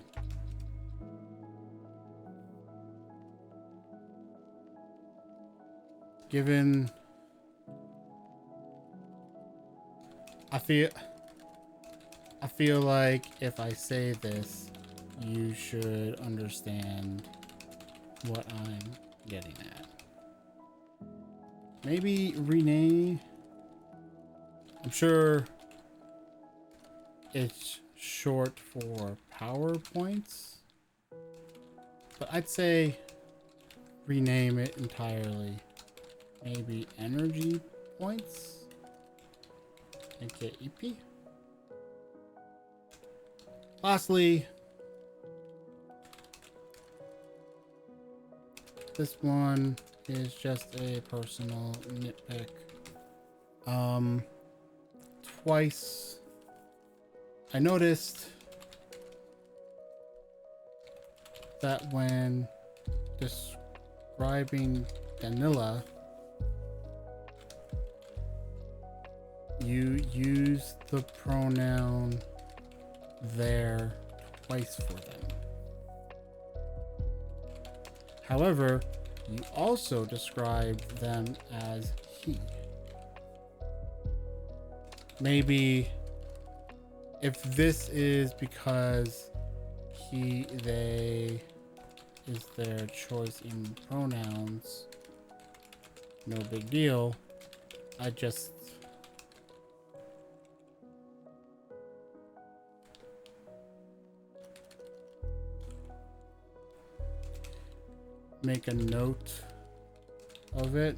[SPEAKER 1] Given I feel like if I say this, you should understand what I'm getting at. Maybe rename. I'm sure it's short for PowerPoints, but I'd say rename it entirely. Maybe energy points. Okay, EP. Lastly, this one is just a personal nitpick. Twice I noticed that when describing vanilla, you use the pronoun there twice for them. However, you also describe them as he. Maybe If this is because he, they is their choice in pronouns, no big deal. I just make a note of it.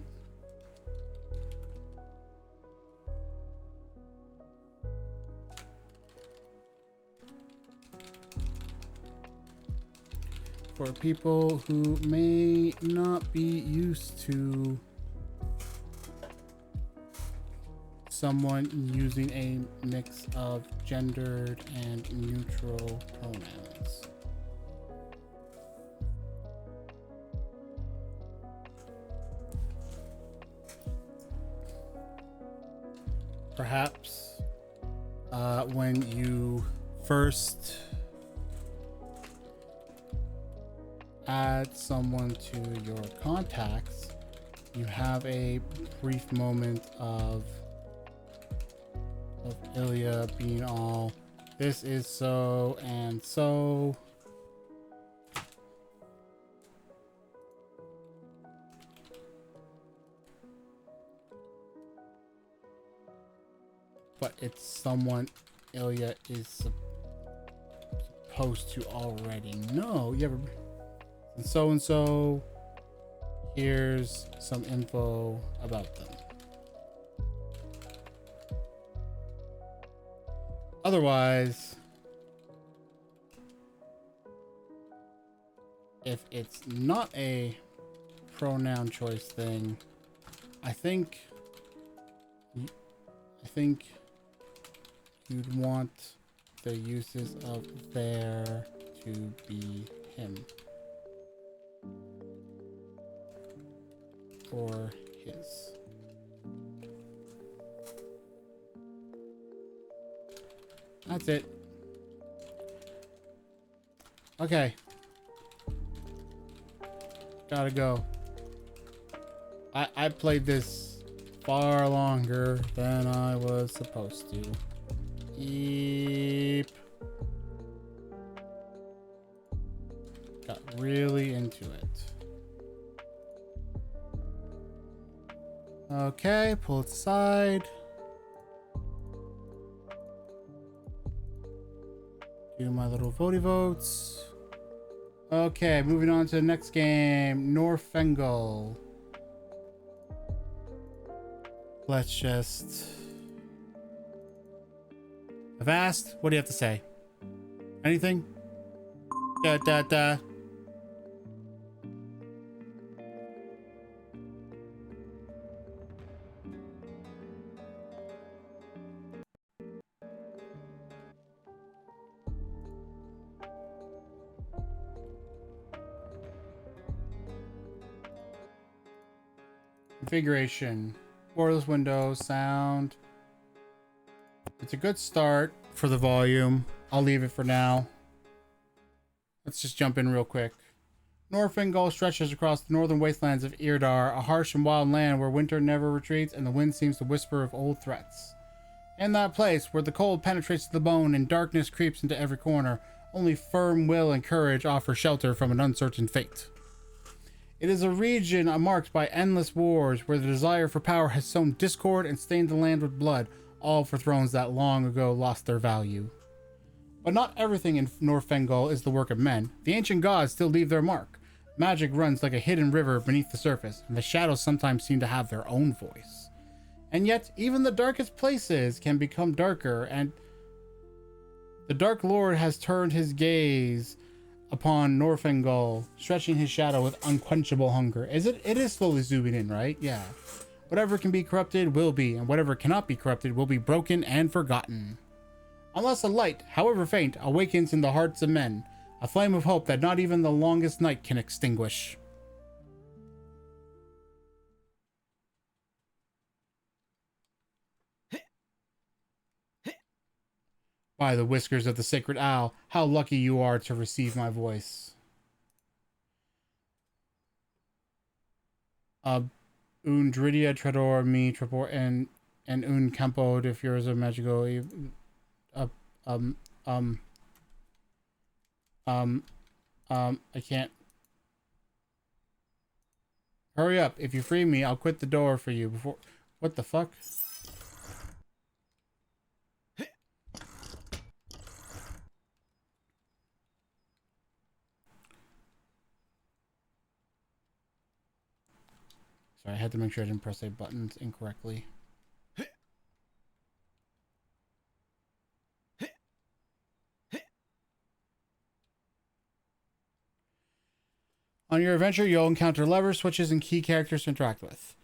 [SPEAKER 1] For people who may not be used to someone using a mix of gendered and neutral pronouns. Perhaps when you first add someone to your contacts, you have a brief moment of Ilya being all, this is so and so. But it's someone Ilya is supposed to already know. You ever, and so, here's some info about them. Otherwise, if it's not a pronoun choice thing, I think you'd want the uses of there to be him or his. That's it. Okay. Gotta go. I played this far longer than I was supposed to. Yep. Got really into it. Okay, pull it aside. Do my little votey votes. Okay, moving on to the next game, Norfengal. Let's just... Avast, what do you have to say? Anything? Da da da. Configuration. Borderless window, sound. It's a good start for the volume. I'll leave it for now. Let's just jump in real quick. Norfengal stretches across the northern wastelands of Irdar, a harsh and wild land where winter never retreats and the wind seems to whisper of old threats. In that place, where the cold penetrates to the bone and darkness creeps into every corner, only firm will and courage offer shelter from an uncertain fate. It is a region marked by endless wars, where the desire for power has sown discord and stained the land with blood, all for thrones that long ago lost their value. But not everything in Norfengal is the work of men. The ancient gods still leave their mark. Magic runs like a hidden river beneath the surface, and the shadows sometimes seem to have their own voice. And yet, even the darkest places can become darker, and the Dark Lord has turned his gaze upon Norfengal, stretching his shadow with unquenchable hunger. It is slowly zooming in, right? Yeah. Whatever can be corrupted will be, and whatever cannot be corrupted will be broken and forgotten. Unless a light, however faint, awakens in the hearts of men, a flame of hope that not even the longest night can extinguish. By the whiskers of the sacred owl, how lucky you are to receive my voice. Un dridia trador mi trapor and un campo de fures of magico Um, um, I can't. Hurry up. If you free me, I'll quit the door for you before... What the fuck? Sorry, I had to make sure I didn't press a buttons incorrectly. On your adventure, you'll encounter levers, switches, and key characters to interact with.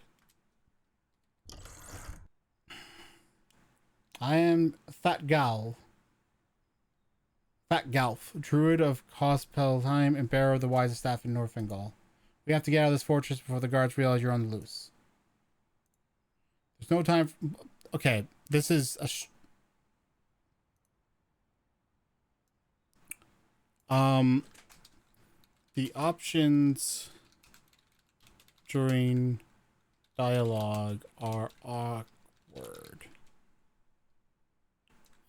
[SPEAKER 1] I am Fat Galf, druid of Cospelheim and bearer of the wisest staff in Northingall. We have to get out of this fortress before the guards realize you're on the loose. There's no time. Okay, this is a. The options during dialogue are awkward.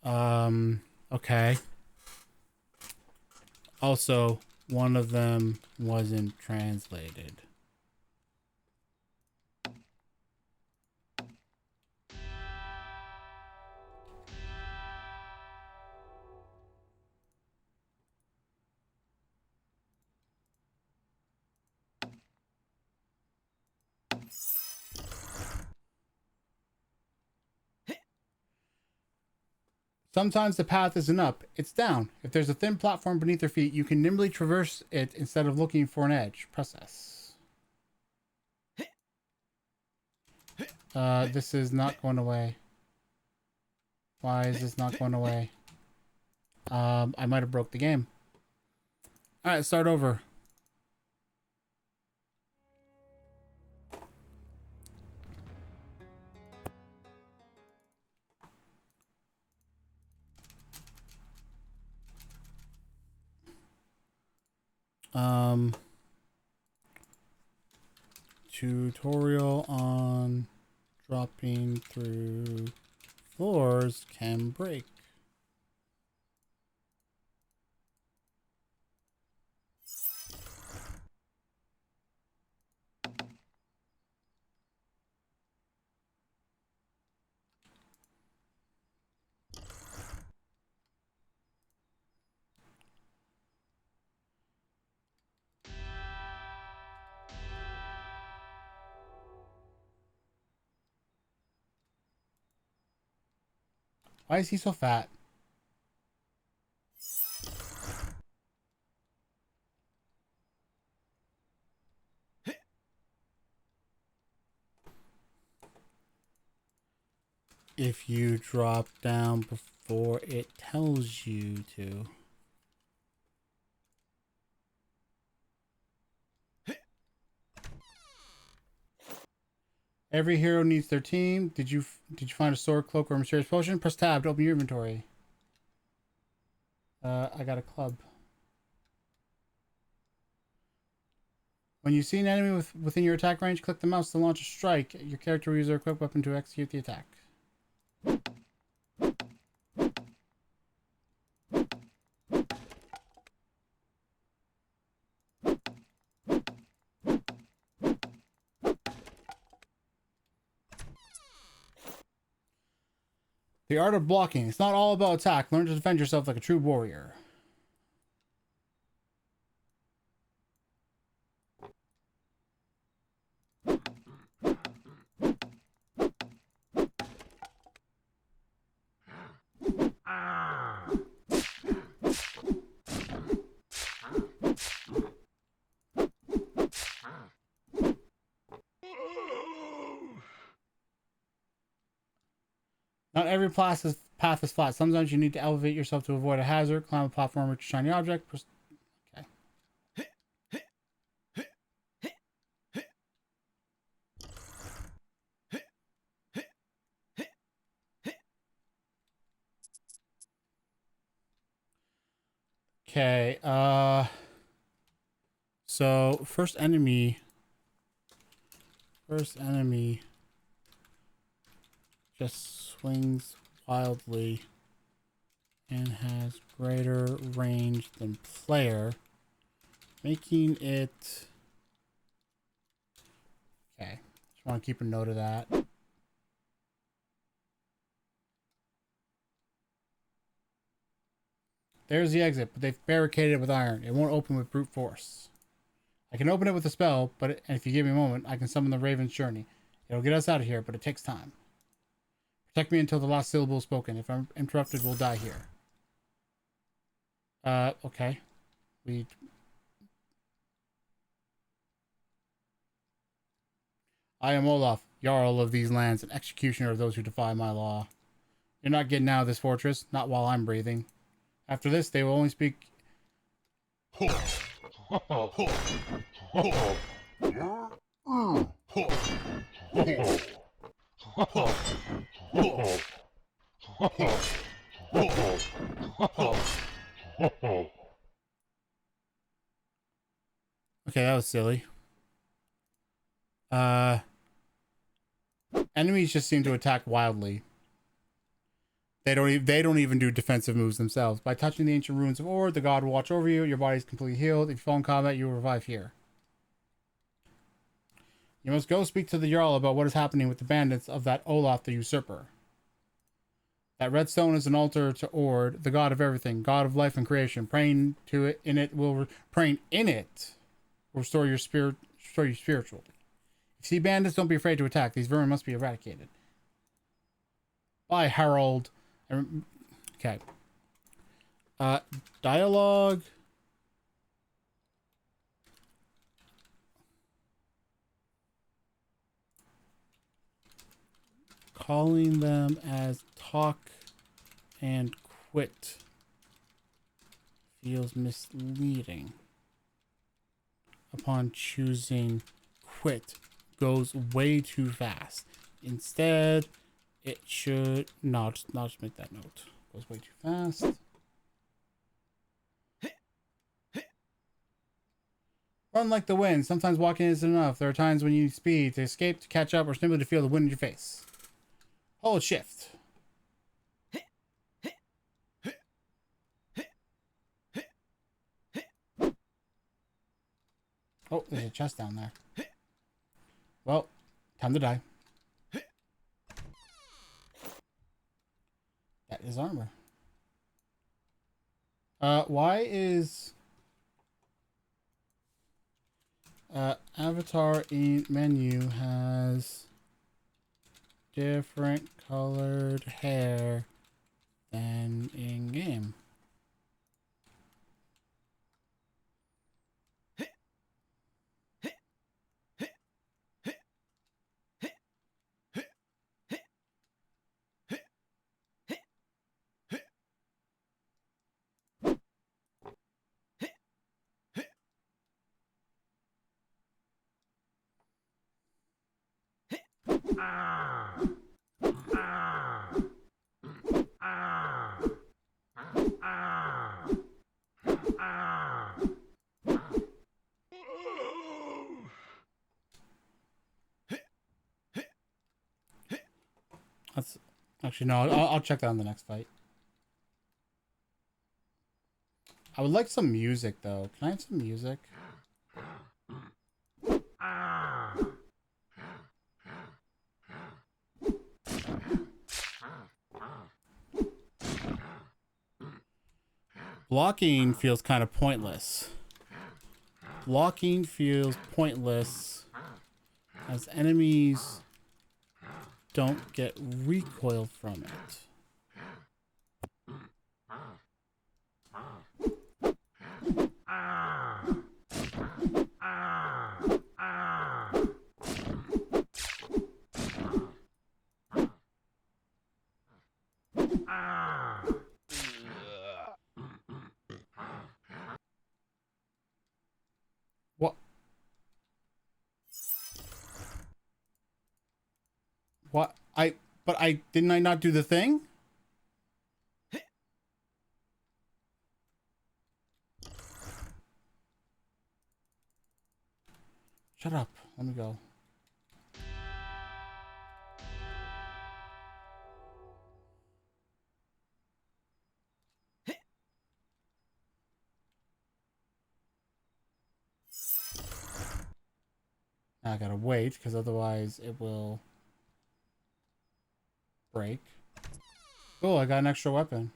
[SPEAKER 1] Okay. Also, one of them wasn't translated. Sometimes the path isn't up, it's down. If there's a thin platform beneath your feet, you can nimbly traverse it instead of looking for an edge. Press S. This is not going away. Why is this not going away? I might have broke the game. Alright, start over. Tutorial on dropping through floors can break. Why is he so fat? If you drop down before it tells you to. Every hero needs their team. Did you find a sword, cloak, or a mysterious potion? Press tab to open your inventory. I got a club. When you see an enemy within your attack range, click the mouse to launch a strike. Your character will use their equipped weapon to execute the attack. The art of blocking. It's not all about attack. Learn to defend yourself like a true warrior. Not every path is flat. Sometimes you need to elevate yourself to avoid a hazard, climb a platform, reach a shiny object. Okay. Okay, so first enemy just swings wildly and has greater range than player, making it... Okay, just want to keep a note of that. There's the exit, but they've barricaded it with iron. It won't open with brute force. I can open it with a spell, but if you give me a moment, I can summon the Raven's Journey. It'll get us out of here, but it takes time. Protect me until the last syllable is spoken. If I'm interrupted, we'll die here. Okay. I am Olaf, Jarl of these lands, and executioner of those who defy my law. You're not getting out of this fortress, not while I'm breathing. After this, they will only speak... Okay, that was silly. Enemies just seem to attack wildly. They don't even do defensive moves themselves. By touching the ancient ruins of Ord, the god will watch over you. Your body is completely healed. If you fall in combat, you will revive here. You must go speak to the Jarl about what is happening with the bandits of that Olaf the Usurper. That red stone is an altar to Ord, the god of everything, god of life and creation. Praying in it will restore your spirit, restore you spiritually. If you see bandits, don't be afraid to attack. These vermin must be eradicated. Bye, Harold. Okay. Dialogue. Calling them as talk and quit feels misleading. Upon choosing quit goes way too fast. Instead, it should not make that note. Goes way too fast. Run like the wind. Sometimes walking isn't enough. There are times when you need speed to escape, to catch up, or simply to feel the wind in your face. Hold shift. Oh, there's a chest down there. Well, time to die. That is armor. Why is avatar in menu has different colored hair than in game? That's actually no. I'll check that on the next fight. I would like some music though. Can I have some music? Blocking feels kind of pointless. Blocking feels pointless as enemies don't get recoil from it. What? What? But didn't I not do the thing? Shut up. Let me go. I gotta wait because otherwise it will break. Cool, I got an extra weapon.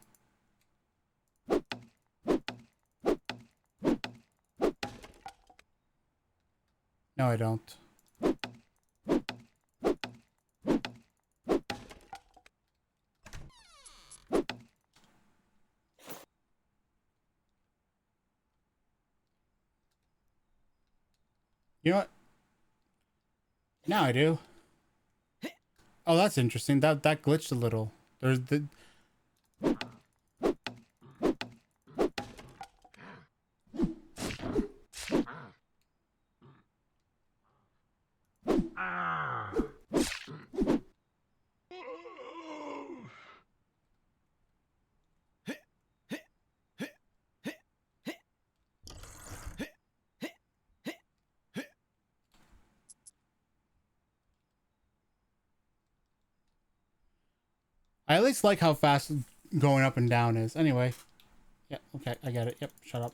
[SPEAKER 1] No, I don't. You know what? Now I do. Oh, that's interesting. That glitched a little. There's the... I at least like how fast going up and down is. Anyway. Yeah, okay, I get it. Yep, shut up.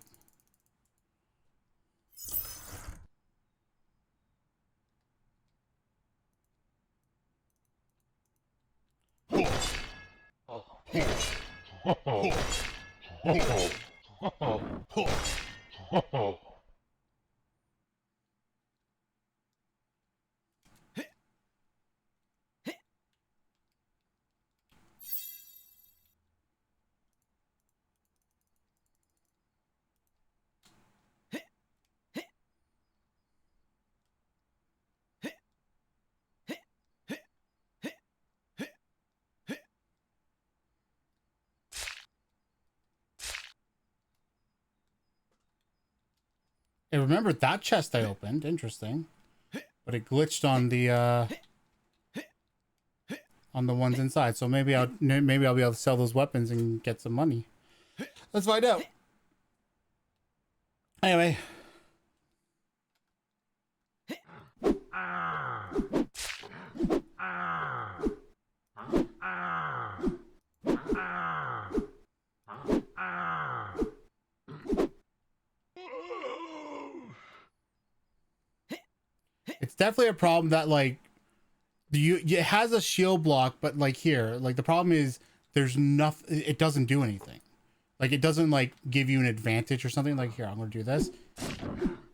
[SPEAKER 1] Hey, remember that chest I opened? Interesting. But it glitched on the ones inside. So maybe I'll be able to sell those weapons and get some money. Let's find out. Anyway. It's definitely a problem that like it has a shield block, but like here, like the problem is there's nothing. It doesn't do anything. Like it doesn't like give you an advantage or something. Like here, I'm gonna do this.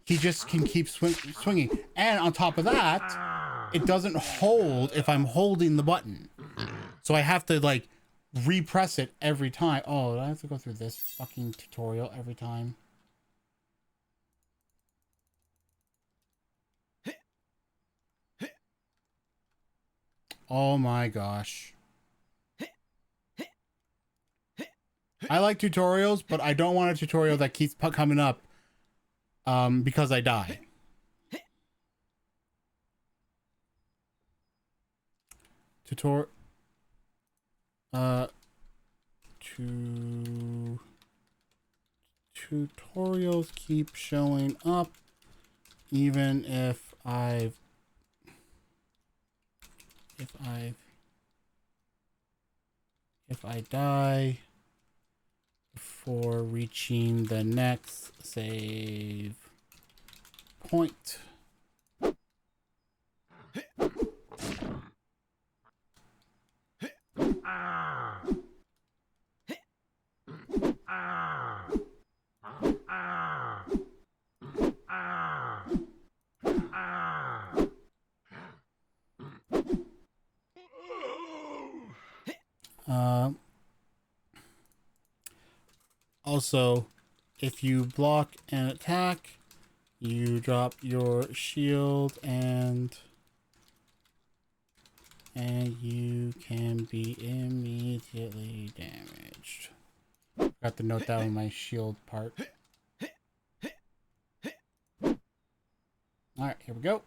[SPEAKER 1] He just can keep swinging, and on top of that, it doesn't hold if I'm holding the button. So I have to like repress it every time. Oh, I have to go through this fucking tutorial every time. Oh my gosh. I like tutorials, but I don't want a tutorial that keeps coming up because I die. Tutorials keep showing up even if I die before reaching the next save point. Also, if you block an attack, you drop your shield and you can be immediately damaged. Got to note that on my shield part. Alright, here we go.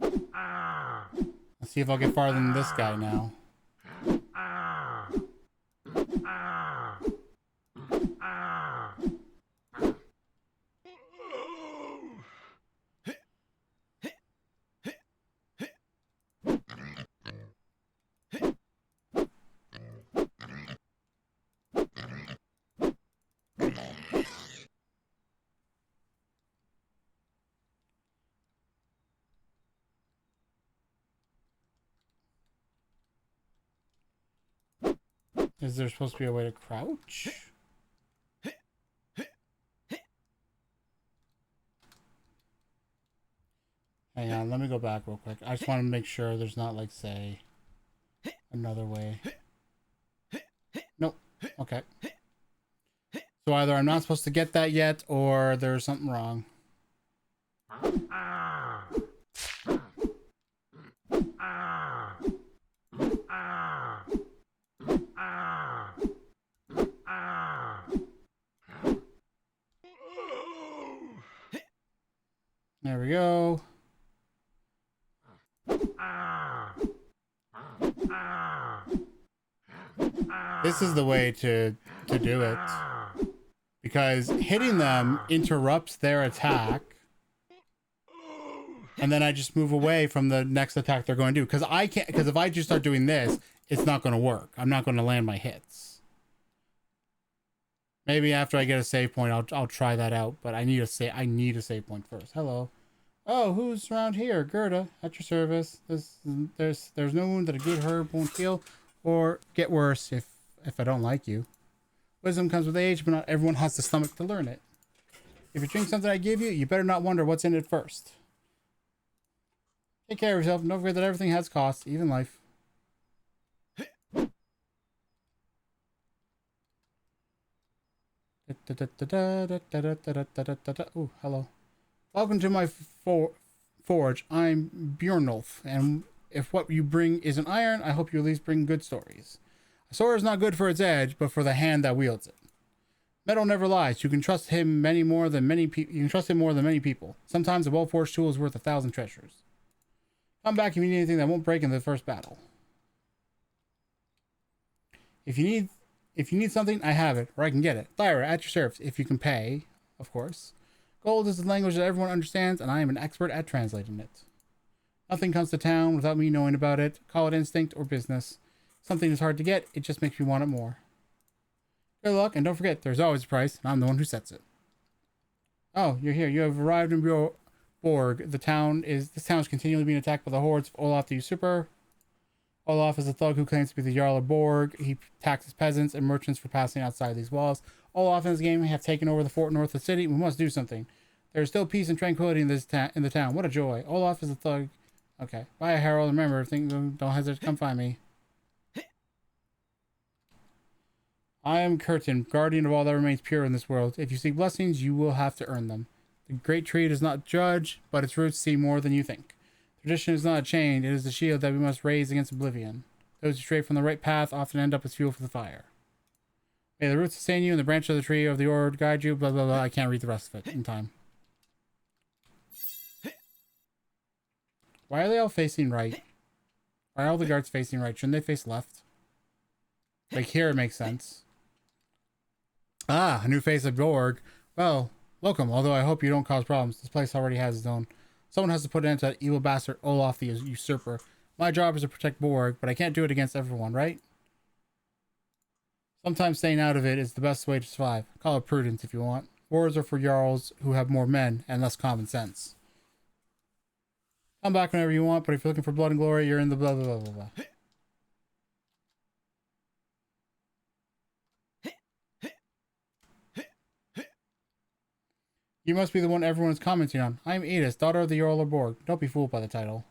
[SPEAKER 1] Let's see if I'll get farther than this guy now. Is there supposed to be a way to crouch? Hang on, let me go back real quick. I just want to make sure there's not, like, say, another way. Nope. Okay. So either I'm not supposed to get that yet, or there's something wrong. There we go. This is the way to do it. Because hitting them interrupts their attack. And then I just move away from the next attack they're going to do. Because I can't, because if I just start doing this, it's not going to work. I'm not going to land my hits. Maybe after I get a save point, I'll try that out. But I need a save point first. Hello. Oh, who's around here? Gerda, at your service. There's no wound that a good herb won't heal, or get worse if I don't like you. Wisdom comes with age, but not everyone has the stomach to learn it. If you drink something I give you, you better not wonder what's in it first. Take care of yourself and don't forget that everything has costs, even life. Oh, hello. Welcome to my forge. I'm Bjornulf, and if what you bring isn't iron, I hope you at least bring good stories. A sword is not good for its edge, but for the hand that wields it. Metal never lies. You can trust him more than many people. Sometimes a well-forged tool is worth 1,000 treasures. Come back if you need anything that won't break in the first battle. If you need something, I have it, or I can get it. Lyra, at your service, if you can pay, of course. Gold is the language that everyone understands, and I am an expert at translating it. Nothing comes to town without me knowing about it. Call it instinct or business. Something is hard to get, it just makes me want it more. Good luck, and don't forget, there's always a price, and I'm the one who sets it. Oh, you're here. You have arrived in Borg. This town is continually being attacked by the hordes of Olaf the Usurper. Olaf is a thug who claims to be the Jarl of Borg. He taxes peasants and merchants for passing outside these walls. Olaf and his gang have taken over the fort north of the city. We must do something. There is still peace and tranquility in the town. What a joy. Olaf is a thug. Okay. Bye, Harold. Remember, don't hesitate to come find me. I am Curtin, guardian of all that remains pure in this world. If you seek blessings, you will have to earn them. The great tree does not judge, but its roots see more than you think. Tradition is not a chain, it is the shield that we must raise against oblivion. Those who stray from the right path often end up as fuel for the fire. May the roots sustain you and the branch of the tree of the Ord guide you, blah blah blah. I can't read the rest of it in time. Why are they all facing right? Why are all the guards facing right? Shouldn't they face left? Like here it makes sense. Ah, a new face of Borg. Well, welcome, although I hope you don't cause problems. This place already has its own. Someone has to put an end to that evil bastard Olaf the Usurper. My job is to protect Borg, but I can't do it against everyone, right? Sometimes staying out of it is the best way to survive. Call it prudence if you want. Wars are for Jarls who have more men and less common sense. Come back whenever you want, but if you're looking for blood and glory, you're in the blah blah blah blah blah. You must be the one everyone is commenting on. I am Edith, daughter of the Jarl of Borg. Don't be fooled by the title.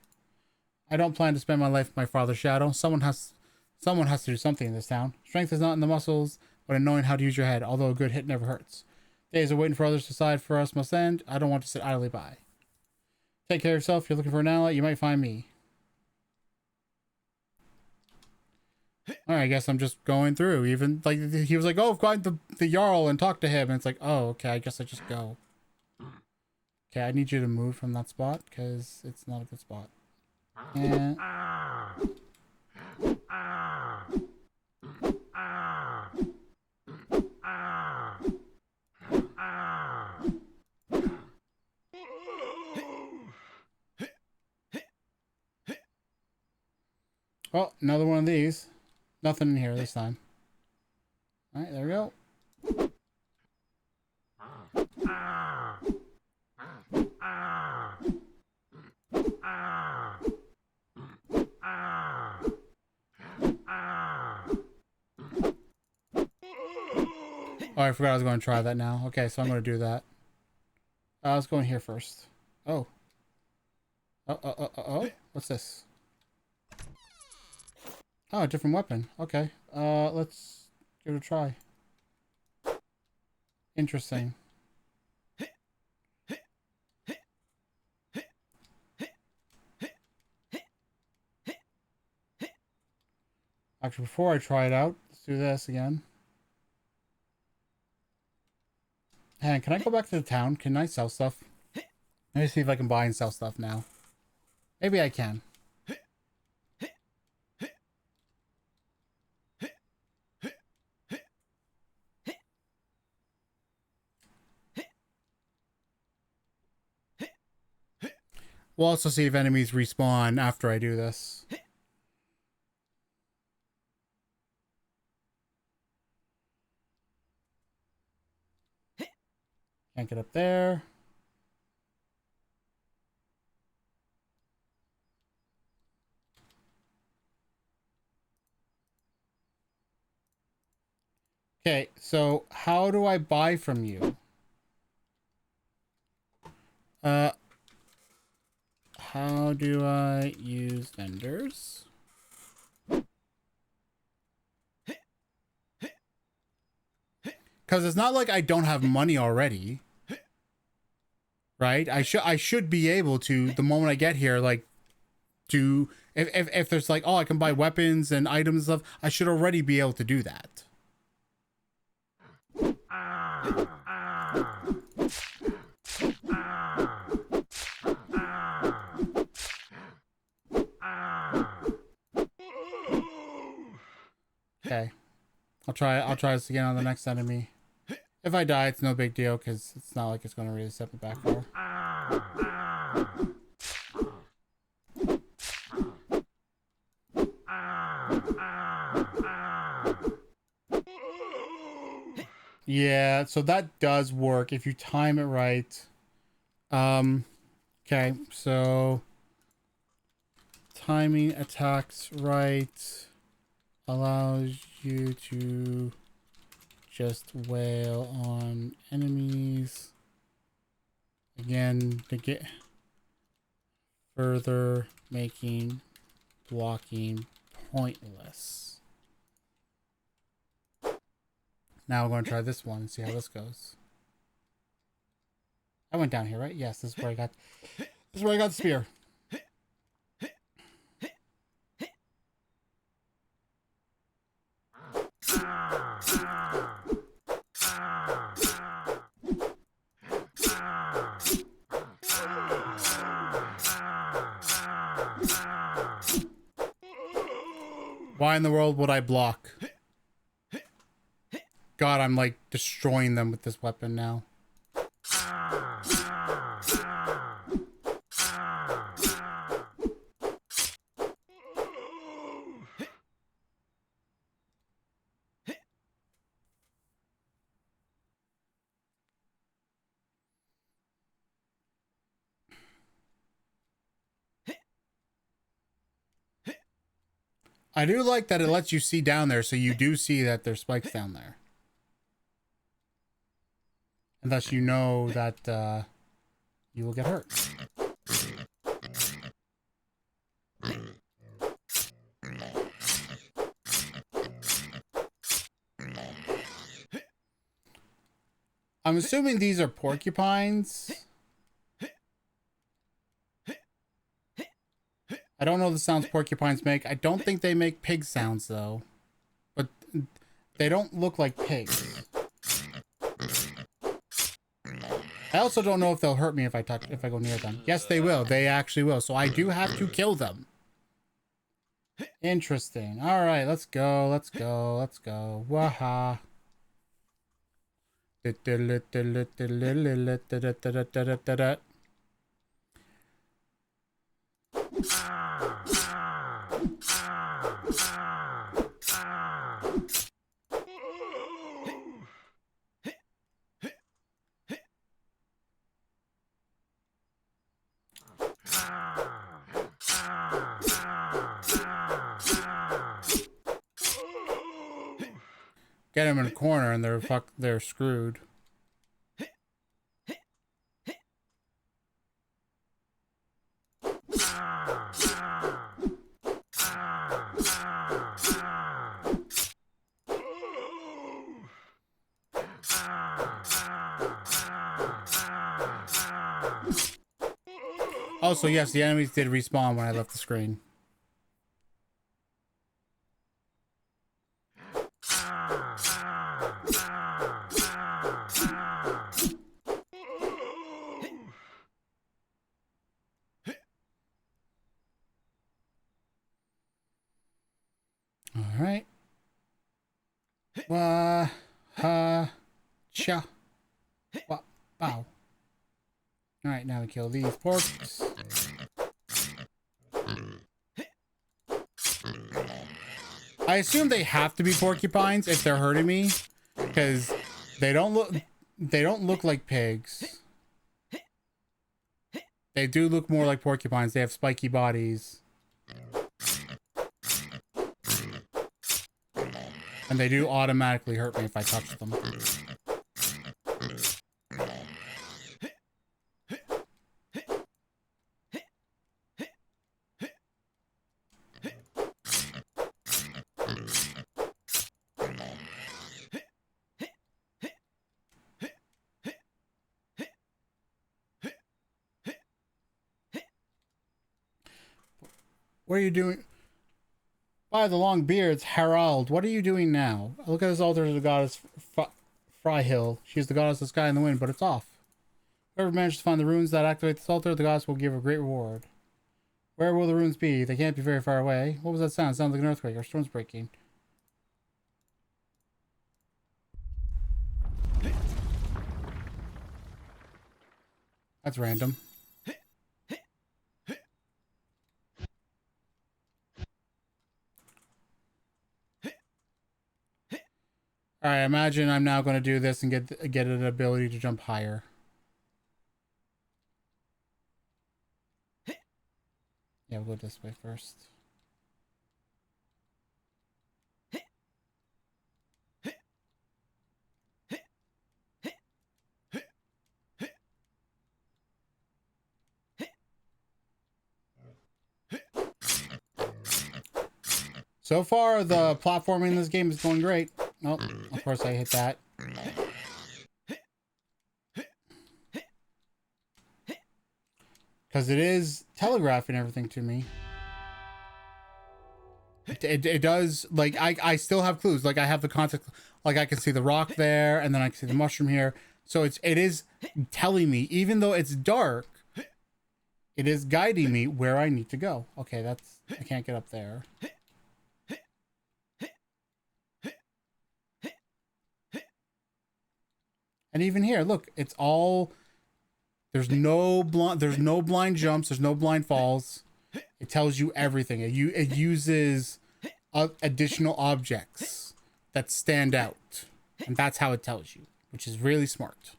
[SPEAKER 1] I don't plan to spend my life in my father's shadow. Someone has to do something in this town. Strength is not in the muscles, but in knowing how to use your head, although a good hit never hurts. Days of waiting for others to decide for us must end. I don't want to sit idly by. Take care of yourself. If you're looking for an ally, you might find me. Alright, I guess I'm just going through. Even, like, he was like, oh, find the Jarl and talk to him. And it's like, oh, okay, I guess I just go. Okay, I need you to move from that spot, because it's not a good spot. And... oh, another one of these. Nothing in here this time. Alright, there we go. Oh, I forgot I was going to try that now. Okay, so I'm going to do that. Let's go in here first. Oh. Oh. What's this? Oh, a different weapon. Okay. Let's give it a try. Interesting. Actually, before I try it out, let's do this again. Hey, can I go back to the town? Can I sell stuff? Let me see if I can buy and sell stuff now. Maybe I can. We'll also see if enemies respawn after I do this. Can't get up there. Okay, so how do I buy from you? How do I use vendors? Because it's not like I don't have money already. Right? I should be able to, the moment I get here, like, to, if there's like, oh, I can buy weapons and items and stuff, I should already be able to do that. Okay. I'll try this again on the next enemy. If I die, it's no big deal, because it's not like it's going to really set me back far. Yeah, so that does work if you time it right. Okay, so timing attacks right allows you to just wail on enemies again to get further, making blocking pointless. Now we're going to try this one and see how this goes. I went down here, right? Yes, this is where I got the spear. Why in the world would I block? God, I'm like destroying them with this weapon now. I do like that it lets you see down there, so you do see that there's spikes down there. And thus you know that you will get hurt. I'm assuming these are porcupines. I don't know the sounds porcupines make. I don't think they make pig sounds though. But they don't look like pigs. I also don't know if they'll hurt me if I go near them. Yes, they will. They actually will. So I do have to kill them. Interesting. All right, let's go. Let's go. Let's go. Waha. get them in a corner and they're screwed. Also, yes, the enemies did respawn when I left the screen. All right. Wah, ha, cha, wa, bow. All right, now we kill these porks. I assume they have to be porcupines if they're hurting me, because they don't look like pigs. They do look more like porcupines. They have spiky bodies. And they do automatically hurt me if I touch them. What are you doing? By the long beards, Harald, what are you doing now? Look at this altar to the goddess Fryhill. She is the goddess of the sky and the wind, but it's off. Whoever manages to find the runes that activate this altar, the goddess will give a great reward. Where will the runes be? They can't be very far away. What was that sound? It sounds like an earthquake or storm's breaking. That's random. Alright, imagine I'm now going to do this and get an ability to jump higher. Yeah, we'll go this way first. So far, the platforming in this game is going great. Nope, of course I hit that. Because it is telegraphing everything to me. It does, like, I still have clues. Like, I have the context, like, I can see the rock there, and then I can see the mushroom here. So it is telling me, even though it's dark, it is guiding me where I need to go. Okay, I can't get up there. And even here, look, it's all, there's no blind jumps, there's no blind falls. It tells you everything. It uses additional objects that stand out, and that's how it tells you, which is really smart.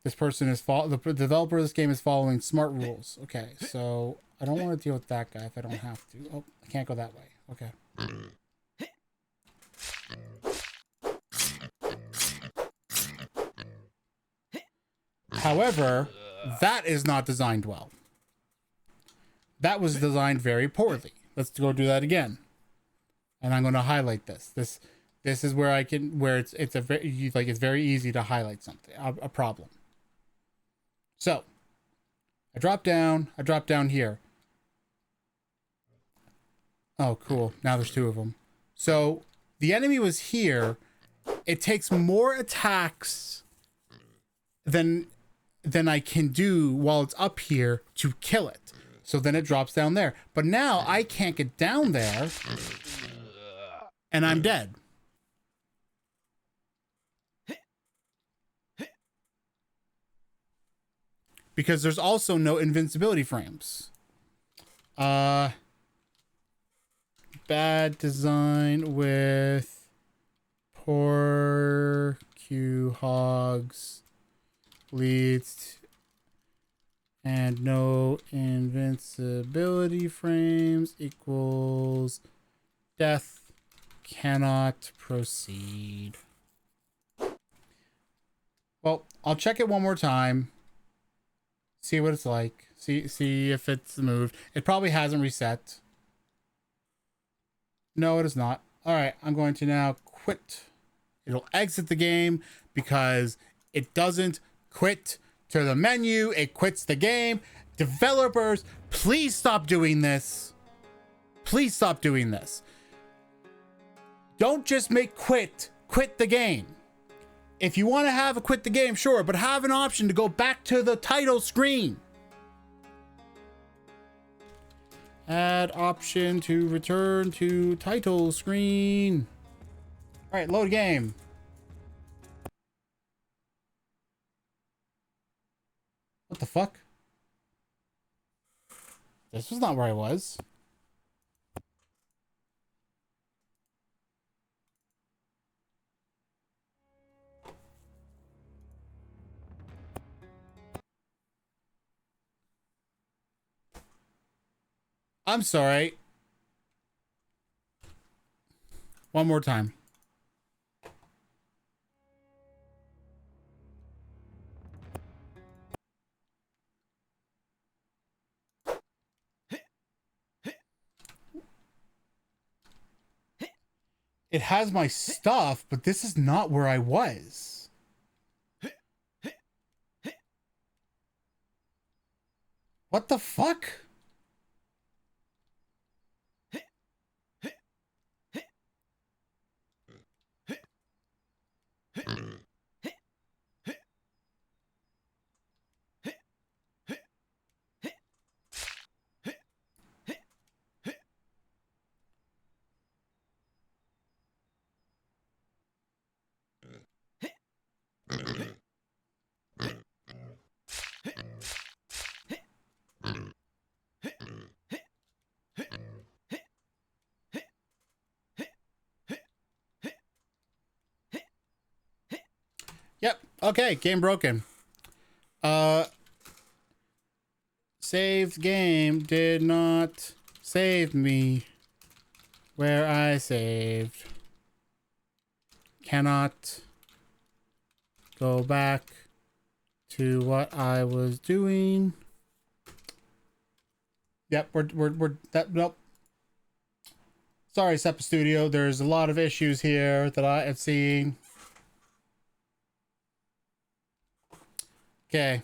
[SPEAKER 1] This person is the developer of this game is following smart rules. Okay, so I don't want to deal with that guy if I don't have to. Oh, I can't go that way. Okay. However, that is not designed well. That was designed very poorly. Let's go do that again. And I'm going to highlight this. This is where it's very easy to highlight something, a problem. So, I drop down here. Oh, cool. Now there's two of them. So, the enemy was here. It takes more attacks than I can do while it's up here to kill it. So then it drops down there. But now I can't get down there. And I'm dead. Because there's also no invincibility frames. Bad design with poor Q hogs leads and no invincibility frames equals death Cannot proceed. Well, I'll check it one more time. See what it's like. See if it's moved. It probably hasn't reset. No, it is not. All right, I'm going to now quit. It'll exit the game because it doesn't quit to the menu. It quits the game. Developers, please stop doing this. Please stop doing this. Don't just make quit the game. If you want to have a quit the game, sure, but have an option to go back to the title screen. Add option to return to title screen. All right, load game. What the fuck? This was not where I was. I'm sorry. One more time. It has my stuff, but this is not where I was. What the fuck? Yep. Okay, game broken. Saved game did not save me where I saved. Cannot go back to what I was doing. Yep, we're that nope. Sorry, Seppa Studio. There's a lot of issues here that I am seeing. Okay.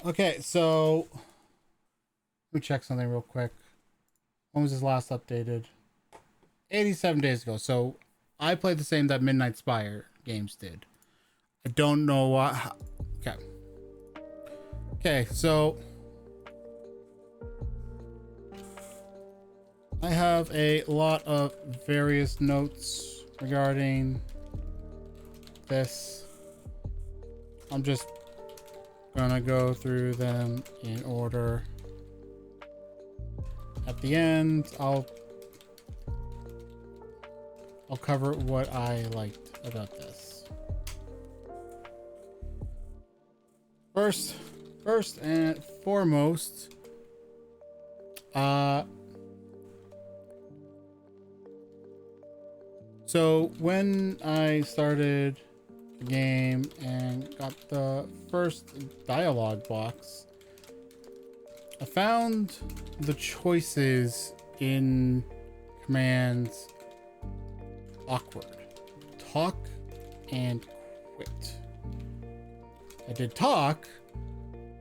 [SPEAKER 1] Okay, so let me check something real quick. When was this last updated? 87 days ago. So I played the same that Midnight Spire games did. I don't know what. Okay. Okay, so I have a lot of various notes regarding this. I'm just gonna go through them in order. At the end, I'll cover what I liked about this. First and foremost, so when I started the game and got the first dialogue box, I found the choices in commands awkward. Talk and quit. I did talk,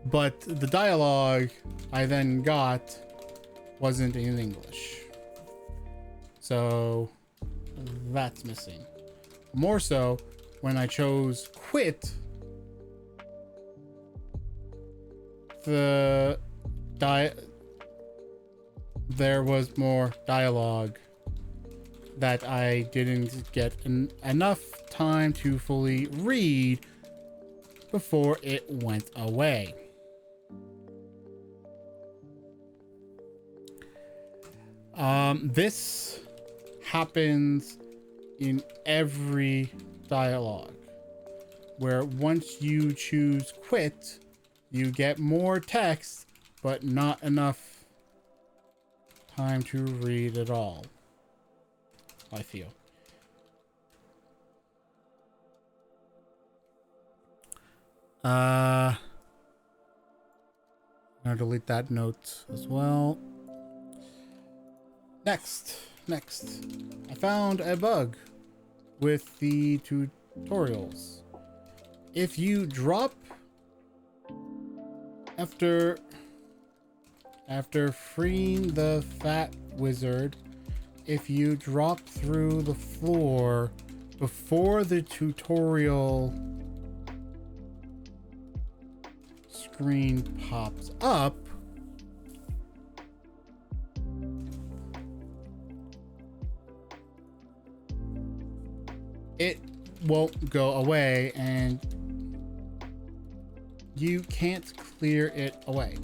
[SPEAKER 1] but the dialogue I then got wasn't in English. So that's missing. More so, when I chose quit, there was more dialogue that I didn't get enough time to fully read before it went away. This happens in every dialogue, where once you choose quit, You get more text, but not enough time to read it all. I feel. I'm gonna delete that note as well. Next. I found a bug with the tutorials. If you drop after freeing the fat wizard, if you drop through the floor before the tutorial screen pops up, it won't go away and you can't clear it away.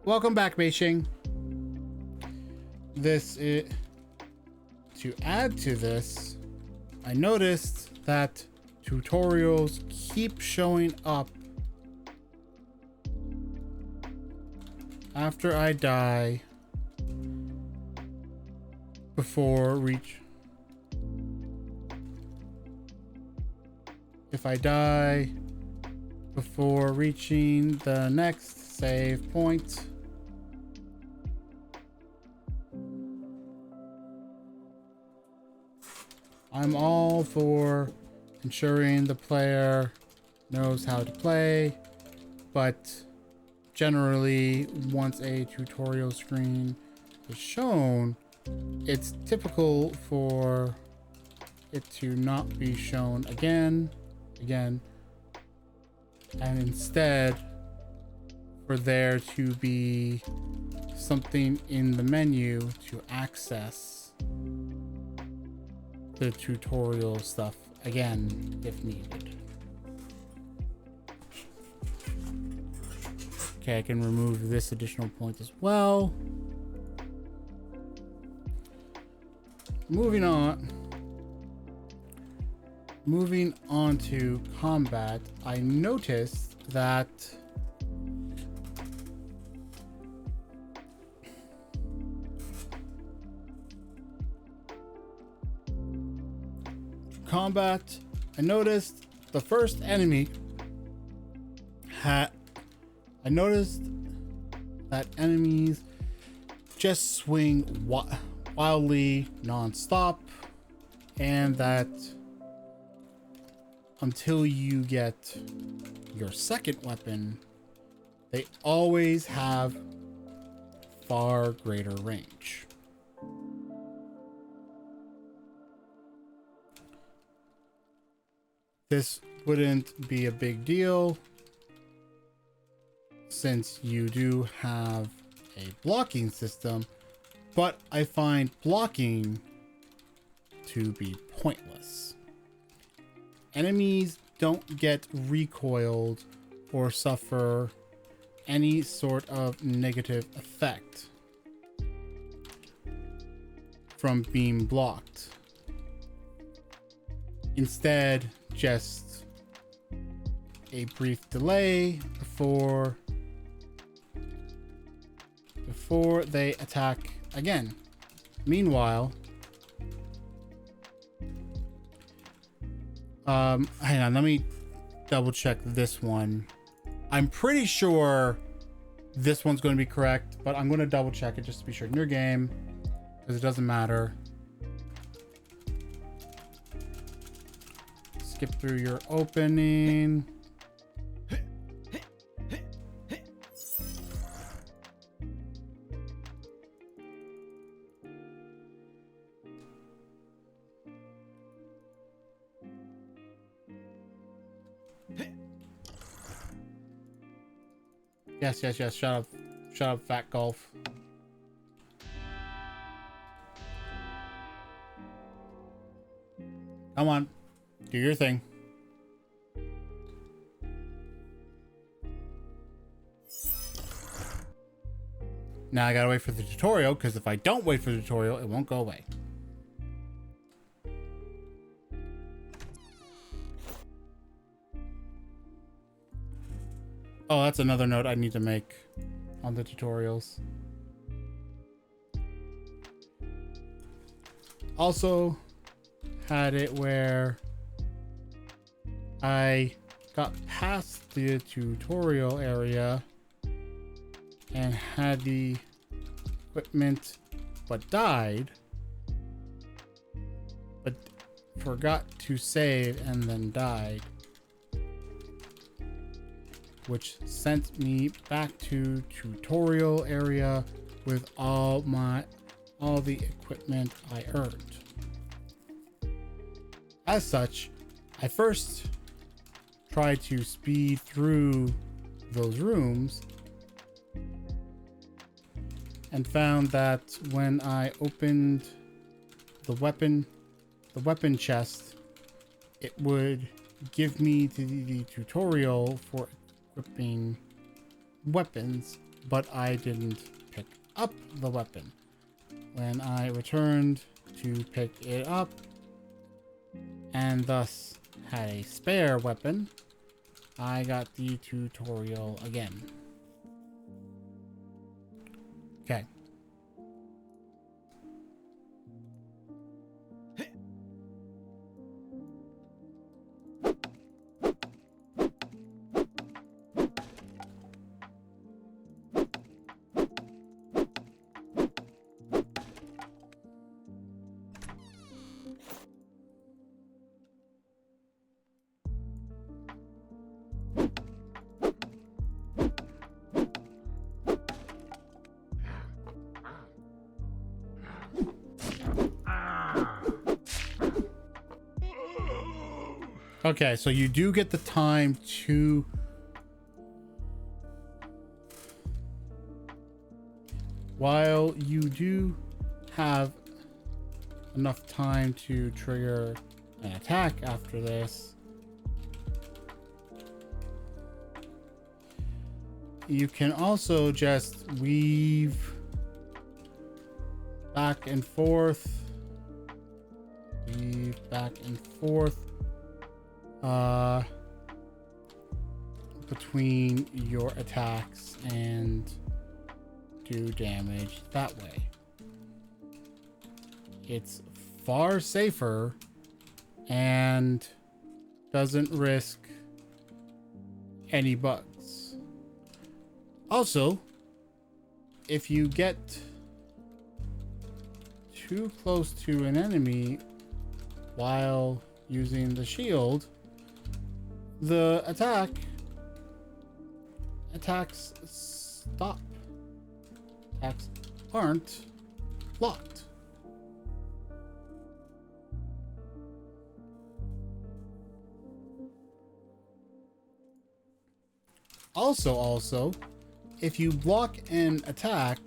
[SPEAKER 1] Welcome back, Beijing. This is to add to this. I noticed that tutorials keep showing up after I die before reach. If I die before reaching the next save point, I'm all for ensuring the player knows how to play, but generally, once a tutorial screen is shown, it's typical for it to not be shown again, and instead for there to be something in the menu to access the tutorial stuff again if needed. Okay, I can remove this additional point as well. Moving on to combat, I noticed that the first enemy I noticed that enemies just swing wildly non-stop, and that until you get your second weapon, they always have far greater range. This wouldn't be a big deal since you do have a blocking system, but I find blocking to be pointless. Enemies don't get recoiled or suffer any sort of negative effect from being blocked. Instead, just a brief delay before they attack again. Meanwhile, hang on, let me double check this one. I'm pretty sure this one's going to be correct, but I'm going to double check it just to be sure. In your game, because it doesn't matter. Skip through your opening. Yes. Shut up, fat golf. Come on, do your thing. Now I gotta wait for the tutorial, because if I don't wait for the tutorial, it won't go away. Oh, that's another note I need to make on the tutorials. Also had it where I got past the tutorial area and had the equipment but died, but forgot to save and then died, which sent me back to tutorial area with all the equipment I earned. As such, I first tried to speed through those rooms and found that when I opened the weapon chest, it would give me the tutorial for equipping weapons, but I didn't pick up the weapon. When I returned to pick it up and thus had a spare weapon, I got the tutorial again. Okay. Okay, so you do get the time to while you do have enough time to trigger an attack after this, you can also just weave back and forth, between your attacks and do damage that way. It's far safer and doesn't risk any bugs. Also, if you get too close to an enemy while using the shield, the attacks stop. Attacks aren't locked. Also, if you block an attack,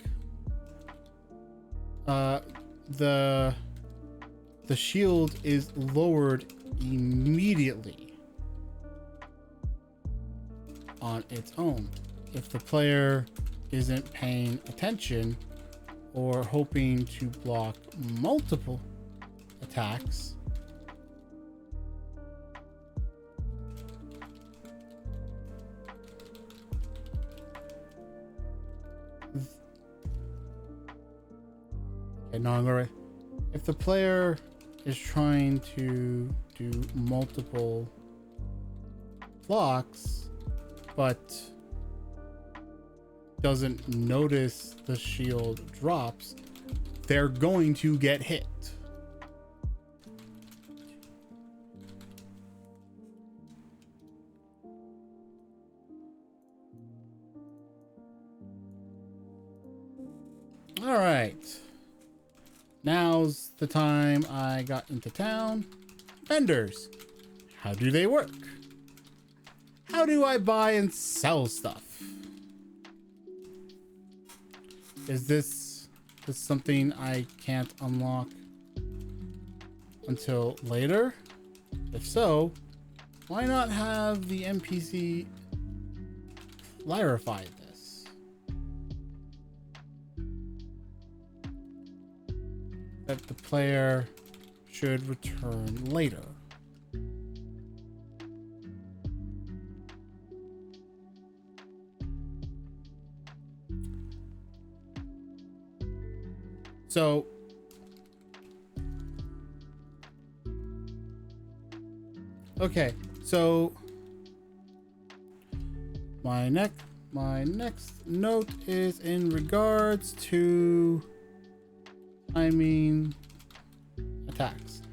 [SPEAKER 1] the shield is lowered immediately on its own. If the player isn't paying attention or hoping to block multiple attacks, if the player is trying to do multiple blocks but doesn't notice the shield drops, they're going to get hit. All right. Now's the time I got into town. Vendors. How do they work? How do I buy and sell stuff? Is this something I can't unlock until later? If so, why not have the NPC clarify this? That the player should return later. So okay, so my next note is in regards to timing attacks.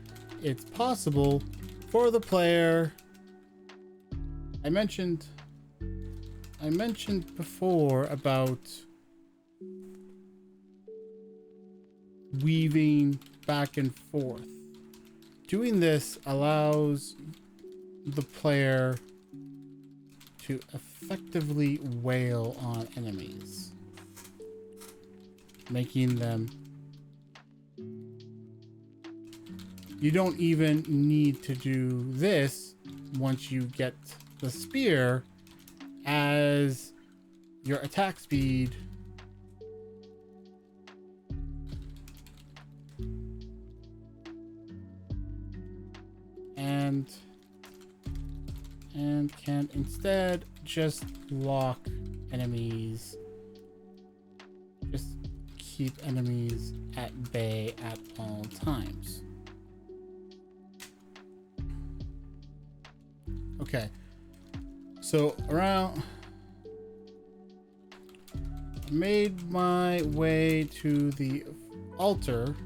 [SPEAKER 1] It's possible for the player. I mentioned before about weaving back and forth. Doing this allows the player to effectively wail on enemies, making them. You don't even need to do this once you get the spear, as your attack speed and can instead just block enemies, just keep enemies at bay at all times. Okay, so I made my way to the altar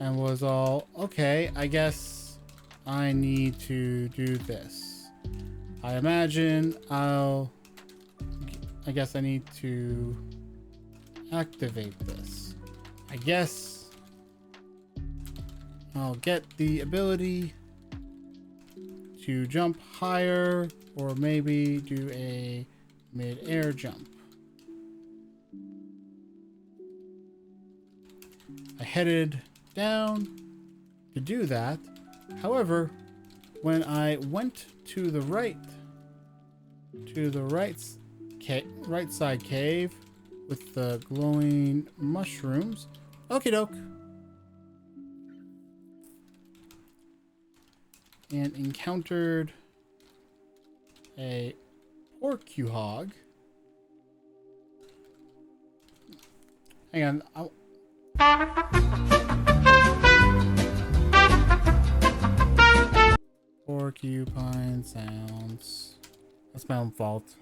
[SPEAKER 1] and was all, okay, I guess I need to do this. I imagine I guess I need to activate this. I guess I'll get the ability to jump higher, or maybe do a mid-air jump. I headed down to do that. However, when I went to the right side cave with the glowing mushrooms, okie doke, and encountered a porcupine. Hang on. Porcupine sounds. That's my own fault.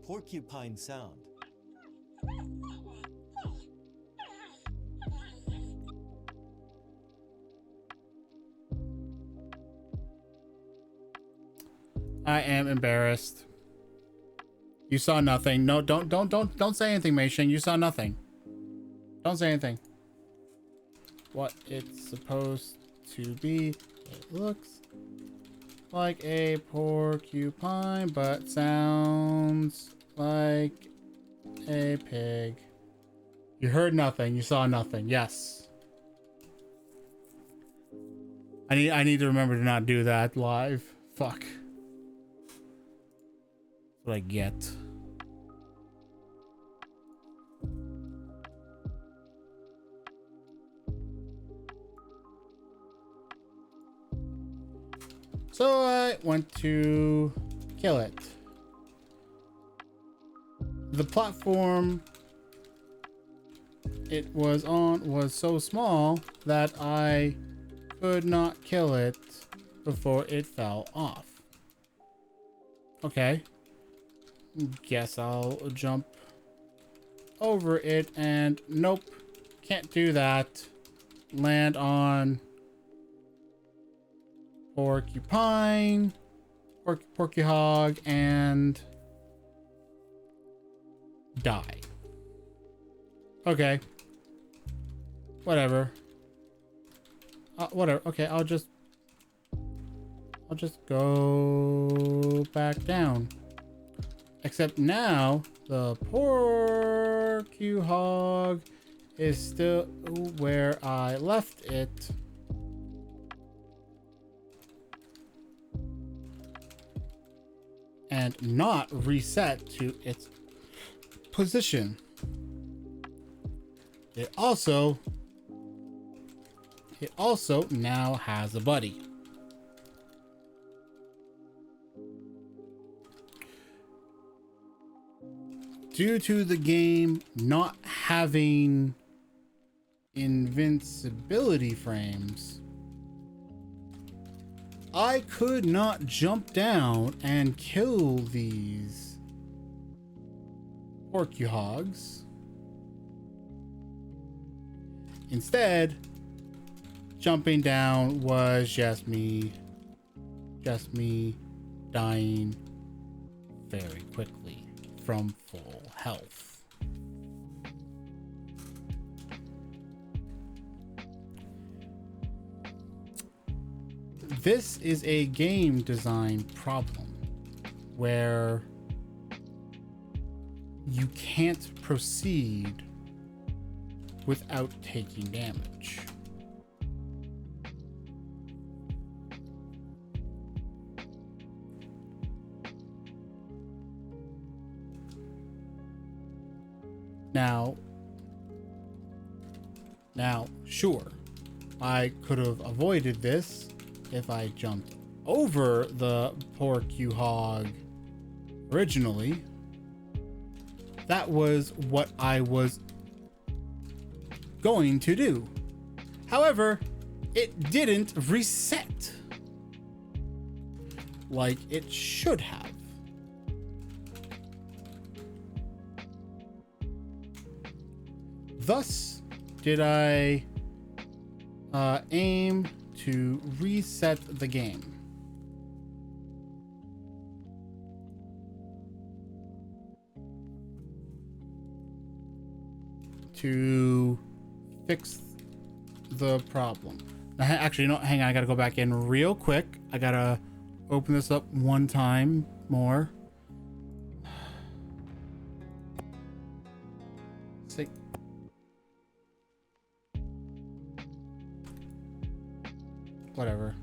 [SPEAKER 2] Porcupine sound.
[SPEAKER 1] I am embarrassed. You saw nothing. No, don't say anything, Mei Xing. You saw nothing. Don't say anything. What it's supposed to be. It looks like a porcupine, but sounds like a pig. You heard nothing. You saw nothing. Yes. I need to remember to not do that live. Fuck. That's what I get. So I went to kill it. The platform it was on was so small that I could not kill it before it fell off. Okay. Guess I'll jump over it, and nope, can't do that. Land on porcupine, porcupine, and die. Okay. Whatever. Whatever. Okay, I'll just go back down. Except now the porcupine is still where I left it. And not reset to its position. It also now has a buddy. due to the game not having invincibility frames, I could not jump down and kill these porcuhogs. Instead, jumping down was just me dying very quickly from full health. This is a game design problem where you can't proceed without taking damage. Now, sure, I could have avoided this if I jumped over the porcuhog originally. That was what I was going to do. However, it didn't reset like it should have. Thus, did I aim to reset the game. To fix the problem. Now, actually, no, hang on. I gotta go back in real quick. I gotta open this up one time more. Say. Whatever.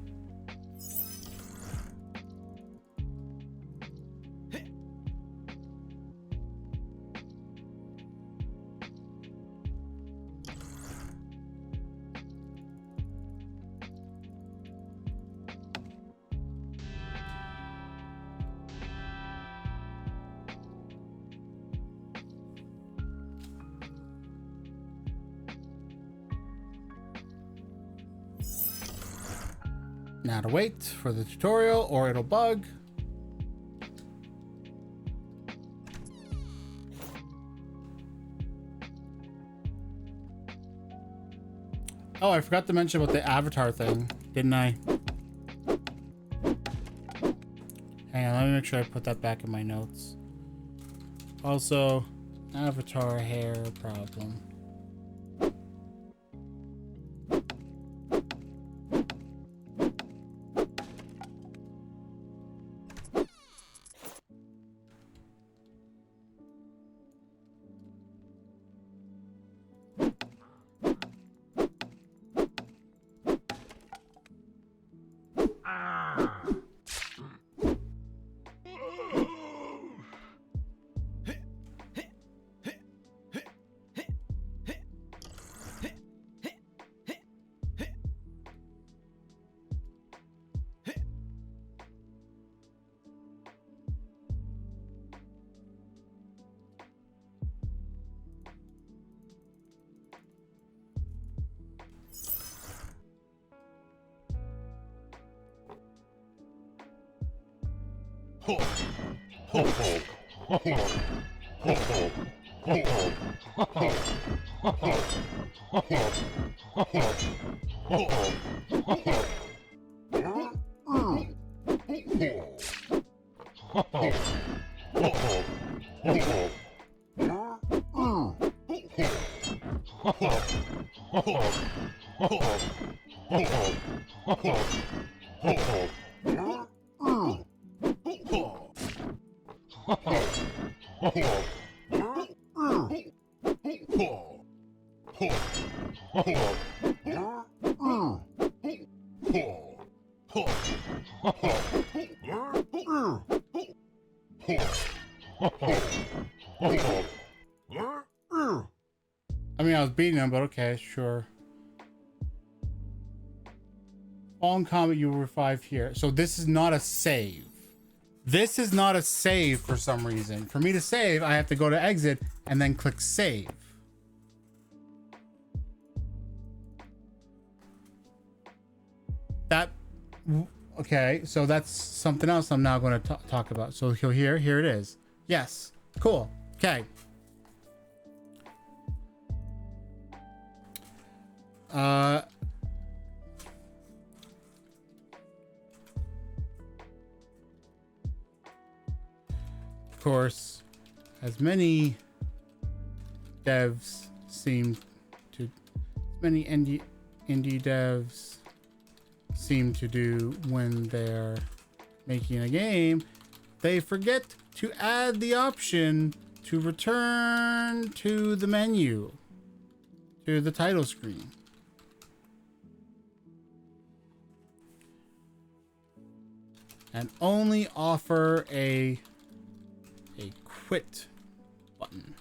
[SPEAKER 1] Now to wait for the tutorial or it'll bug. Oh, I forgot to mention about the avatar thing, didn't I? Hang on, let me make sure I put that back in my notes. Also, avatar hair problem. I mean, I was beating him, but okay, sure. Fall in combat, you will revive here. So this is not a save. This is not a save for some reason. For me to save, I have to go to exit and then click save. That, okay, so that's something else I'm now going to talk about. So here it is. Yes, cool. Okay. Of course, as many devs seem to, many indie devs seem to do when they're making a game, they forget to add the option to return to the menu, to the title screen. And only offer a quit button.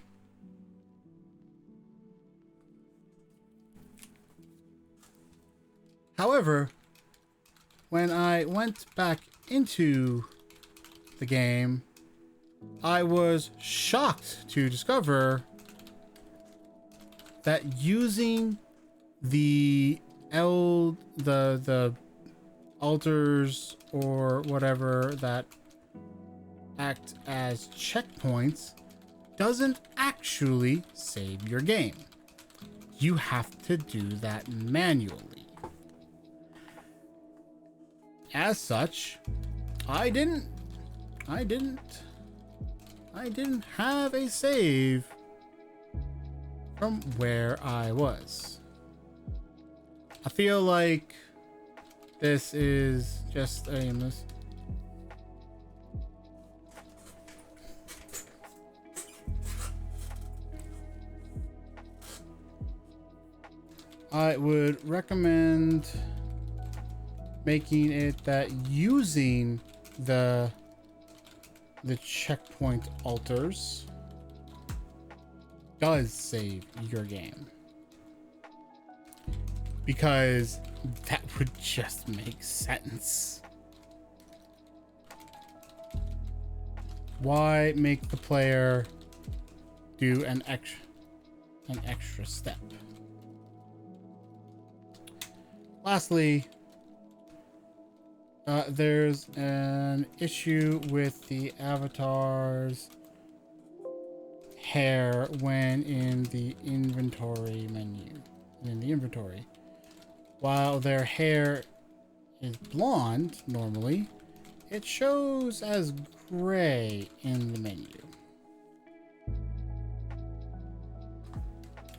[SPEAKER 1] However, when I went back into the game, I was shocked to discover that using the altars or whatever that act as checkpoints doesn't actually save your game. You have to do that manually. As such, I didn't have a save from where I was. I feel like this is just a I would recommend making it that using the checkpoint altars does save your game, because that would just make sense. Why make the player do an extra step? Lastly, there's an issue with the avatar's hair when in the inventory menu. In the inventory, while their hair is blonde normally, it shows as gray in the menu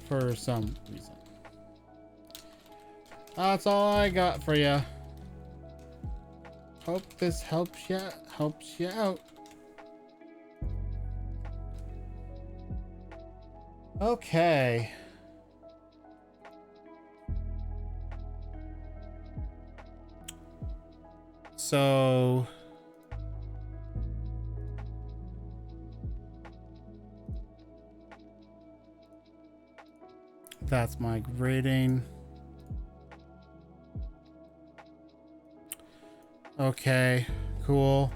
[SPEAKER 1] for some reason. That's all I got for you. Hope this helps you out. Okay. So that's my grading. Okay, cool.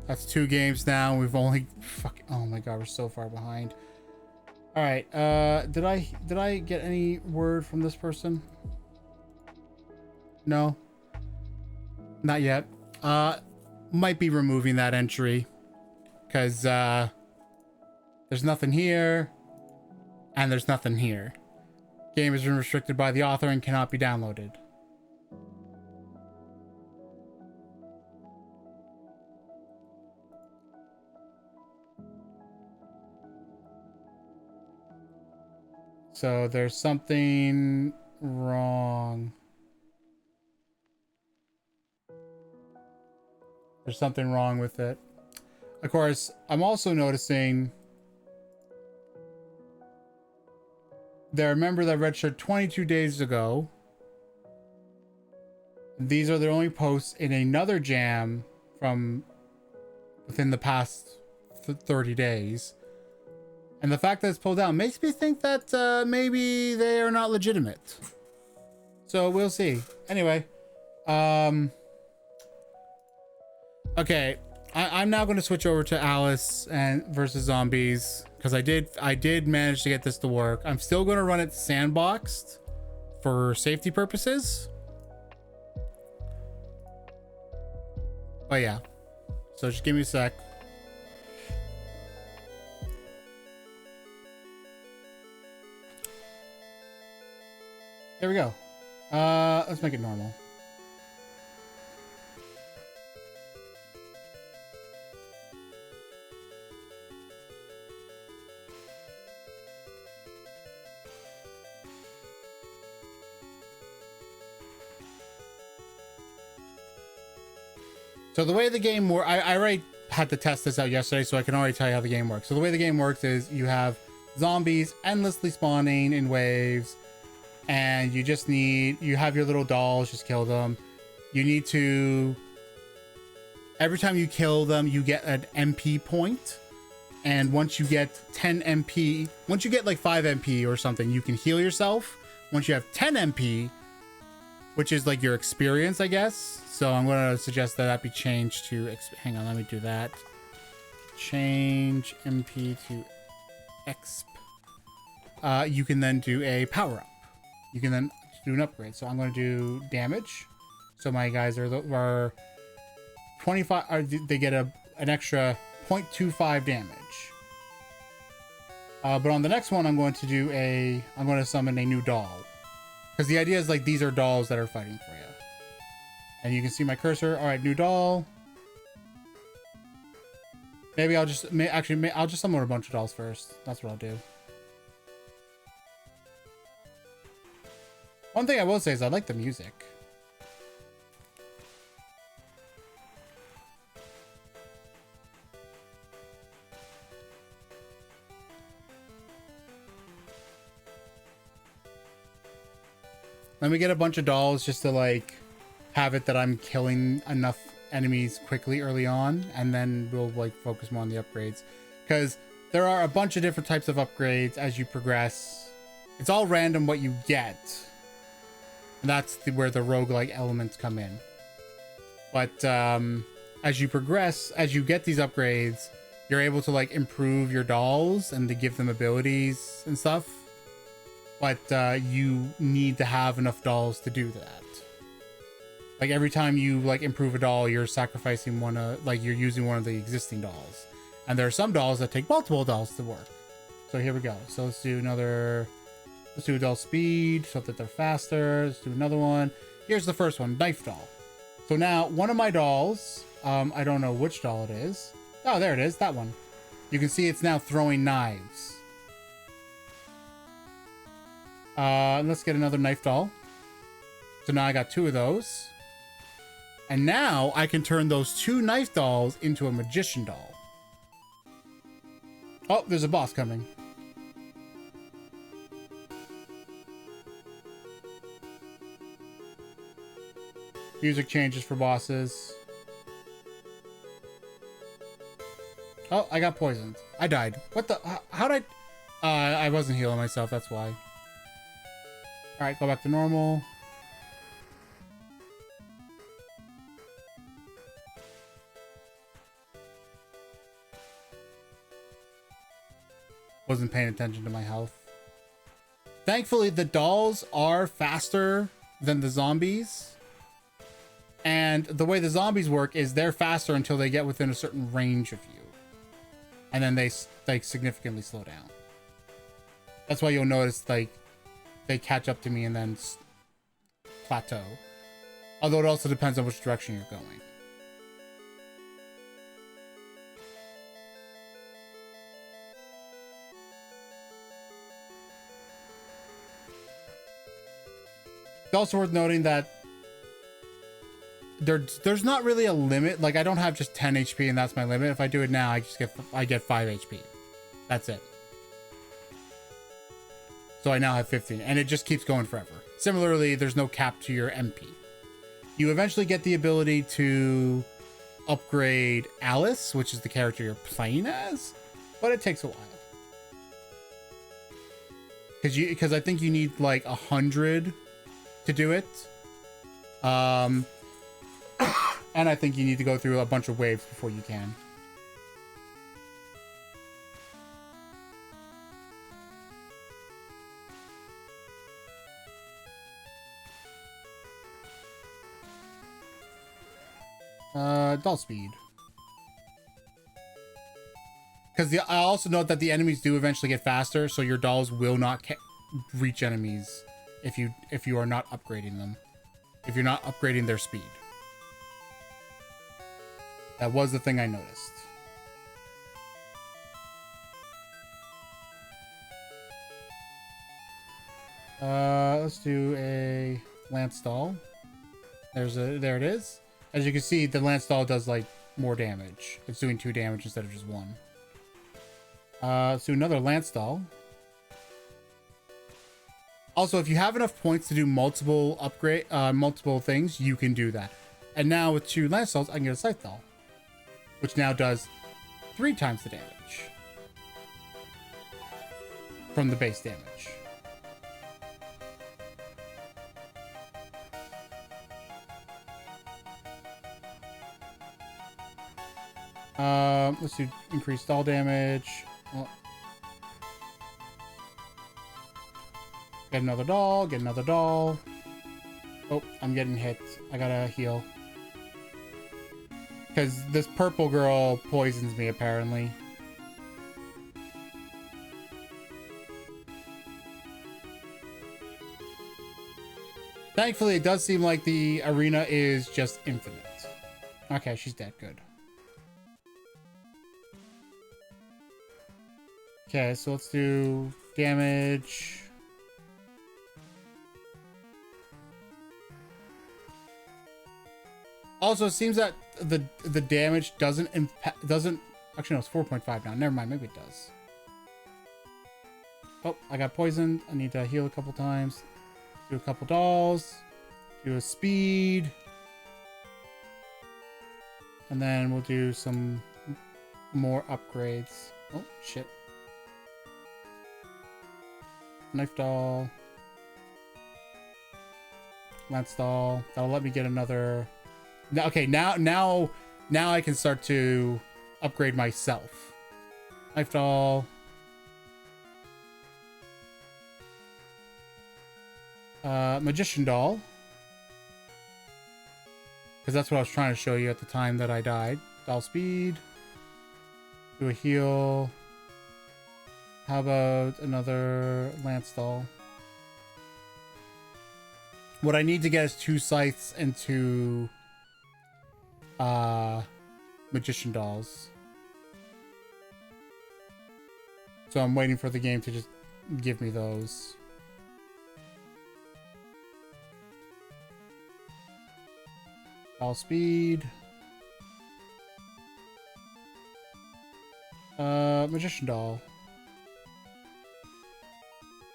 [SPEAKER 1] That's 2 games now. We've only oh my god, we're so far behind. All right, did I get any word from this person? No, not yet. Might be removing that entry because there's nothing here and there's nothing here. Game has been restricted by the author and cannot be downloaded. So there's something wrong. There's something wrong with it. Of course, I'm also noticing there are members that registered 22 days ago. These are their only posts in another jam from within the past 30 days. And the fact that it's pulled out makes me think that maybe they are not legitimate. So we'll see. Anyway, okay. I'm now going to switch over to Alice and versus zombies because I did manage to get this to work. I'm still going to run it sandboxed for safety purposes. But yeah, so just give me a sec. There we go. Let's make it normal. So the way the game works, I already had to test this out yesterday, so I can already tell you how the game works. So the way the game works is you have zombies endlessly spawning in waves, and you just you have your little dolls, just kill them. You need to, every time you kill them, you get an MP point. And once you get 10 MP, once you get like 5 MP or something, you can heal yourself. Once you have 10 MP, which is like your experience, I guess. So I'm going to suggest that that be changed to, hang on, let me do that. Change MP to exp. You can then do a power up. You can then do an upgrade. So I'm going to do damage. So my guys are 25, they get an extra 0.25 damage. But on the next one, I'm going to summon a new doll. Because the idea is like these are dolls that are fighting for you. And you can see my cursor. All right, new doll. Maybe I'll just I'll just summon a bunch of dolls first. That's what I'll do. One thing I will say is I like the music. Let me get a bunch of dolls just to like have it that I'm killing enough enemies quickly early on, and then we'll like focus more on the upgrades, because there are a bunch of different types of upgrades as you progress. It's all random what you get, and that's where the roguelike elements come in. But as you progress, as you get these upgrades, you're able to like improve your dolls and to give them abilities and stuff. But you need to have enough dolls to do that. Like every time you like improve a doll, you're sacrificing like you're using one of the existing dolls. And there are some dolls that take multiple dolls to work. So here we go. So let's do doll speed so that they're faster. Let's do another one. Here's the first one, knife doll. So now one of my dolls, I don't know which doll it is. Oh, there it is, that one. You can see it's now throwing knives. Let's get another knife doll. So now I got 2 of those. And now I can turn those 2 knife dolls into a magician doll. Oh, there's a boss coming. Music changes for bosses. Oh, I got poisoned. I died. What the? How'd I wasn't healing myself, that's why. Alright, go back to normal. Wasn't paying attention to my health. Thankfully, the dolls are faster than the zombies. And the way the zombies work is they're faster until they get within a certain range of you. And then they significantly slow down. That's why you'll notice like they catch up to me and then plateau. Although it also depends on which direction you're going. It's also worth noting that there's not really a limit. Like I don't have just 10 HP and that's my limit. If I do it now, I get 5 HP. That's it. So I now have 15 and it just keeps going forever. Similarly, there's no cap to your MP. You eventually get the ability to upgrade Alice, which is the character you're playing as, but it takes a while. Because I think you need like 100 to do it. And I think you need to go through a bunch of waves before you can. Doll speed. Because I also note that the enemies do eventually get faster, so your dolls will not reach enemies if you are not upgrading them. If you're not upgrading their speed. That was the thing I noticed. Let's do a Lance doll. There it is. As you can see, the Lance doll does like more damage. It's doing 2 damage instead of just 1. Let's do another Lance doll. Also, if you have enough points to do multiple things, you can do that. And now with 2 Lance dolls, I can get a Scythe doll, which now does 3 times the damage from the base damage. Let's do increased doll damage. Oh. Get another doll, get another doll. Oh, I'm getting hit. I gotta heal. Because this purple girl poisons me, apparently. Thankfully, it does seem like the arena is just infinite. Okay, she's dead. Good. Okay, so let's do damage. Also, it seems that the damage doesn't actually no, it's 4.5 now. Never mind, maybe it does. Oh, I got poisoned. I need to heal a couple times. Do a couple dolls. Do a speed. And then we'll do some more upgrades. Oh, shit. Knife doll. Lance doll. That'll let me get another... Okay, now I can start to upgrade myself. Knife doll. Magician doll. Because that's what I was trying to show you at the time that I died. Doll speed. Do a heal. How about another Lance doll? What I need to get is 2 scythes and 2 magician dolls. So I'm waiting for the game to just give me those. Doll speed. Magician doll.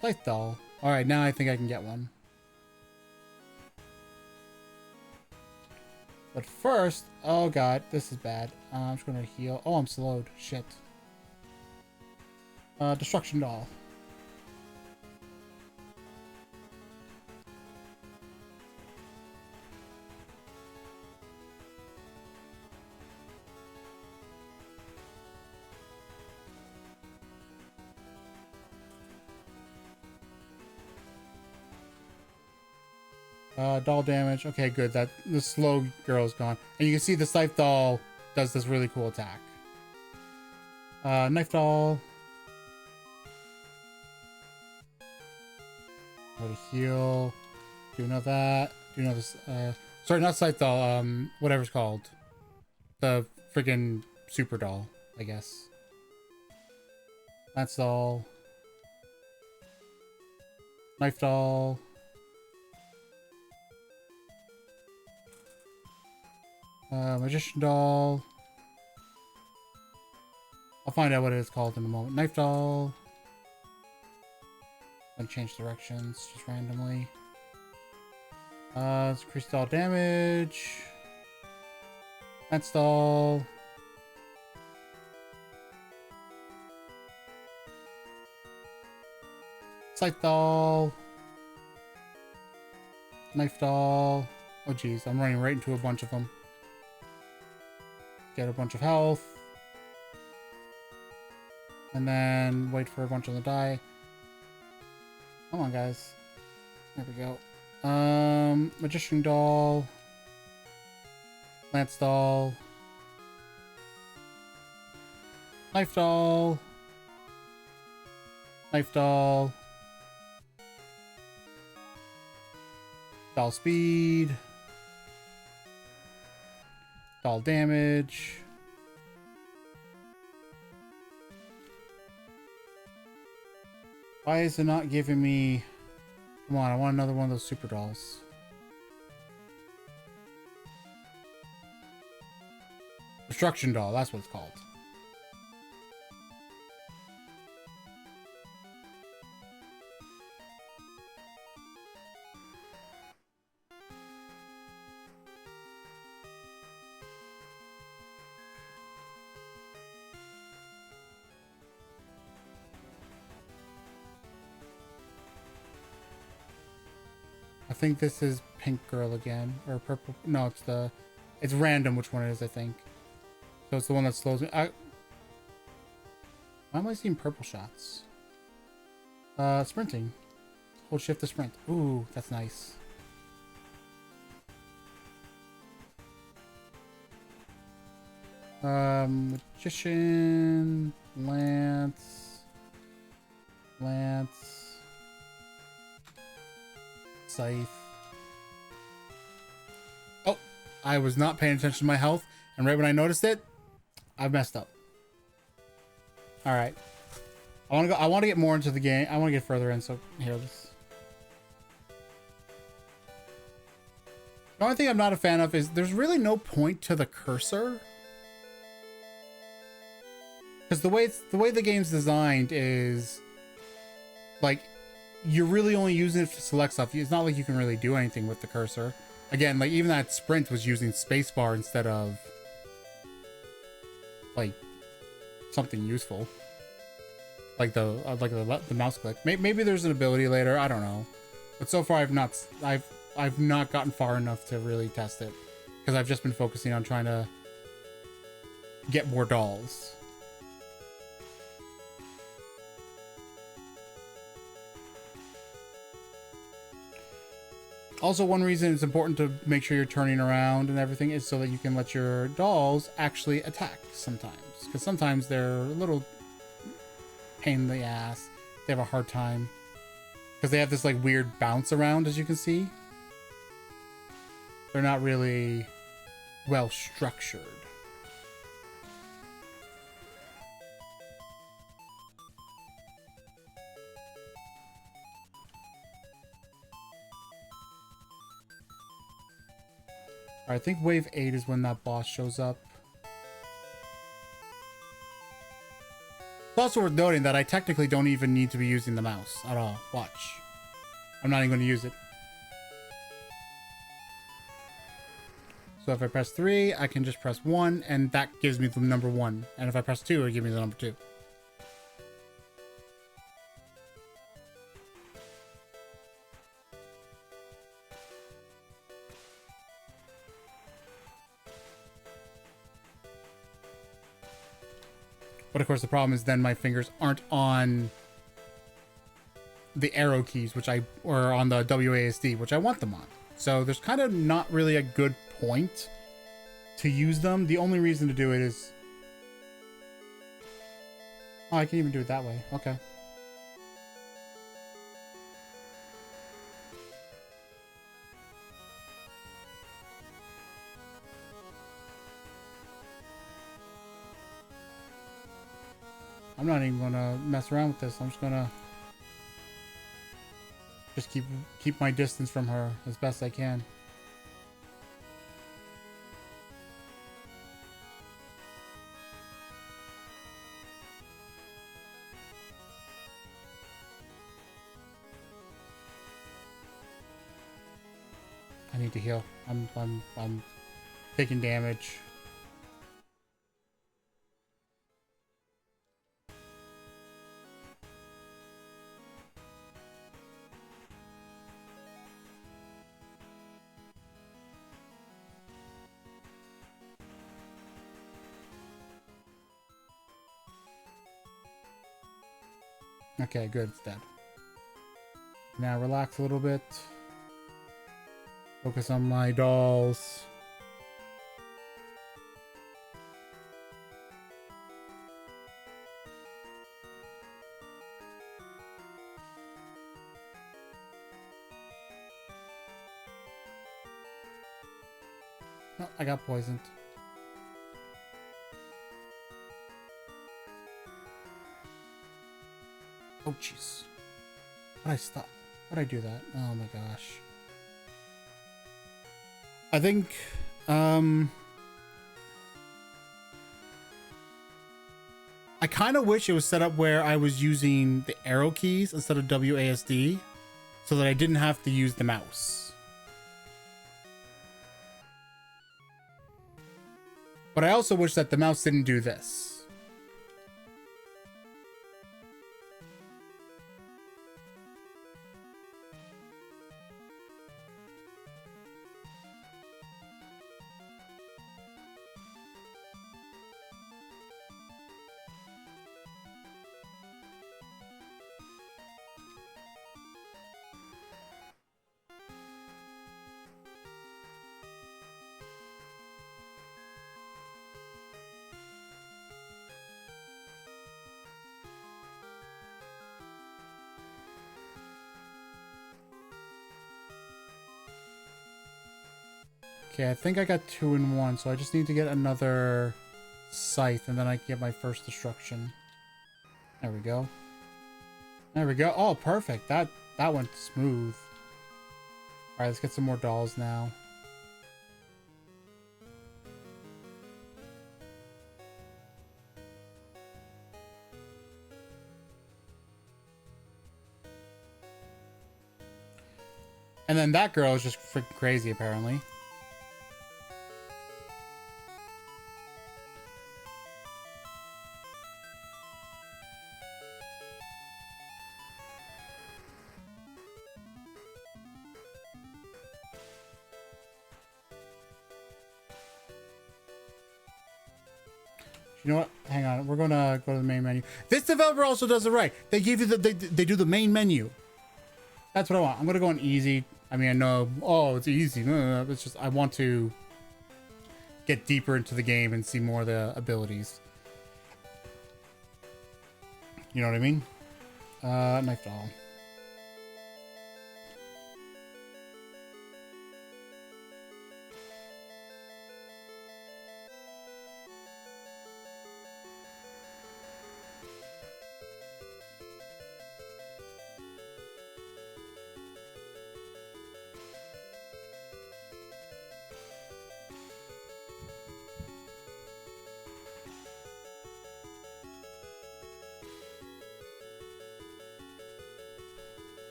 [SPEAKER 1] Scythe doll. Alright, now I think I can get one. But first, oh god, this is bad. I'm just gonna heal. Oh, I'm slowed. Shit. Destruction doll. Doll damage. Okay, good. That the slow girl is gone. And you can see the Scythe doll does this really cool attack. Knife doll. Go to heal. Do another that. Do another. Sorry, not Scythe doll. Whatever it's called. The freaking super doll, I guess. Lance doll. Knife doll. Magician doll. I'll find out what it is called in a moment. Knife doll. Then change directions just randomly. Let's increase doll damage. Lance doll. Scythe doll. Knife doll. Oh geez, I'm running right into a bunch of them. get a bunch of health. And then wait for a bunch of them to die. Come on, guys. There we go. Magician doll. Lance doll. Knife doll. Knife doll. Doll speed. Doll damage. Why is it not giving me... Come on, I want another one of those super dolls. Destruction doll, that's what it's called. I think this is Pink Girl again, or Purple. No, it's random which one it is, I think. So it's the one that slows me. Why am I seeing purple shots? Sprinting. Hold shift to sprint. Ooh, that's nice. Magician, Lance, Scythe. Oh, I was not paying attention to my health, and right when I noticed it, I messed up. All right, I want to go. I want to get more into the game. I want to get further in. So here, this. The only thing I'm not a fan of is there's really no point to the cursor. Because the way the game's designed is like you're really only using it to select stuff. It's not like you can really do anything with the cursor. Again, like even that sprint was using spacebar instead of like something useful, like the mouse click. Maybe there's an ability later. I don't know, but so far I've not gotten far enough to really test it because I've just been focusing on trying to get more dolls. Also, one reason it's important to make sure you're turning around and everything is so that you can let your dolls actually attack sometimes. Because sometimes they're a little pain in the ass. They have a hard time. Because they have this like weird bounce around, as you can see. They're not really well structured. I think wave 8 is when that boss shows up. It's also worth noting that I technically don't even need to be using the mouse at all. Watch. I'm not even going to use it. So if I press 3, I can just press 1, and that gives me the number 1. And if I press 2, it gives me the number 2. But of course the problem is then my fingers aren't on the arrow keys, or on the WASD, which I want them on. So there's kind of not really a good point to use them. The only reason to do it is... Oh, I can even do it that way. Okay. I'm not even gonna mess around with this. I'm just gonna keep my distance from her as best I can. I need to heal. I'm taking damage. Okay, good. It's dead. Now relax a little bit. Focus on my dolls. No, I got poisoned. Oh, jeez. Why'd I stop? Why'd I do that? Oh my gosh. I think, I kind of wish it was set up where I was using the arrow keys instead of WASD so that I didn't have to use the mouse. But I also wish that the mouse didn't do this. Okay, I think I got 2 in 1, so I just need to get another scythe, and then I can get my first destruction. There we go. There we go. Oh, perfect. That went smooth. All right, let's get some more dolls now. And then that girl is just freaking crazy, apparently. You know what? Hang on. We're gonna go to the main menu. This developer also does it right. They give you they do the main menu. That's what I want. I'm gonna go on easy. I mean, I know. Oh, it's easy. No. It's just I want to get deeper into the game and see more of the abilities. You know what I mean? Knife doll.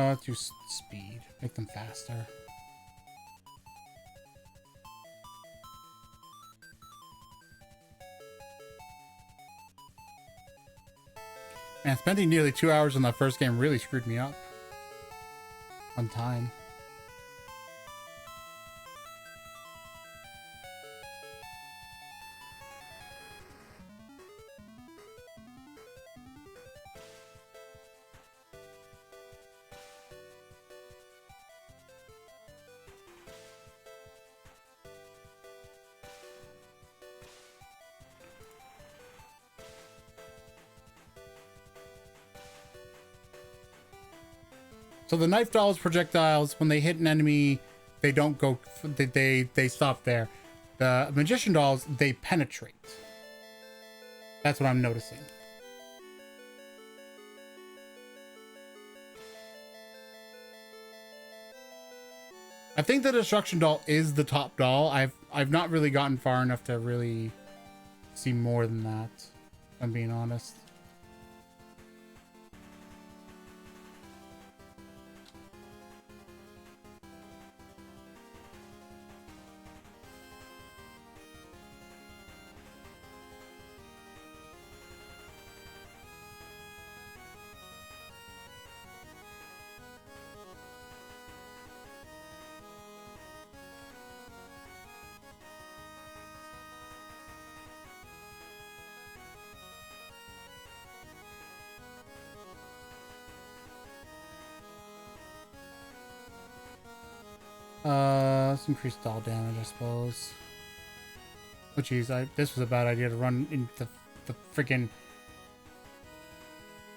[SPEAKER 1] Let's use speed. Make them faster. Man, spending nearly 2 hours on that first game really screwed me up. On time. So the knife doll's projectiles, when they hit an enemy, they don't go, they stop there. The magician dolls, they penetrate. That's what I'm noticing. I think the destruction doll is the top doll. I've not really gotten far enough to really see more than that. I'm being honest. Let's increase doll damage, I suppose. Oh jeez, this was a bad idea to run into the freaking.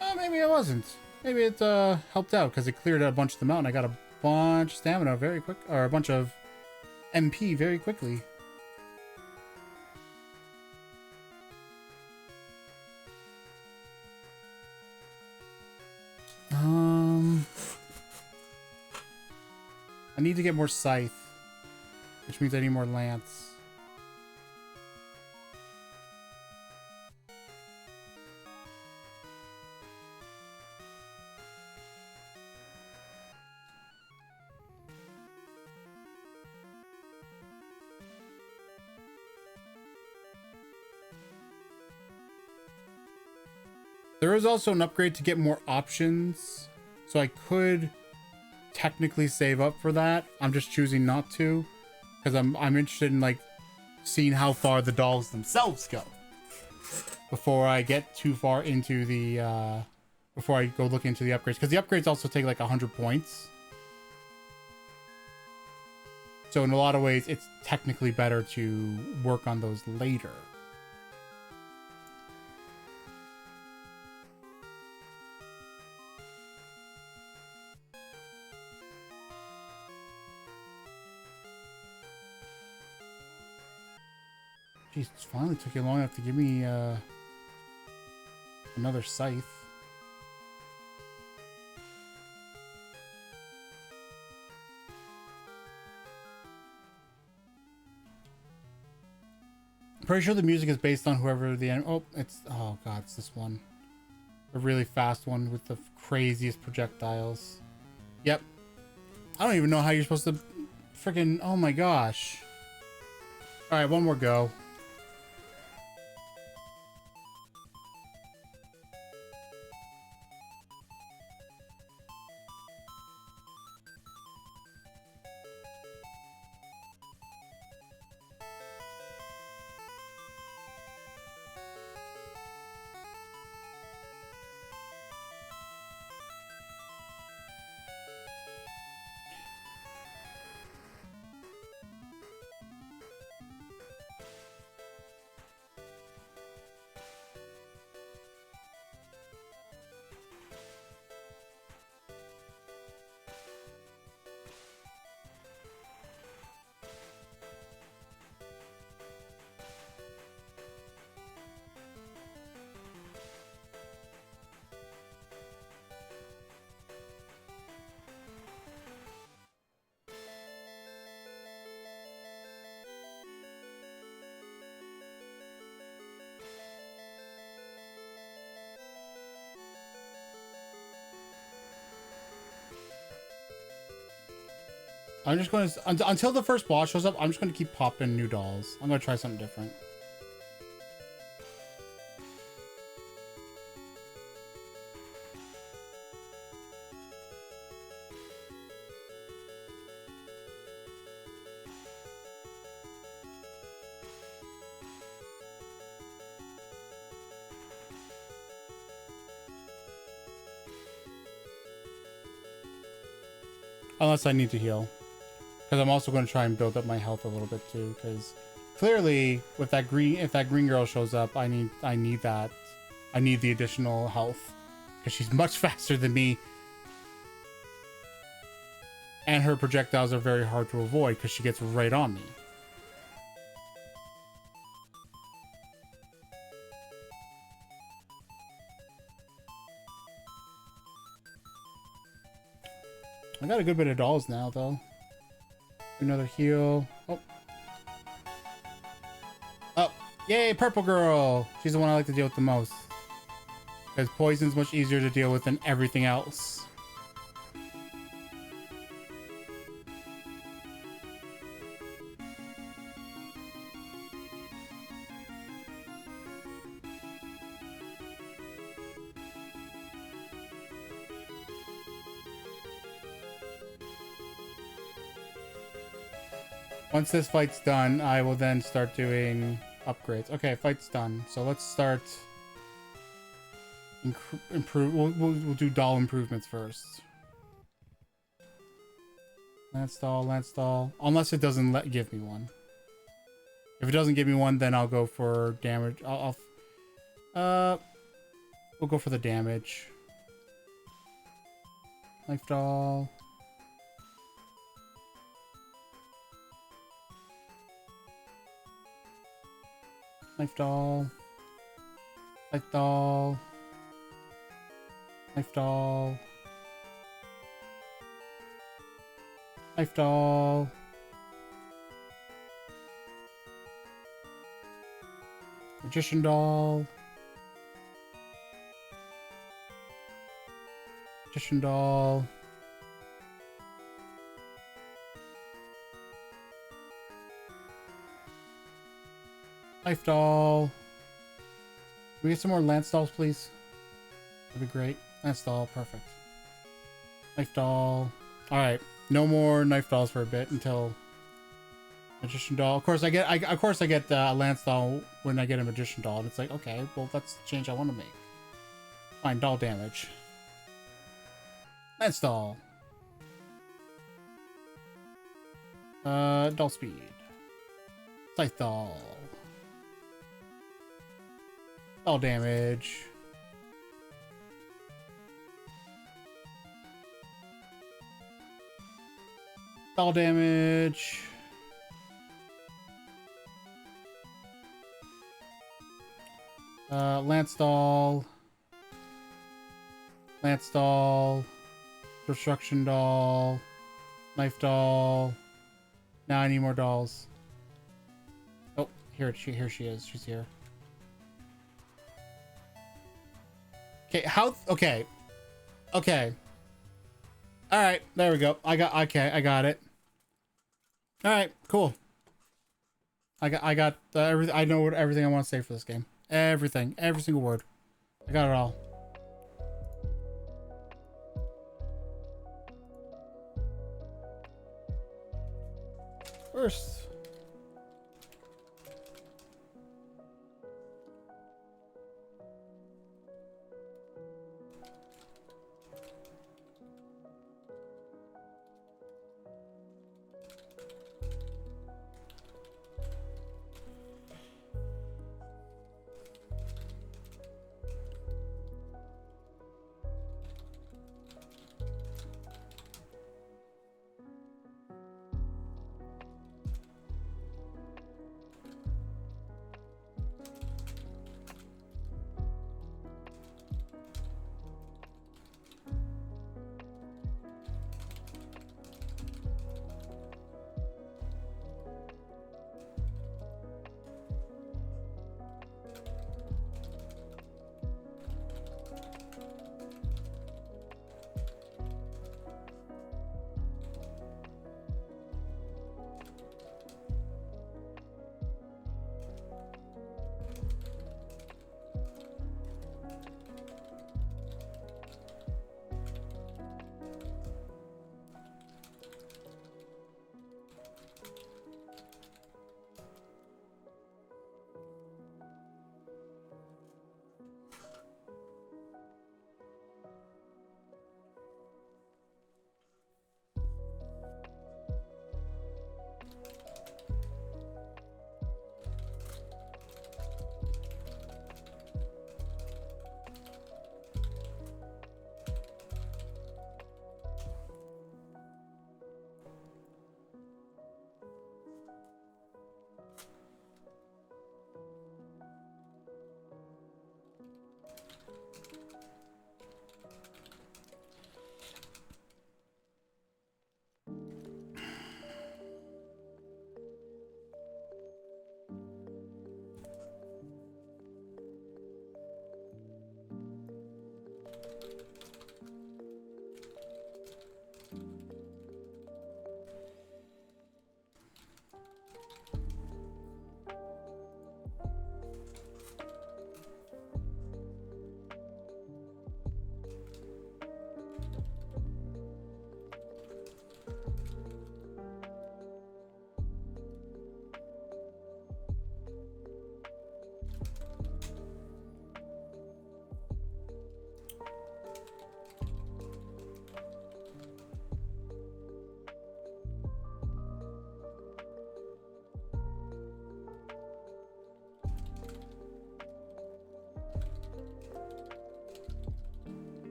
[SPEAKER 1] Oh, maybe it wasn't. Maybe it helped out because it cleared out a bunch of them out, and I got a bunch of stamina very quick, or a bunch of MP very quickly. I need to get more scythe, which means I need more lance. There is also an upgrade to get more options, so I could technically save up for that. I'm just choosing not to because I'm interested in like seeing how far the dolls themselves go before I get too far into the before I go look into the upgrades, because the upgrades also take like 100 points. So in a lot of ways, it's technically better to work on those later. Jeez, it finally took you long enough to give me another scythe. Pretty sure the music is based on whoever the enemy. Oh, oh god, it's this one. A really fast one with the craziest projectiles. Yep. I don't even know how you're supposed to freaking. Oh my gosh. All right, one more go. I'm just going to, until the first boss shows up, I'm just going to keep popping new dolls. I'm going to try something different. Unless I need to heal. Because I'm also going to try and build up my health a little bit too. Because clearly, with that green, if that green girl shows up, I need that. I need the additional health. Because she's much faster than me. And her projectiles are very hard to avoid because she gets right on me. I got a good bit of dolls now, though. Another heal. Oh. Oh. Yay, purple girl. She's the one I like to deal with the most. Because poison's much easier to deal with than everything else. Once this fight's done, I will then start doing upgrades. Okay, fight's done. So let's start improve. We'll do doll improvements first. Lance doll. Unless it doesn't give me one. If it doesn't give me one, then I'll go for damage. We'll go for the damage. Life doll. Life doll. Life doll. Life doll. Life doll. Magician doll. Magician doll. Life doll. Can we get some more Lance dolls, please? That'd be great. Lance doll, perfect. Knife doll. Alright. No more knife dolls for a bit until magician doll. Of course I get Lance doll when I get a magician doll, and it's like, okay, well that's the change I want to make. Fine, doll damage. Lance doll. Doll speed. Scythe doll. Doll damage. Doll damage. Lance doll. Lance doll. Destruction doll. Knife doll. Now I need more dolls. Oh, here she is. She's here. Okay, okay. Okay. All right, there we go. I got it. All right, cool. I got everything. I know everything I want to say for this game. Everything, every single word. I got it all. First.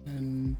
[SPEAKER 1] And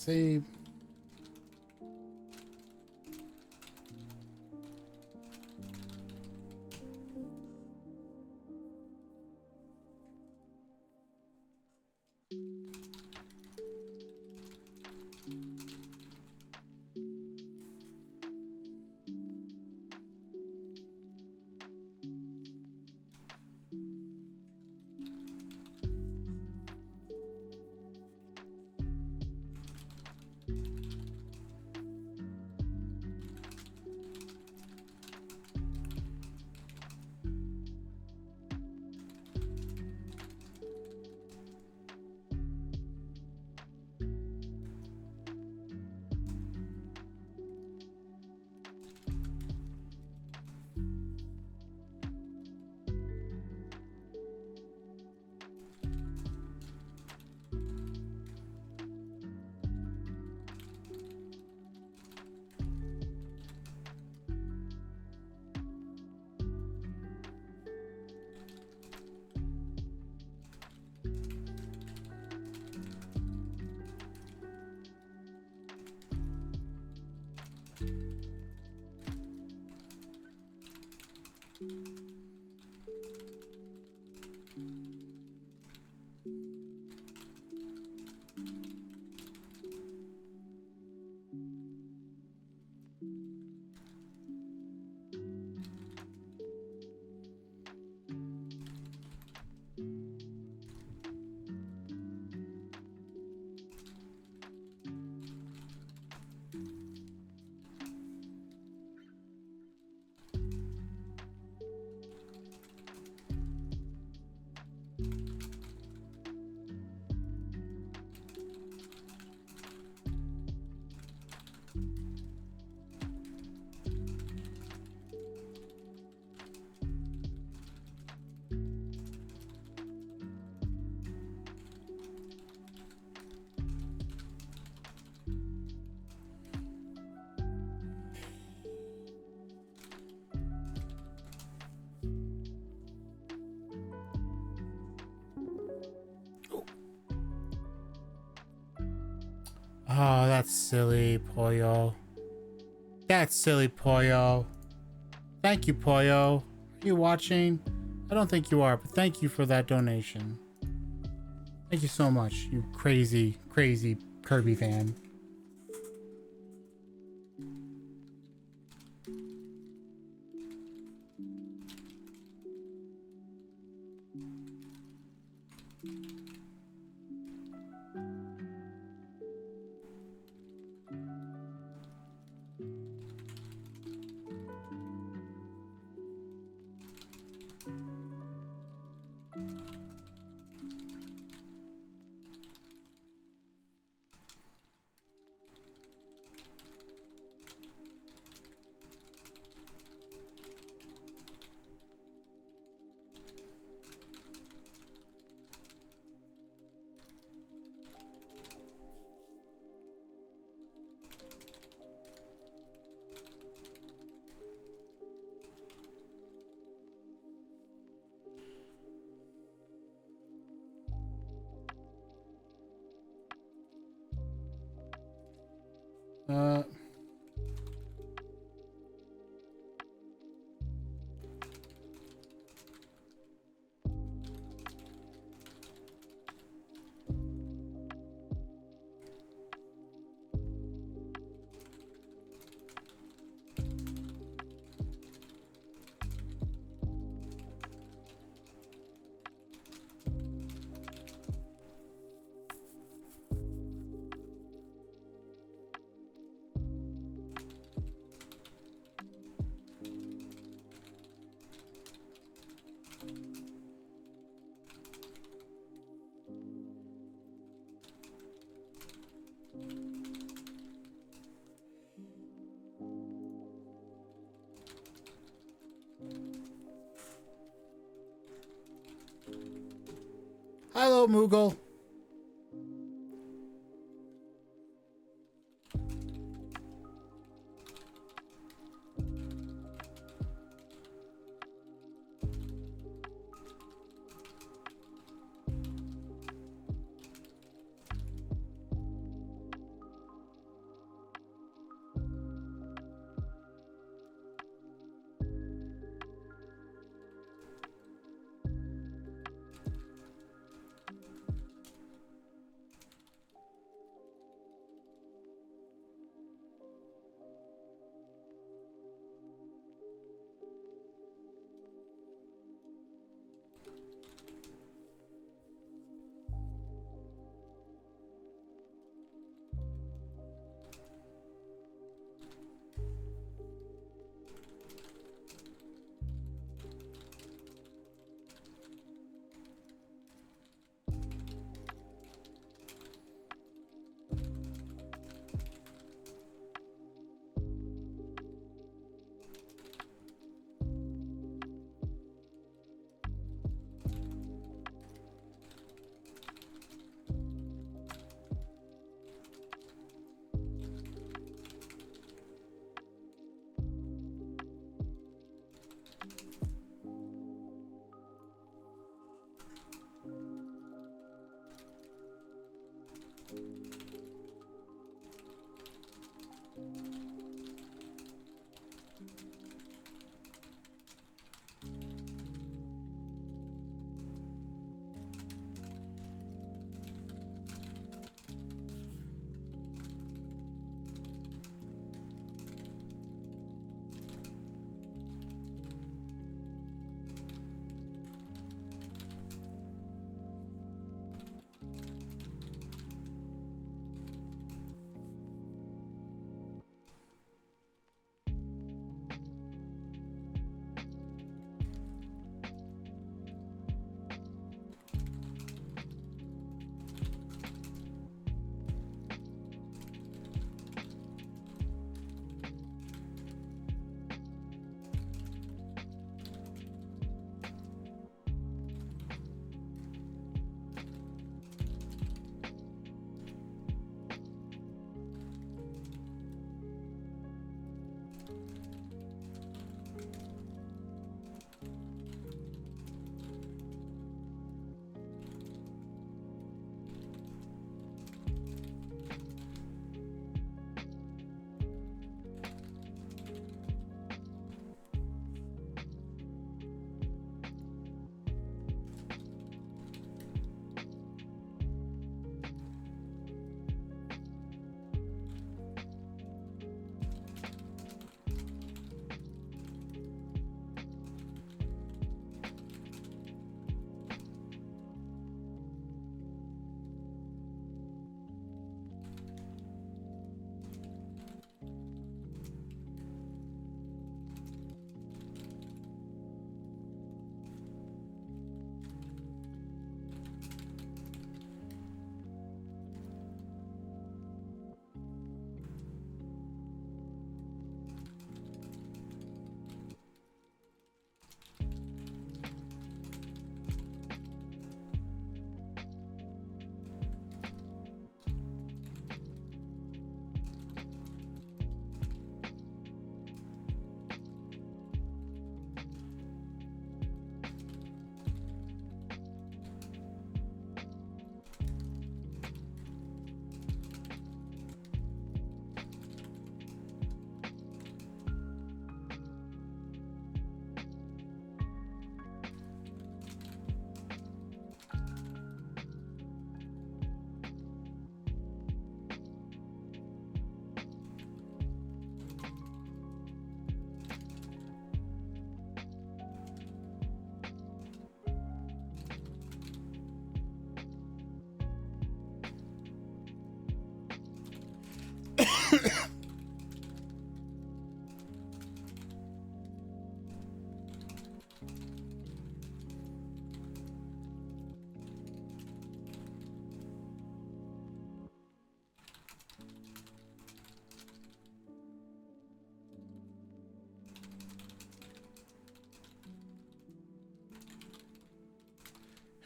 [SPEAKER 1] save. Oh, that's silly, Pollo. That's silly, Pollo. Thank you, Pollo. Are you watching? I don't think you are, but thank you for that donation. Thank you so much, you crazy, crazy Kirby fan. Uh... Hello, Moogle.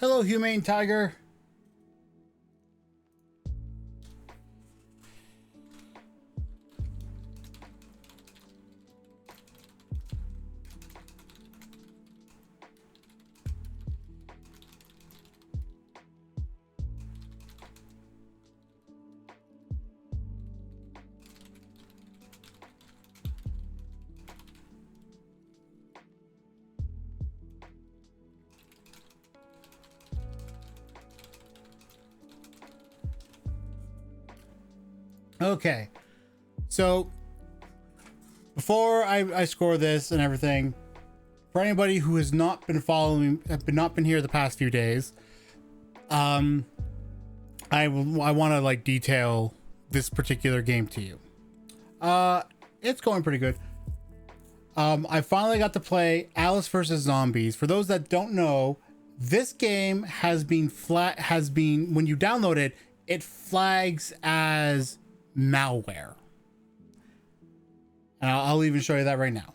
[SPEAKER 1] Hello, Humane Tiger. Okay, so before I score this and everything, for anybody who has not been following, not been here the past few days, I want to like detail this particular game to you. It's going pretty good. I finally got to play Alice versus Zombies. For those that don't know, this game has been when you download it, it flags as malware. And I'll even show you that right now.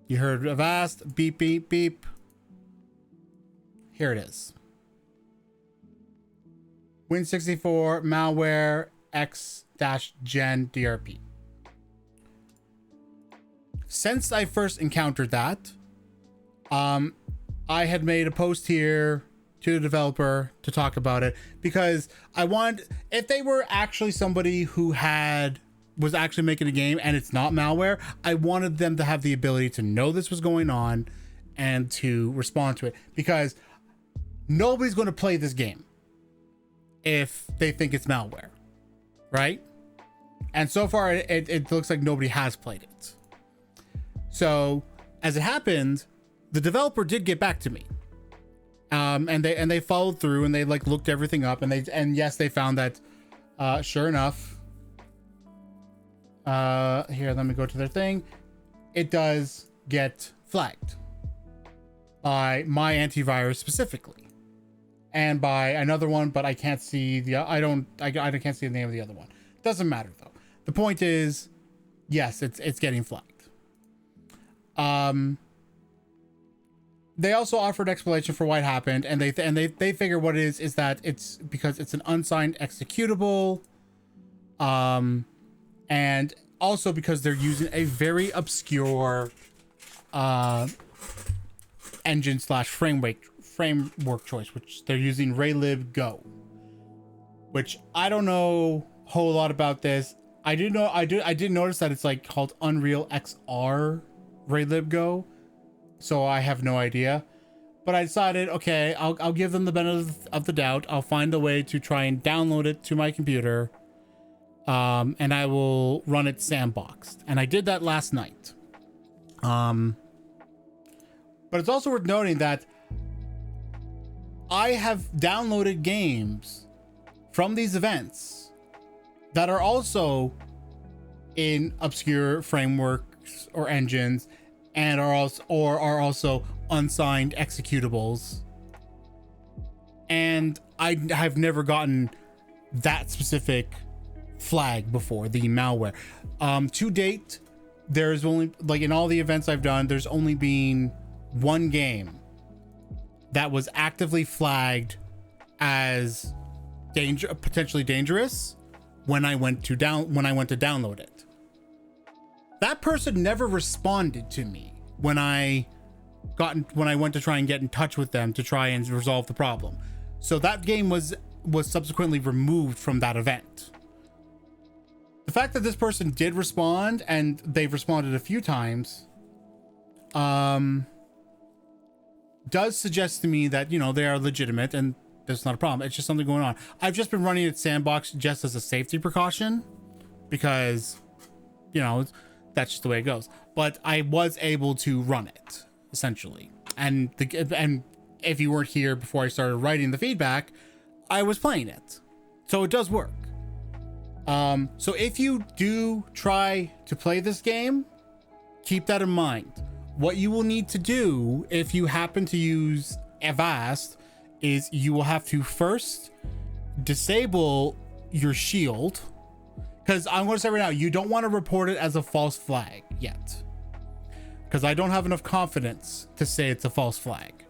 [SPEAKER 1] You heard Avast, beep, beep, beep. Here it is. Win64 malware X-gen DRP. Since I first encountered that, I had made a post here to the developer to talk about it, because I want, if they were actually somebody who was actually making a game and it's not malware, I wanted them to have the ability to know this was going on and to respond to it, because nobody's going to play this game if they think it's malware, right? And so far it looks like nobody has played it. So as it happened, the developer did get back to me. And they followed through, and they like looked everything up, and yes, they found that sure enough, here, let me go to their thing. It does get flagged by my antivirus specifically, and by another one, but I can't see I can't see the name of the other one. Doesn't matter though. The point is, yes, it's getting flagged. They also offered explanation for what happened, and they figure what it is that it's because it's an unsigned executable, and also because they're using a very obscure engine / framework choice, which they're using Raylib Go, which I don't know a whole lot about this. I did notice that it's like called Unreal XR Raylib Go. So I have no idea, but I decided, okay, I'll give them the benefit of the doubt. I'll find a way to try and download it to my computer, and I will run it sandboxed. And I did that last night. But it's also worth noting that I have downloaded games from these events that are also in obscure frameworks or engines, and are also unsigned executables, and I have never gotten that specific flag before, the malware. To date, there's only, like in all the events I've done, there's only been one game that was actively flagged as potentially dangerous when I went to download it. That person never responded to me when I went to try and get in touch with them to try and resolve the problem. So that game was subsequently removed from that event. The fact that this person did respond, and they've responded a few times, does suggest to me that, they are legitimate and there's not a problem. It's just something going on. I've just been running it sandbox just as a safety precaution, because, that's just the way it goes. But I was able to run it essentially, and if you weren't here before I started writing the feedback, I was playing it, so it does work. So if you do try to play this game, keep that in mind. What you will need to do if you happen to use Avast is you will have to first disable your shield. Because I'm going to say right now, you don't want to report it as a false flag yet. because I don't have enough confidence to say it's a false flag.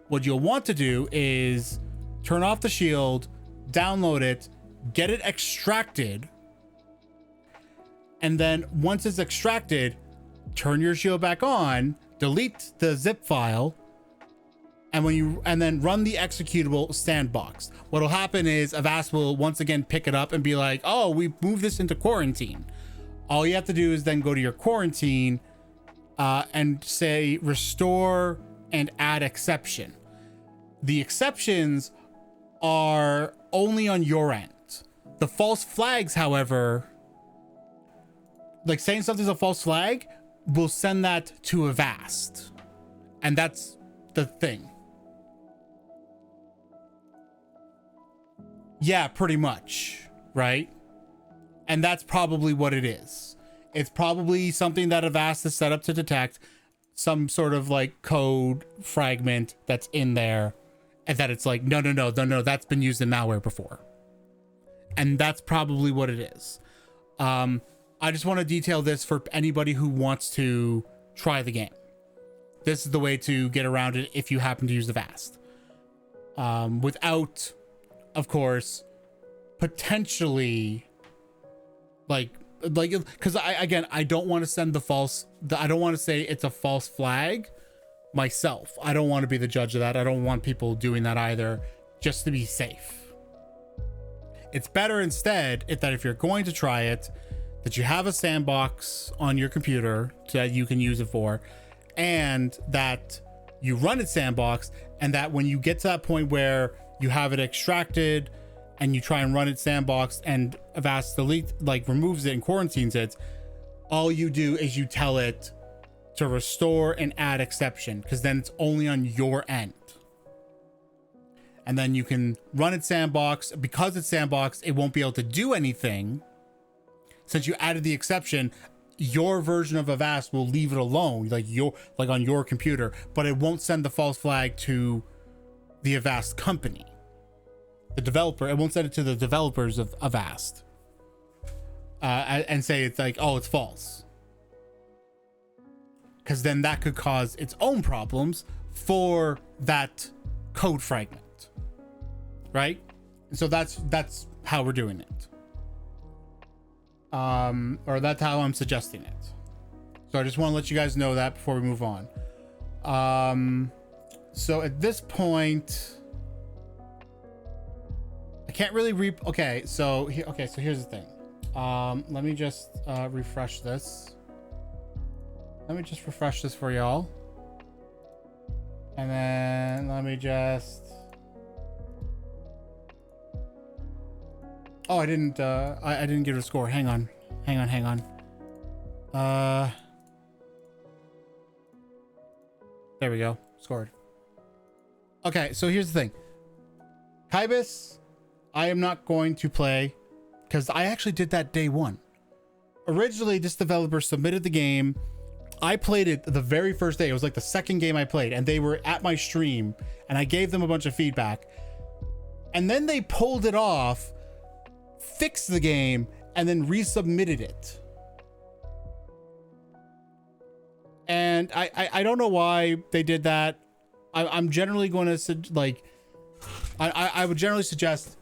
[SPEAKER 1] What you'll want to do is turn off the shield, download it, get it extracted, and then once it's extracted, turn your shield back on, delete the zip file, and then run the executable sandbox. What'll happen is Avast will once again pick it up and be like, oh, we moved this into quarantine. All you have to do is then go to your quarantine and say restore and add exception. The exceptions are only on your end. The false flags, however, like saying something's a false flag, will send that to Avast. And that's the thing. Yeah, pretty much, right? And that's probably what it is. It's probably something that Avast is set up to detect, some sort of like code fragment that's in there, and that it's like, no, that's been used in malware before. And that's probably what it is. I just want to detail this for anybody who wants to try the game. This is the way to get around it if you happen to use Avast. Without, of course, potentially because I don't want to send I don't want to say it's a false flag myself. I don't want to be the judge of that. I don't want people doing that either, just to be safe. It's better instead if you're going to try it, that you have a sandbox on your computer that you can use it for, and that you run it sandbox, and that when you get to that point where you have it extracted and you try and run it sandbox and Avast removes it and quarantines it, all you do is you tell it to restore and add exception, because then it's only on your end. And then you can run it sandbox. Because it's sandbox, it won't be able to do anything. Since you added the exception, your version of Avast will leave it alone, on your computer, but it won't send the false flag to the Avast company. The developer, it won't send it to the developers of Avast and say it's like, oh, it's false. Because then that could cause its own problems for that code fragment. Right? So that's how we're doing it. Or that's how I'm suggesting it. So I just want to let you guys know that before we move on. So at this point, I can't really so here's the thing. Let me just refresh this. Let me just refresh this for y'all. And then let me just... Oh, I didn't give it a score. Hang on. There we go. Scored. Okay, so here's the thing. Kybus, I am not going to play, because I actually did that day one. Originally, this developer submitted the game. I played it the very first day. It was like the second game I played, and they were at my stream, and I gave them a bunch of feedback. And then they pulled it off, fixed the game, and then resubmitted it. And I don't know why they did that. I'm generally going to I would generally suggest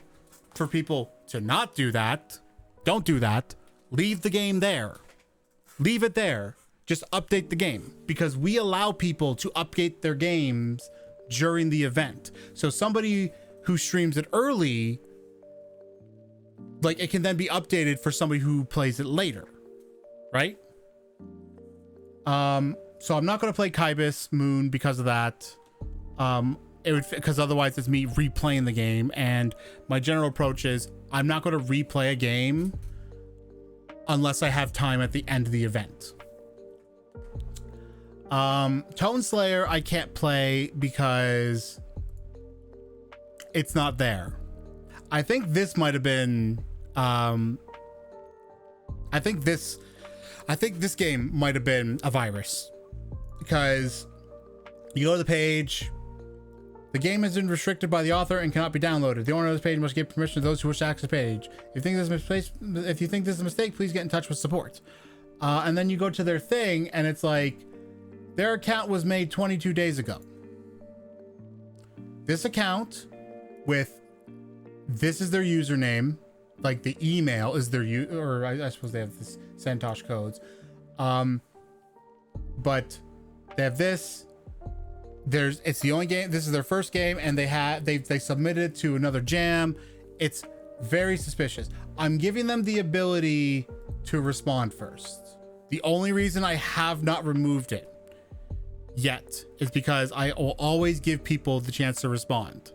[SPEAKER 1] for people to not do that. Don't do that. Leave the game there. Leave it there. Just update the game, because we allow people to update their games during the event. So somebody who streams it early, it can then be updated for somebody who plays it later, right? So I'm not going to play Kybus Moon because of that. Because otherwise it's me replaying the game, and my general approach is I'm not going to replay a game unless I have time at the end of the event. Tone Slayer I can't play because it's not there. I think this might have been I think this game might have been a virus, because you go to the page, the game has been restricted by the author and cannot be downloaded. The owner of this page must give permission to those who wish to access the page. If you think this is a mistake, please get in touch with support. And then you go to their thing, and it's like, Their account was made 22 days ago. This account with this is their username, like the email is their or I suppose they have this Santosh codes. But they have this. It's the only game. This is their first game, and they submitted it to another jam. It's very suspicious. I'm giving them the ability to respond first. The only reason I have not removed it yet is because I will always give people the chance to respond.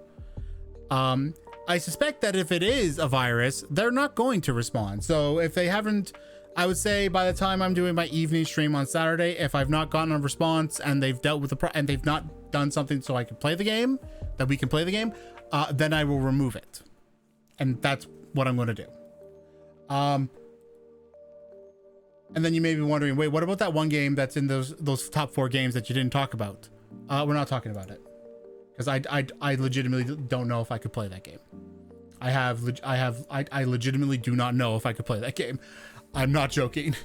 [SPEAKER 1] I suspect that if it is a virus, they're not going to respond. So if they haven't, I would say by the time I'm doing my evening stream on Saturday, if I've not gotten a response and they've dealt with and they've not done something so I can play the game, that we can play the game, then I will remove it. And that's what I'm going to do. And then you may be wondering, wait, what about that one game that's in those top 4 games that you didn't talk about? We're not talking about it. Because I legitimately don't know if I could play that game. I legitimately do not know if I could play that game. I'm not joking.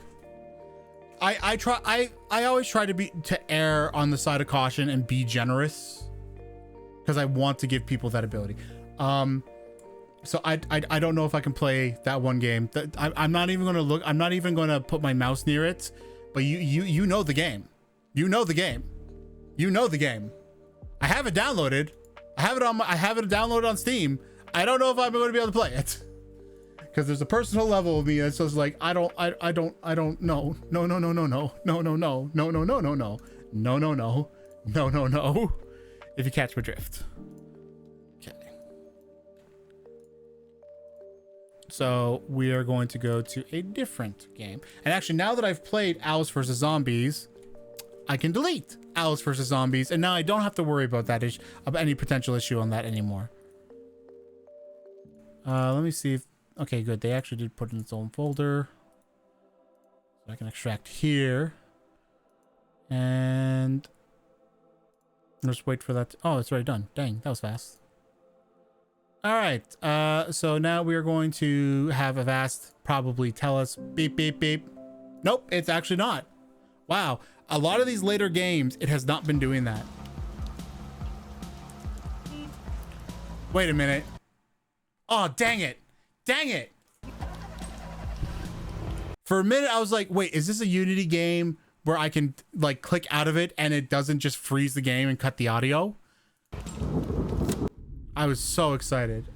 [SPEAKER 1] I always try to err on the side of caution and be generous because I want to give people that ability. So I don't know if I can play that one game. I'm not even going to look. I'm not even going to put my mouse near it. But you know the game. You know the game. You know the game. I have it downloaded. I have it downloaded on Steam. I don't know if I'm going to be able to play it because there's a personal level of me that's just like I don't know. No. If you catch my drift. Okay. So we are going to go to a different game. And actually, now that I've played Alice vs. Zombies, I can delete Alice vs. Zombies, and now I don't have to worry about that about any potential issue on that anymore. Let me see if okay, good. They actually did put it in its own folder. So I can extract here. And just wait for that. Oh, it's already done. Dang, that was fast. All right. So now we are going to have Avast probably tell us beep, beep, beep. Nope, it's actually not. Wow. A lot of these later games, it has not been doing that. Wait a minute. Oh, dang it. Dang it. For a minute, I was like, wait, is this a Unity game where I can like click out of it and it doesn't just freeze the game and cut the audio? I was so excited.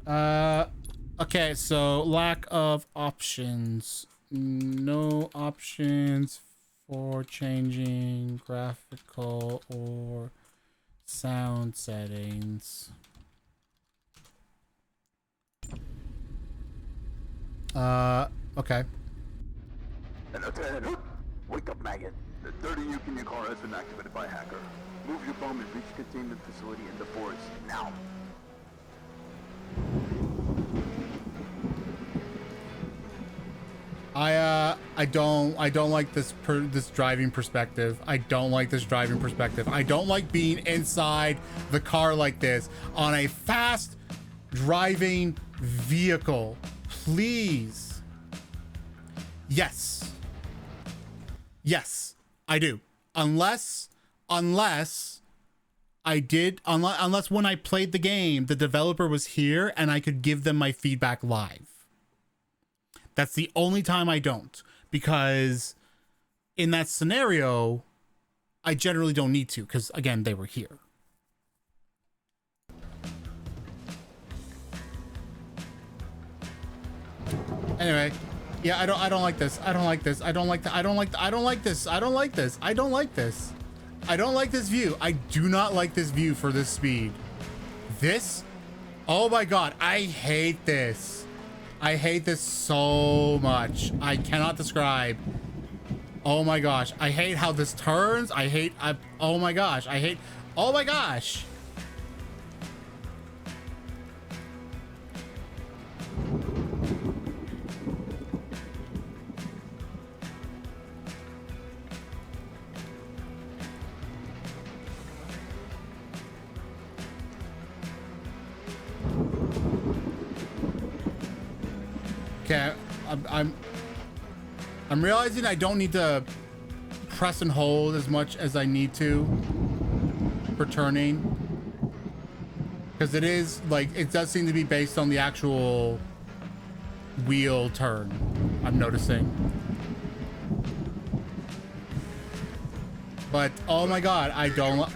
[SPEAKER 1] Okay, so lack of options. No options for changing graphical or sound settings. Okay.
[SPEAKER 3] Wake up, maggot. The 30 nuke in your car has been activated by a hacker. Move your bomb and reach containment facility in the forest now.
[SPEAKER 1] I don't like this driving perspective. I don't like this driving perspective. I don't like being inside the car like this on a fast driving vehicle. Please. Yes, I do. Unless when I played the game, the developer was here and I could give them my feedback live. That's the only time I don't, because in that scenario, I generally don't need to, because again, they were here. Anyway, yeah, I don't like this. I don't like this. I don't like this. I don't like this. I don't like this. I don't like this. I don't like this view. I do not like this view for this speed. This? Oh my God. I hate this. I hate this so much. I cannot describe. Oh my gosh. I hate how this turns. Oh my gosh. Oh my gosh. Okay, I'm realizing I don't need to press and hold as much as I need to for turning. Because it is, like, it does seem to be based on the actual wheel turn, I'm noticing. But, oh my god, I don't...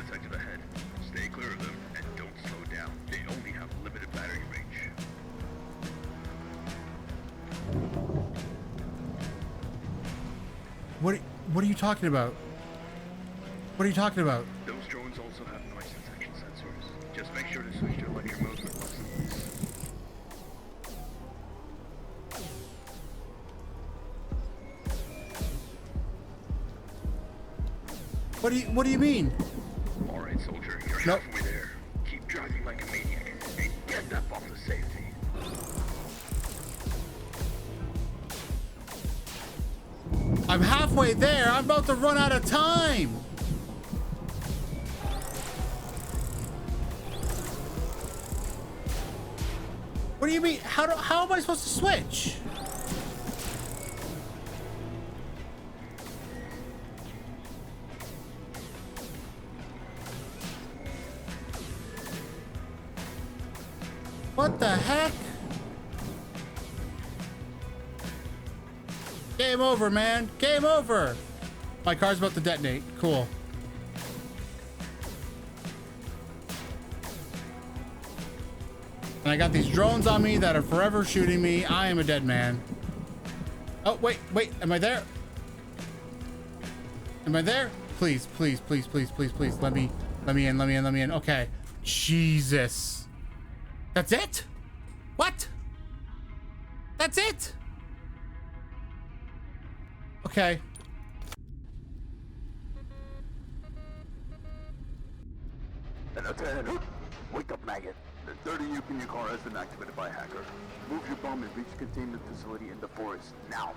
[SPEAKER 3] Stay clear of them and don't slow down. They only have limited battery range.
[SPEAKER 1] What are you talking about? What are you talking about?
[SPEAKER 3] Those drones also have noise detection sensors. Just make sure to switch to electric mode when possible.
[SPEAKER 1] What do you mean?
[SPEAKER 3] All right, soldier, you're
[SPEAKER 1] Nope.
[SPEAKER 3] halfway there. Keep driving like a maniac and get that bump to safety.
[SPEAKER 1] I'm halfway there. I'm about to run out of time. What do you mean? How am I supposed to switch? What the heck? Game over, man. Game over. My car's about to detonate. Cool. And I got these drones on me that are forever shooting me. I am a dead man. Oh, wait. Am I there? Am I there? Please. Let me in. Okay. Jesus. That's it? What? That's it? Okay.
[SPEAKER 3] And attend. Wake up, maggot. The 30 Uke in your car has been activated by a hacker. Move your bomb and reach containment facility in the forest now.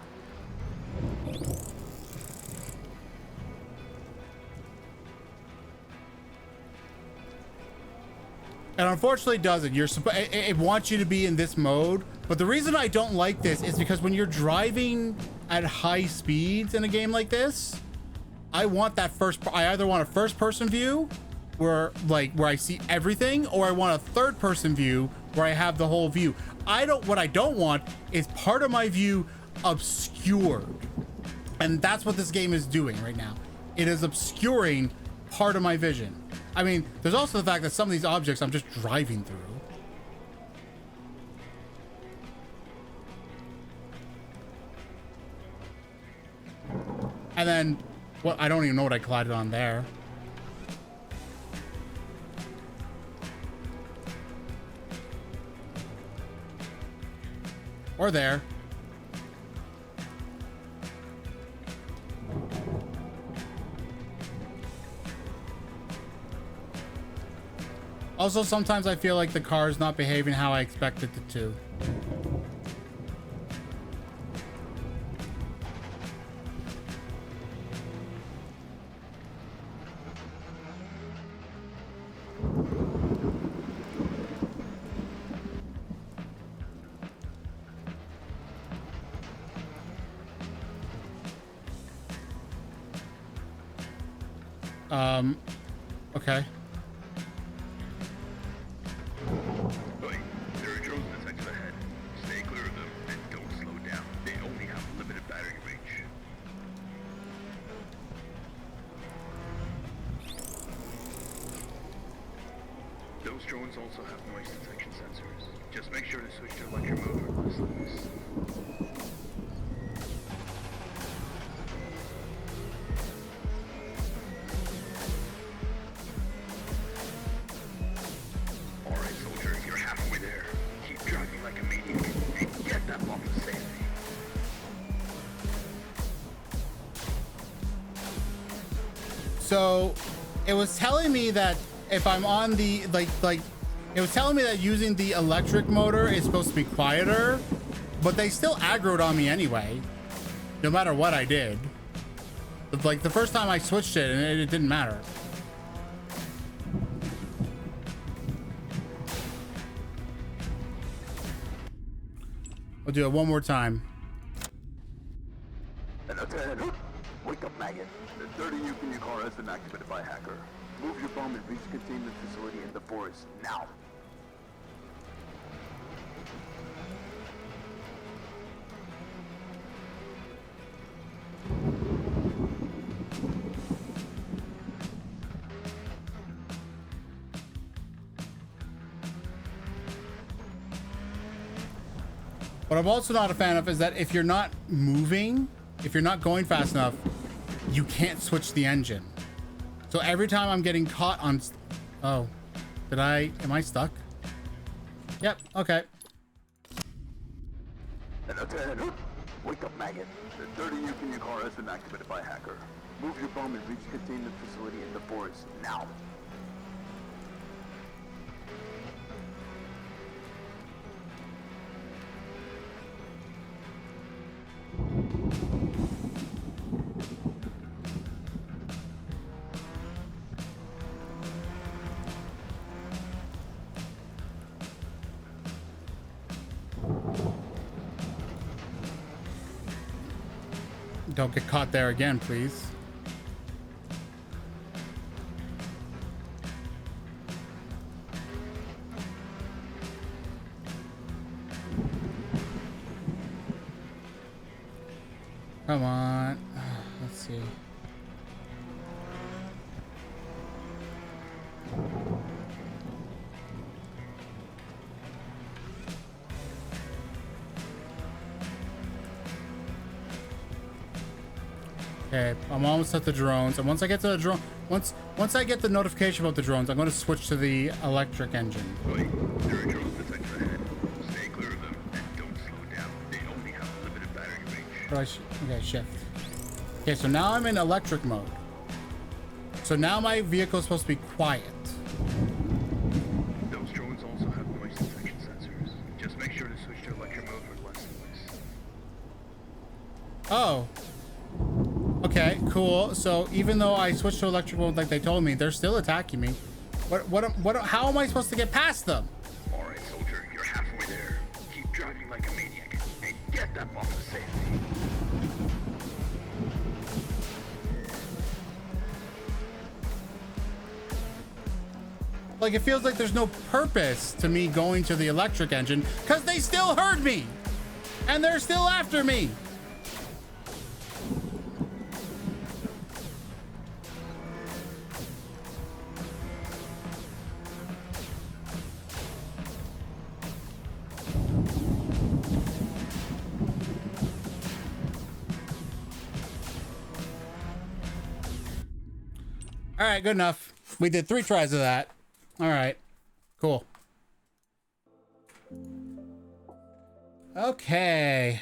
[SPEAKER 1] And unfortunately it doesn't. It wants you to be in this mode. But the reason I don't like this is because when you're driving at high speeds in a game like this, I either want a first person view where I see everything, or I want a third person view where I have the whole view. What I don't want is part of my view obscured. And that's what this game is doing right now. It is obscuring part of my vision. I mean, there's also the fact that some of these objects I'm just driving through. And then, I don't even know what I collided on there. Or there. Also, sometimes I feel like the car is not behaving how I expected it to. Okay.
[SPEAKER 3] Wait, there are drones detected ahead. Stay clear of them and don't slow down. They only have limited battery range. Those drones also have noise detection sensors. Just make sure to switch to electric mode when less than this. Alright, soldier, you're halfway there. Keep driving like a maniac and get that bump to safety.
[SPEAKER 1] So, it was telling me that if I'm on the, it was telling me that using the electric motor is supposed to be quieter, but they still aggroed on me anyway, no matter what I did. Like, the first time I switched it, and it didn't matter. We'll do it one more time.
[SPEAKER 3] And attend. Wake up, man. maggot. The 30 uke in your car has been activated by a hacker. Move your bomb and reach the containment facility in the forest, now.
[SPEAKER 1] What I'm also not a fan of is that if you're not moving, if you're not going fast enough, you can't switch the engine. So every time I'm getting caught on... Oh, am I stuck? Yep, okay.
[SPEAKER 3] Wake up, maggot. The 30 uke in your car has been activated by a hacker. Move your bomb and reach the containment facility in the forest, now.
[SPEAKER 1] Don't get caught there again, please. Come on. Let's see. Okay, I'm almost at the drones, and once I get to the drone, once I get the notification about the drones, I'm going to switch to the electric engine.
[SPEAKER 3] Wait, there are drones detected ahead. Stay clear of them and don't slow down. They only have limited battery range.
[SPEAKER 1] Okay, shift. Okay, so now I'm in electric mode. So now my vehicle is supposed to be quiet.
[SPEAKER 3] Those drones also have noise detection sensors. Just make sure to switch to electric mode for less noise.
[SPEAKER 1] Oh. Okay, cool. So even though I switched to electric mode like they told me, they're still attacking me. How am I supposed to get past them?
[SPEAKER 3] All right, soldier, you're halfway there. Keep driving like a maniac and get that bomb to safety.
[SPEAKER 1] Like, it feels like there's no purpose to me going to the electric engine because they still heard me and they're still after me. All right, good enough. We did 3 tries of that. All right, cool. Okay.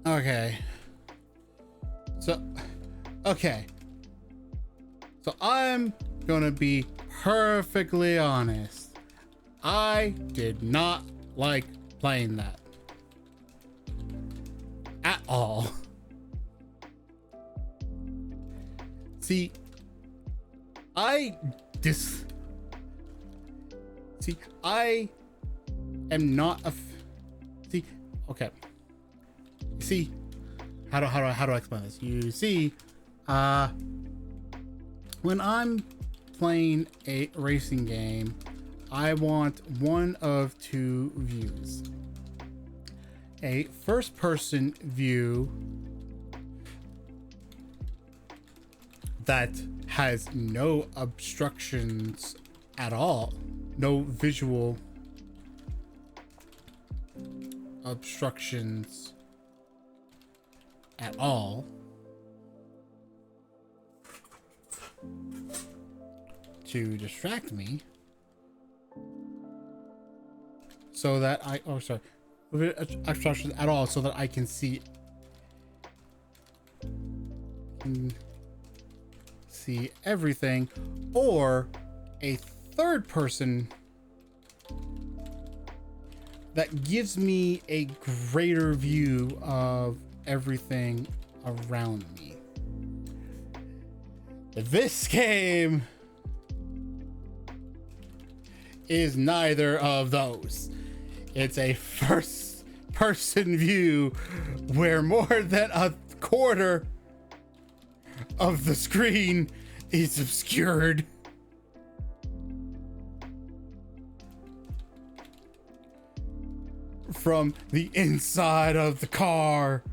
[SPEAKER 1] Okay. So I'm gonna be perfectly honest. I did not like playing that at all. See, I am not a okay. See, how do I explain this? You see, when I'm playing a racing game, I want one of 2 views. A first-person view that has no obstructions at all, no visual obstructions at all, to distract me, so that obstructions at all, so that I can see everything, or a third person that gives me a greater view of everything around me. This game is neither of those. It's a first person view where more than a quarter of the screen is obscured. From the inside of the car.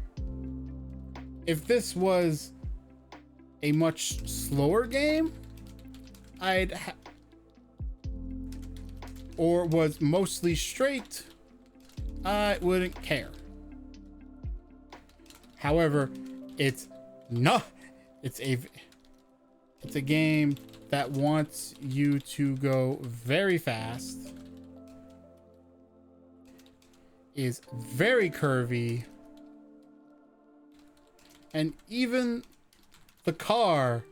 [SPEAKER 1] If this was a much slower game, or was mostly straight, I wouldn't care. However, it's a game that wants you to go very fast, is very curvy, and even the car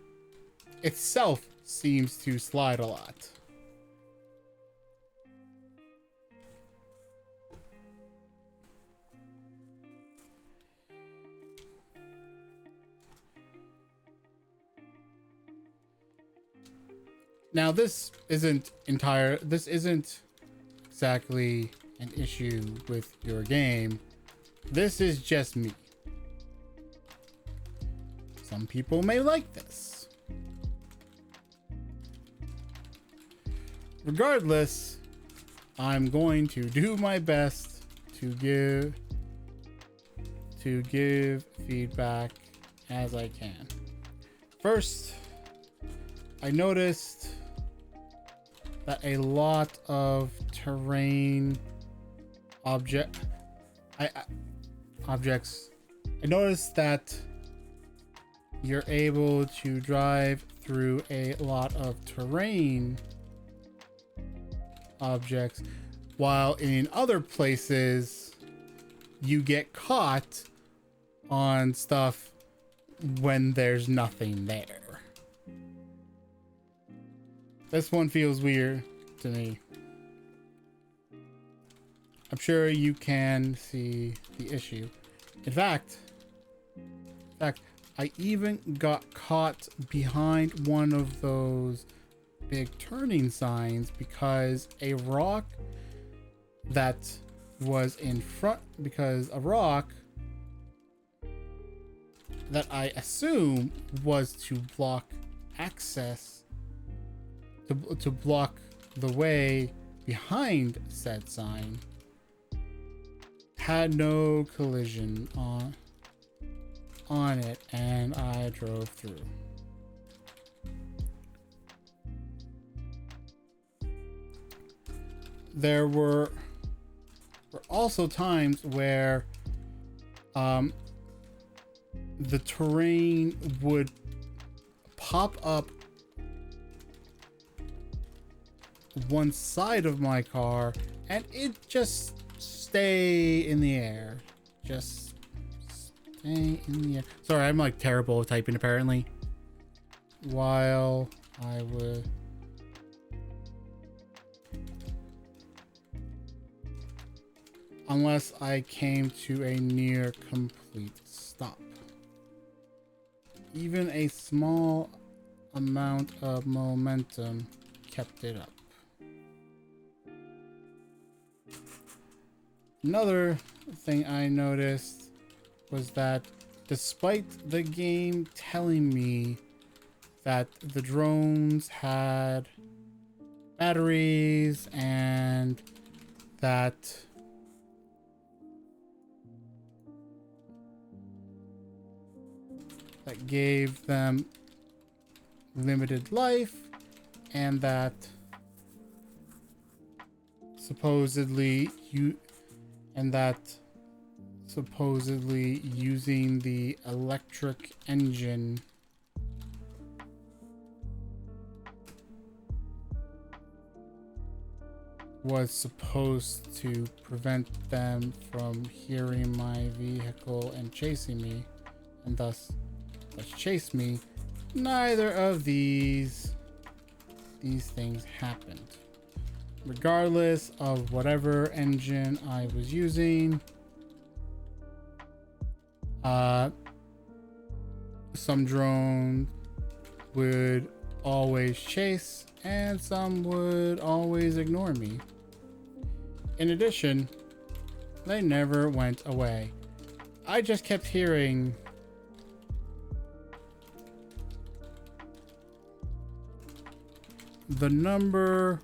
[SPEAKER 1] itself seems to slide a lot. Now, this isn't exactly an issue with your game. This is just me. Some people may like this. Regardless, I'm going to do my best to give feedback as I can. First, I noticed that a lot of terrain objects. I noticed that you're able to drive through a lot of terrain objects, while in other places you get caught on stuff when there's nothing there. This one feels weird to me. I'm sure you can see the issue. In fact, I even got caught behind one of those big turning signs because a rock that was in front, because a rock that I assume was to block access, to block the way behind said sign, had no collision on it, and I drove through. There were also times where the terrain would pop up one side of my car and it just stay in the air. Just stay in the air. Sorry, I'm like terrible at typing apparently. While I would unless I came to a near complete stop. Even a small amount of momentum kept it up. Another thing I noticed was that despite the game telling me that the drones had batteries and that gave them limited life, and that supposedly using the electric engine was supposed to prevent them from hearing my vehicle and chasing me, and thus chase me. Neither of these things happened. Regardless of whatever engine I was using, some drone would always chase, and some would always ignore me. In addition, they never went away. I just kept hearing the number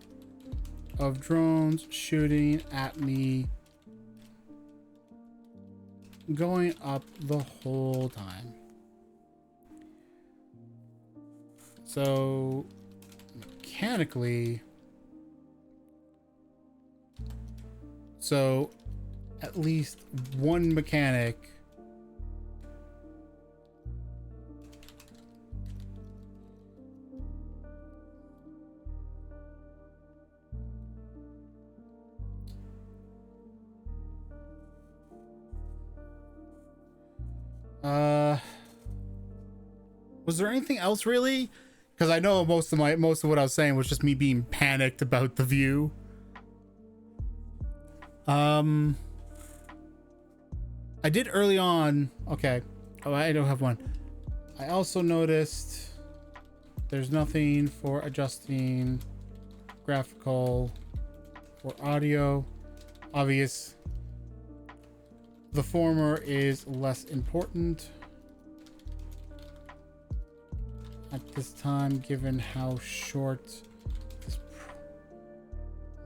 [SPEAKER 1] of drones shooting at me going up the whole time. So mechanically, at least one mechanic was there anything else really? Because I know most of what I was saying was just me being panicked about the view. I did early on. Okay. Oh, I don't have one. I also noticed there's nothing for adjusting graphical or audio. Obvious. The former is less important at this time, given how short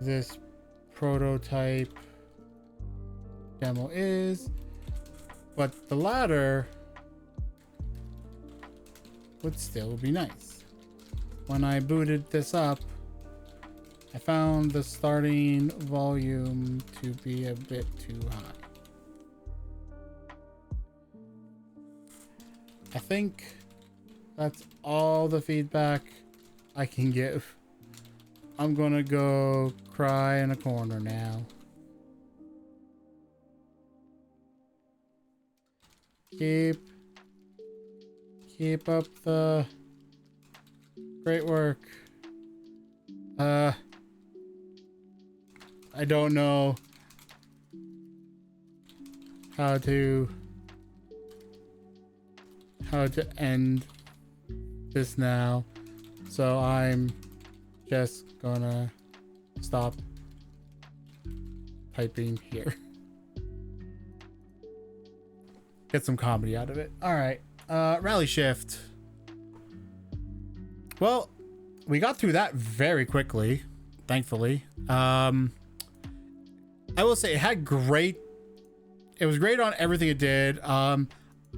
[SPEAKER 1] this prototype demo is, but the latter would still be nice. When I booted this up, I found the starting volume to be a bit too high. I think that's all the feedback I can give. I'm gonna go cry in a corner now. Keep up the great work. I don't know how to end this now, so I'm just gonna stop typing here. Get some comedy out of it. All right, rally shift. Well, we got through that very quickly, thankfully. I will say it was great on everything it did.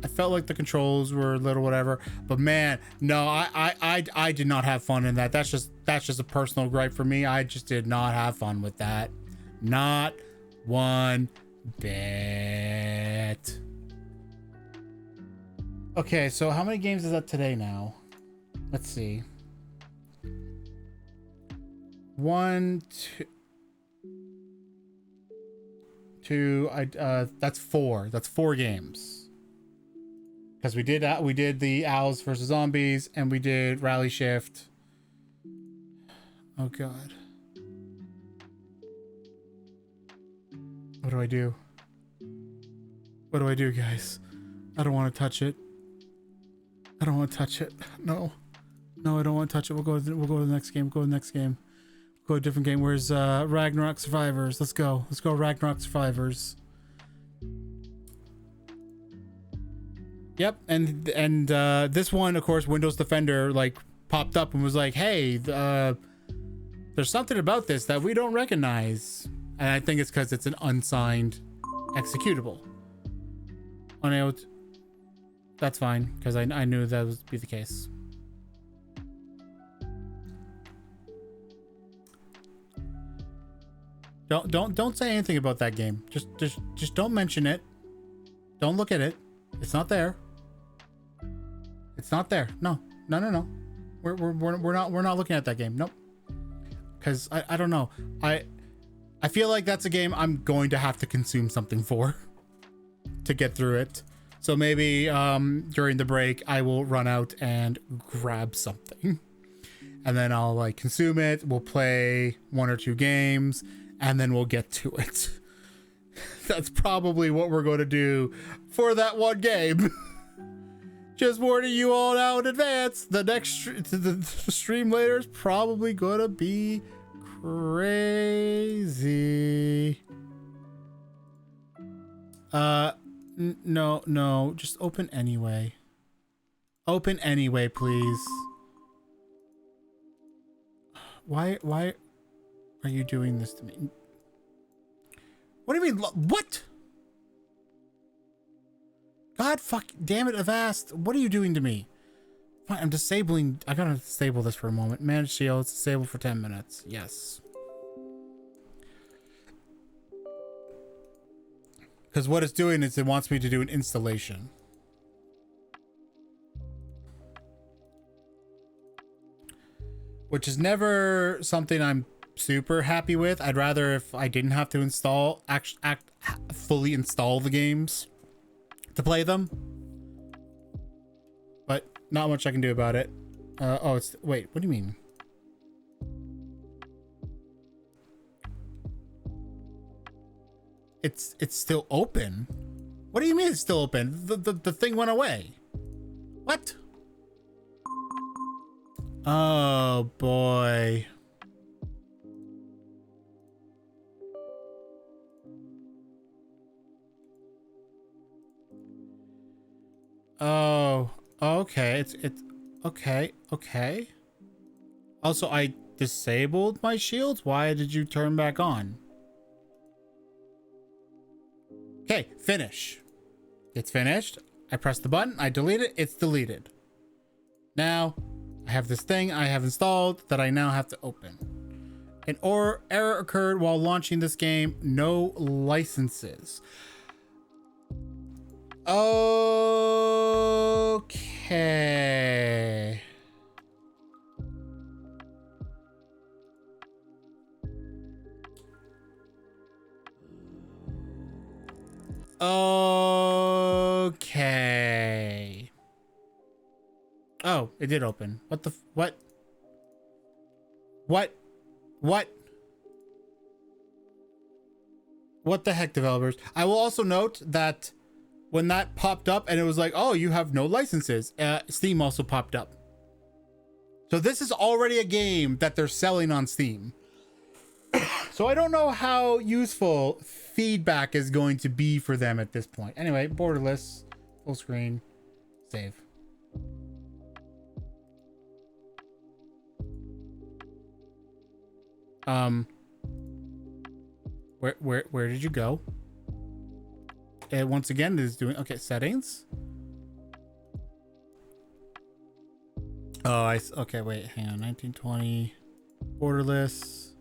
[SPEAKER 1] I felt like the controls were a little whatever, but man, no, I did not have fun in that. That's just a personal gripe for me. I just did not have fun with that. Not one bit. Okay, so how many games is that today now? Let's see. 1, 2. That's 4. That's 4 games. Because we did the Owls versus Zombies, and we did Rally Shift. Oh god. What do I do? What do I do, guys? I don't want to touch it. I don't want to touch it. No, I don't want to touch it. We'll go to the next game. Go to the next game. Go to a different game. Where's Ragnarok Survivors? Let's go Ragnarok Survivors. Yep, and this one, of course, Windows Defender like popped up and was like, "Hey, there's something about this that we don't recognize," and I think it's because it's an unsigned executable. Unable. That's fine, because I knew that would be the case. Don't say anything about that game. Just don't mention it. Don't look at it. It's not there. It's not there. No. We're not looking at that game. Nope. Because I don't know. I feel like that's a game I'm going to have to consume something for to get through it. So maybe during the break I will run out and grab something, and then I'll like consume it. We'll play 1 or 2 games, and then we'll get to it. That's probably what we're going to do for that one game. Just warning you all now in advance. The next the stream later is probably gonna be crazy. No, just open anyway. Open anyway, please. Why are you doing this to me? What do you mean? What? God fuck damn it, Avast. What are you doing to me? Fine, I'm disabling. I gotta disable this for a moment. Manage shields, disable for 10 minutes. Yes. Because what it's doing is it wants me to do an installation. Which is never something I'm super happy with. I'd rather if I didn't have to install, fully install the games to play them. But not much I can do about it. Oh, it's, wait, what do you mean? It's still open? What do you mean it's still open? The thing went away. What? Oh boy. Oh, okay. It's okay. Also, I disabled my shields. Why did you turn back on? Okay, finish. It's finished. I press the button. I delete it. It's deleted. Now, I have this thing I have installed that I now have to open. An error occurred while launching this game. No licenses. Okay. Okay. Oh, it did open. What the what? What? What? What the heck, developers? I will also note that when that popped up and it was like, oh, you have no licenses, Steam also popped up. So this is already a game that they're selling on Steam. So I don't know how useful feedback is going to be for them at this point. Anyway, borderless, full screen, save. Where did you go? Once again, this is doing okay. Settings. Oh, okay. Wait, hang on. 1920, borderless.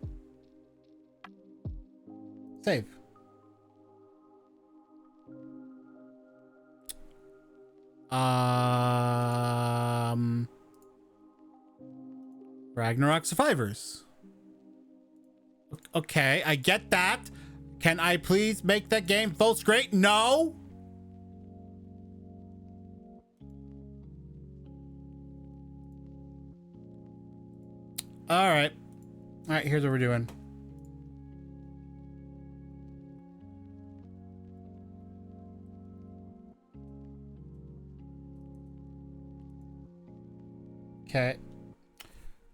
[SPEAKER 1] Save. Ragnarok Survivors. Okay, I get that. Can I please make that game full screen? No. All right. Here's what we're doing. Okay.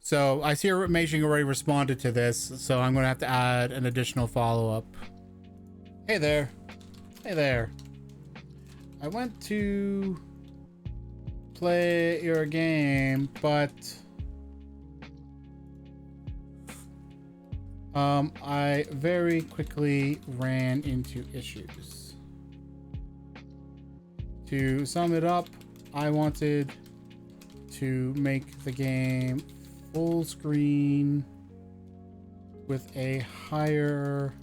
[SPEAKER 1] So I see Amazing already responded to this, so I'm going to have to add an additional follow-up. Hey there. Hey there. I went to play your game, but I very quickly ran into issues. To sum it up, I wanted to make the game full screen with a higher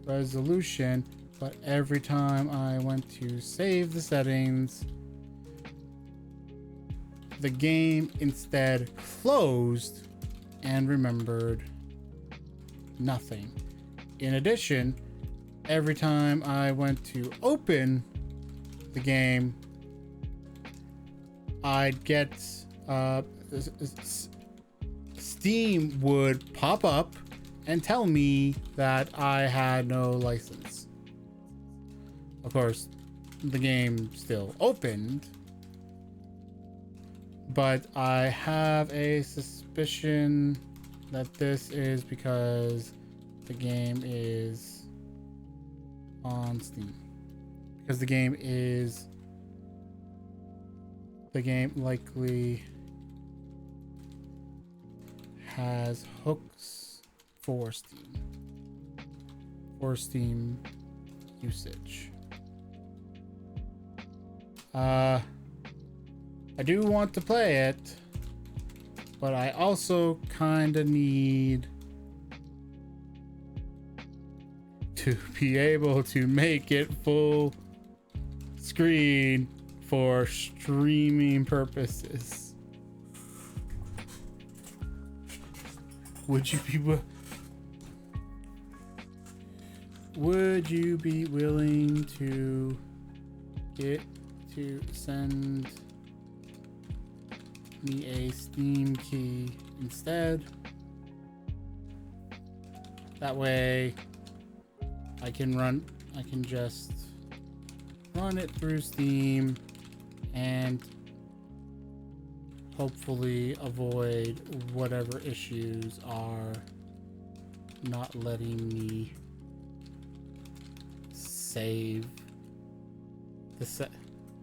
[SPEAKER 1] resolution, but every time I went to save the settings, the game instead closed and remembered nothing. In addition, every time I went to open the game, I'd get Steam would pop up and tell me that I had no license. Of course, the game still opened, but I have a suspicion that this is because the game is on Steam. Because the game likely has hooks for Steam usage. I do want to play it, but I also kind of need to be able to make it full screen for streaming purposes. Would you be willing to send me a Steam key instead? That way I can just run it through Steam and hopefully avoid whatever issues are not letting me save the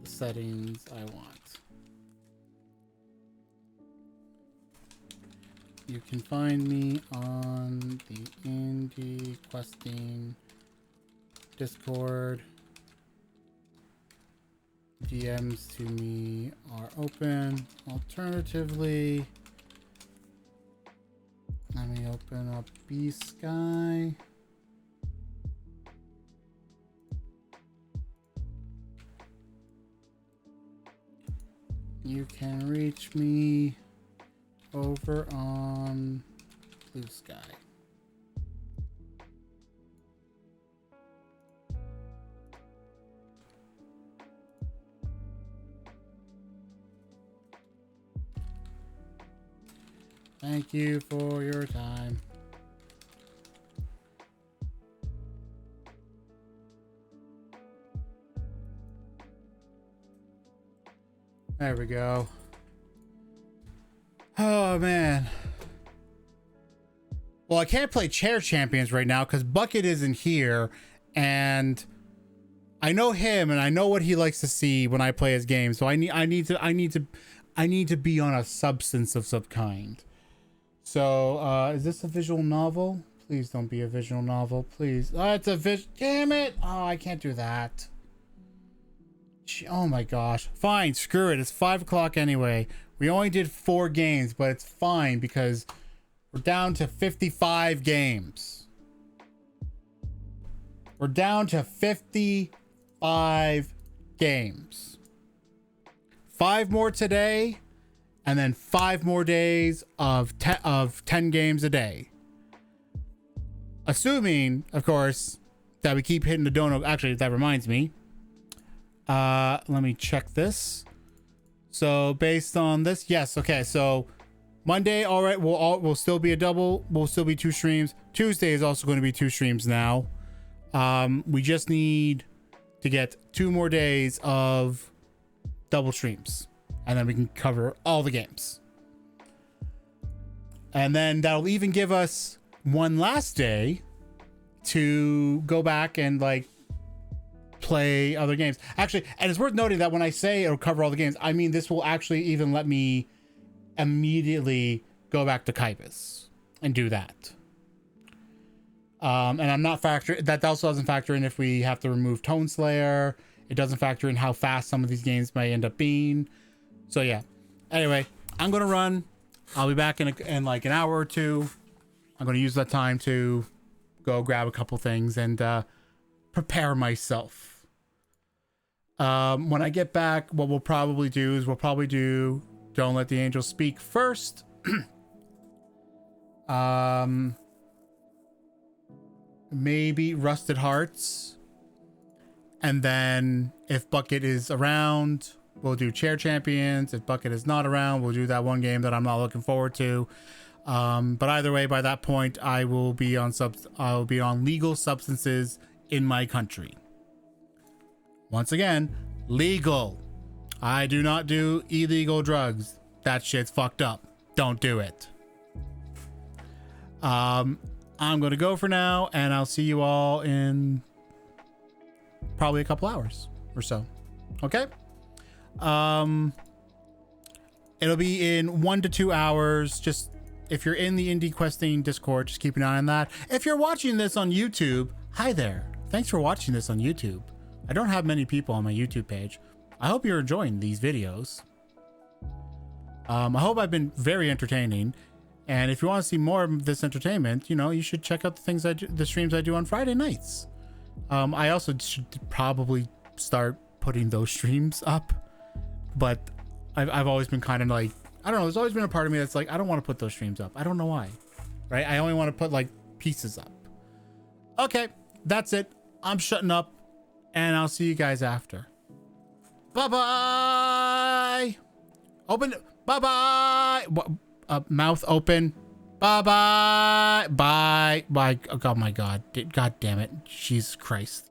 [SPEAKER 1] settings I want. You can find me on the Indie Questing Discord. DMs to me are open. Alternatively, let me open up B-Sky. You can reach me over on Blue Sky. Thank you for your time. There we go. Oh man. Well, I can't play Chair Champions right now because Bucket isn't here, and I know him and I know what he likes to see when I play his game. So I need to be on a substance of some kind. So is this a visual novel? Please don't be a visual novel, please. Oh, it's a damn it. Oh, I can't do that. Oh my gosh. Fine, screw it. It's 5 o'clock anyway. We only did 4 games, but it's fine because we're down to 55 games. We're down to 55 games. 5 more today, and then 5 more days of 10 games a day. Assuming, of course, that we keep hitting the dono. Actually, that reminds me. Let me check this. So based on this, yes, okay. So Monday, all right, we'll still be a double. We'll still be 2 streams. Tuesday is also going to be 2 streams now. We just need to get 2 more days of double streams, and then we can cover all the games. And then that'll even give us one last day to go back and like play other games. Actually, and it's worth noting that when I say it'll cover all the games, I mean this will actually even let me immediately go back to Kybus and do that. And I'm not factoring that. Also doesn't factor in if we have to remove Tone Slayer. It doesn't factor in how fast some of these games may end up being. So yeah. Anyway, I'm gonna run. I'll be back in like an hour or 2. I'm gonna use that time to go grab a couple things and prepare myself. When I get back, what we'll probably do is Don't Let the Angels Speak first. Maybe Rusted Hearts, and then if Bucket is around, we'll do Chair Champions. If Bucket is not around, we'll do that one game that I'm not looking forward to. But either way, by that point, I will be on legal substances in my country. Once again, legal. I do not do illegal drugs. That shit's fucked up. Don't do it. I'm going to go for now, and I'll see you all in probably a couple hours or so. Okay? It'll be in 1 to 2 hours. Just if you're in the Indie Questing Discord, just keep an eye on that. If you're watching this on YouTube, hi there. Thanks for watching this on YouTube. I don't have many people on my YouTube page. I hope you're enjoying these videos. I hope I've been very entertaining. And if you want to see more of this entertainment, you know, you should check out the things I do, the streams I do on Friday nights. I also should probably start putting those streams up, but I've always been kind of like, I don't know, there's always been a part of me that's like, I don't want to put those streams up. I don't know why, right? I only want to put like pieces up. Okay, that's it. I'm shutting up, and I'll see you guys after. Bye-bye. Open. Bye-bye. Mouth open. Bye-bye. Bye. Bye. Oh my God. God damn it. Jesus Christ.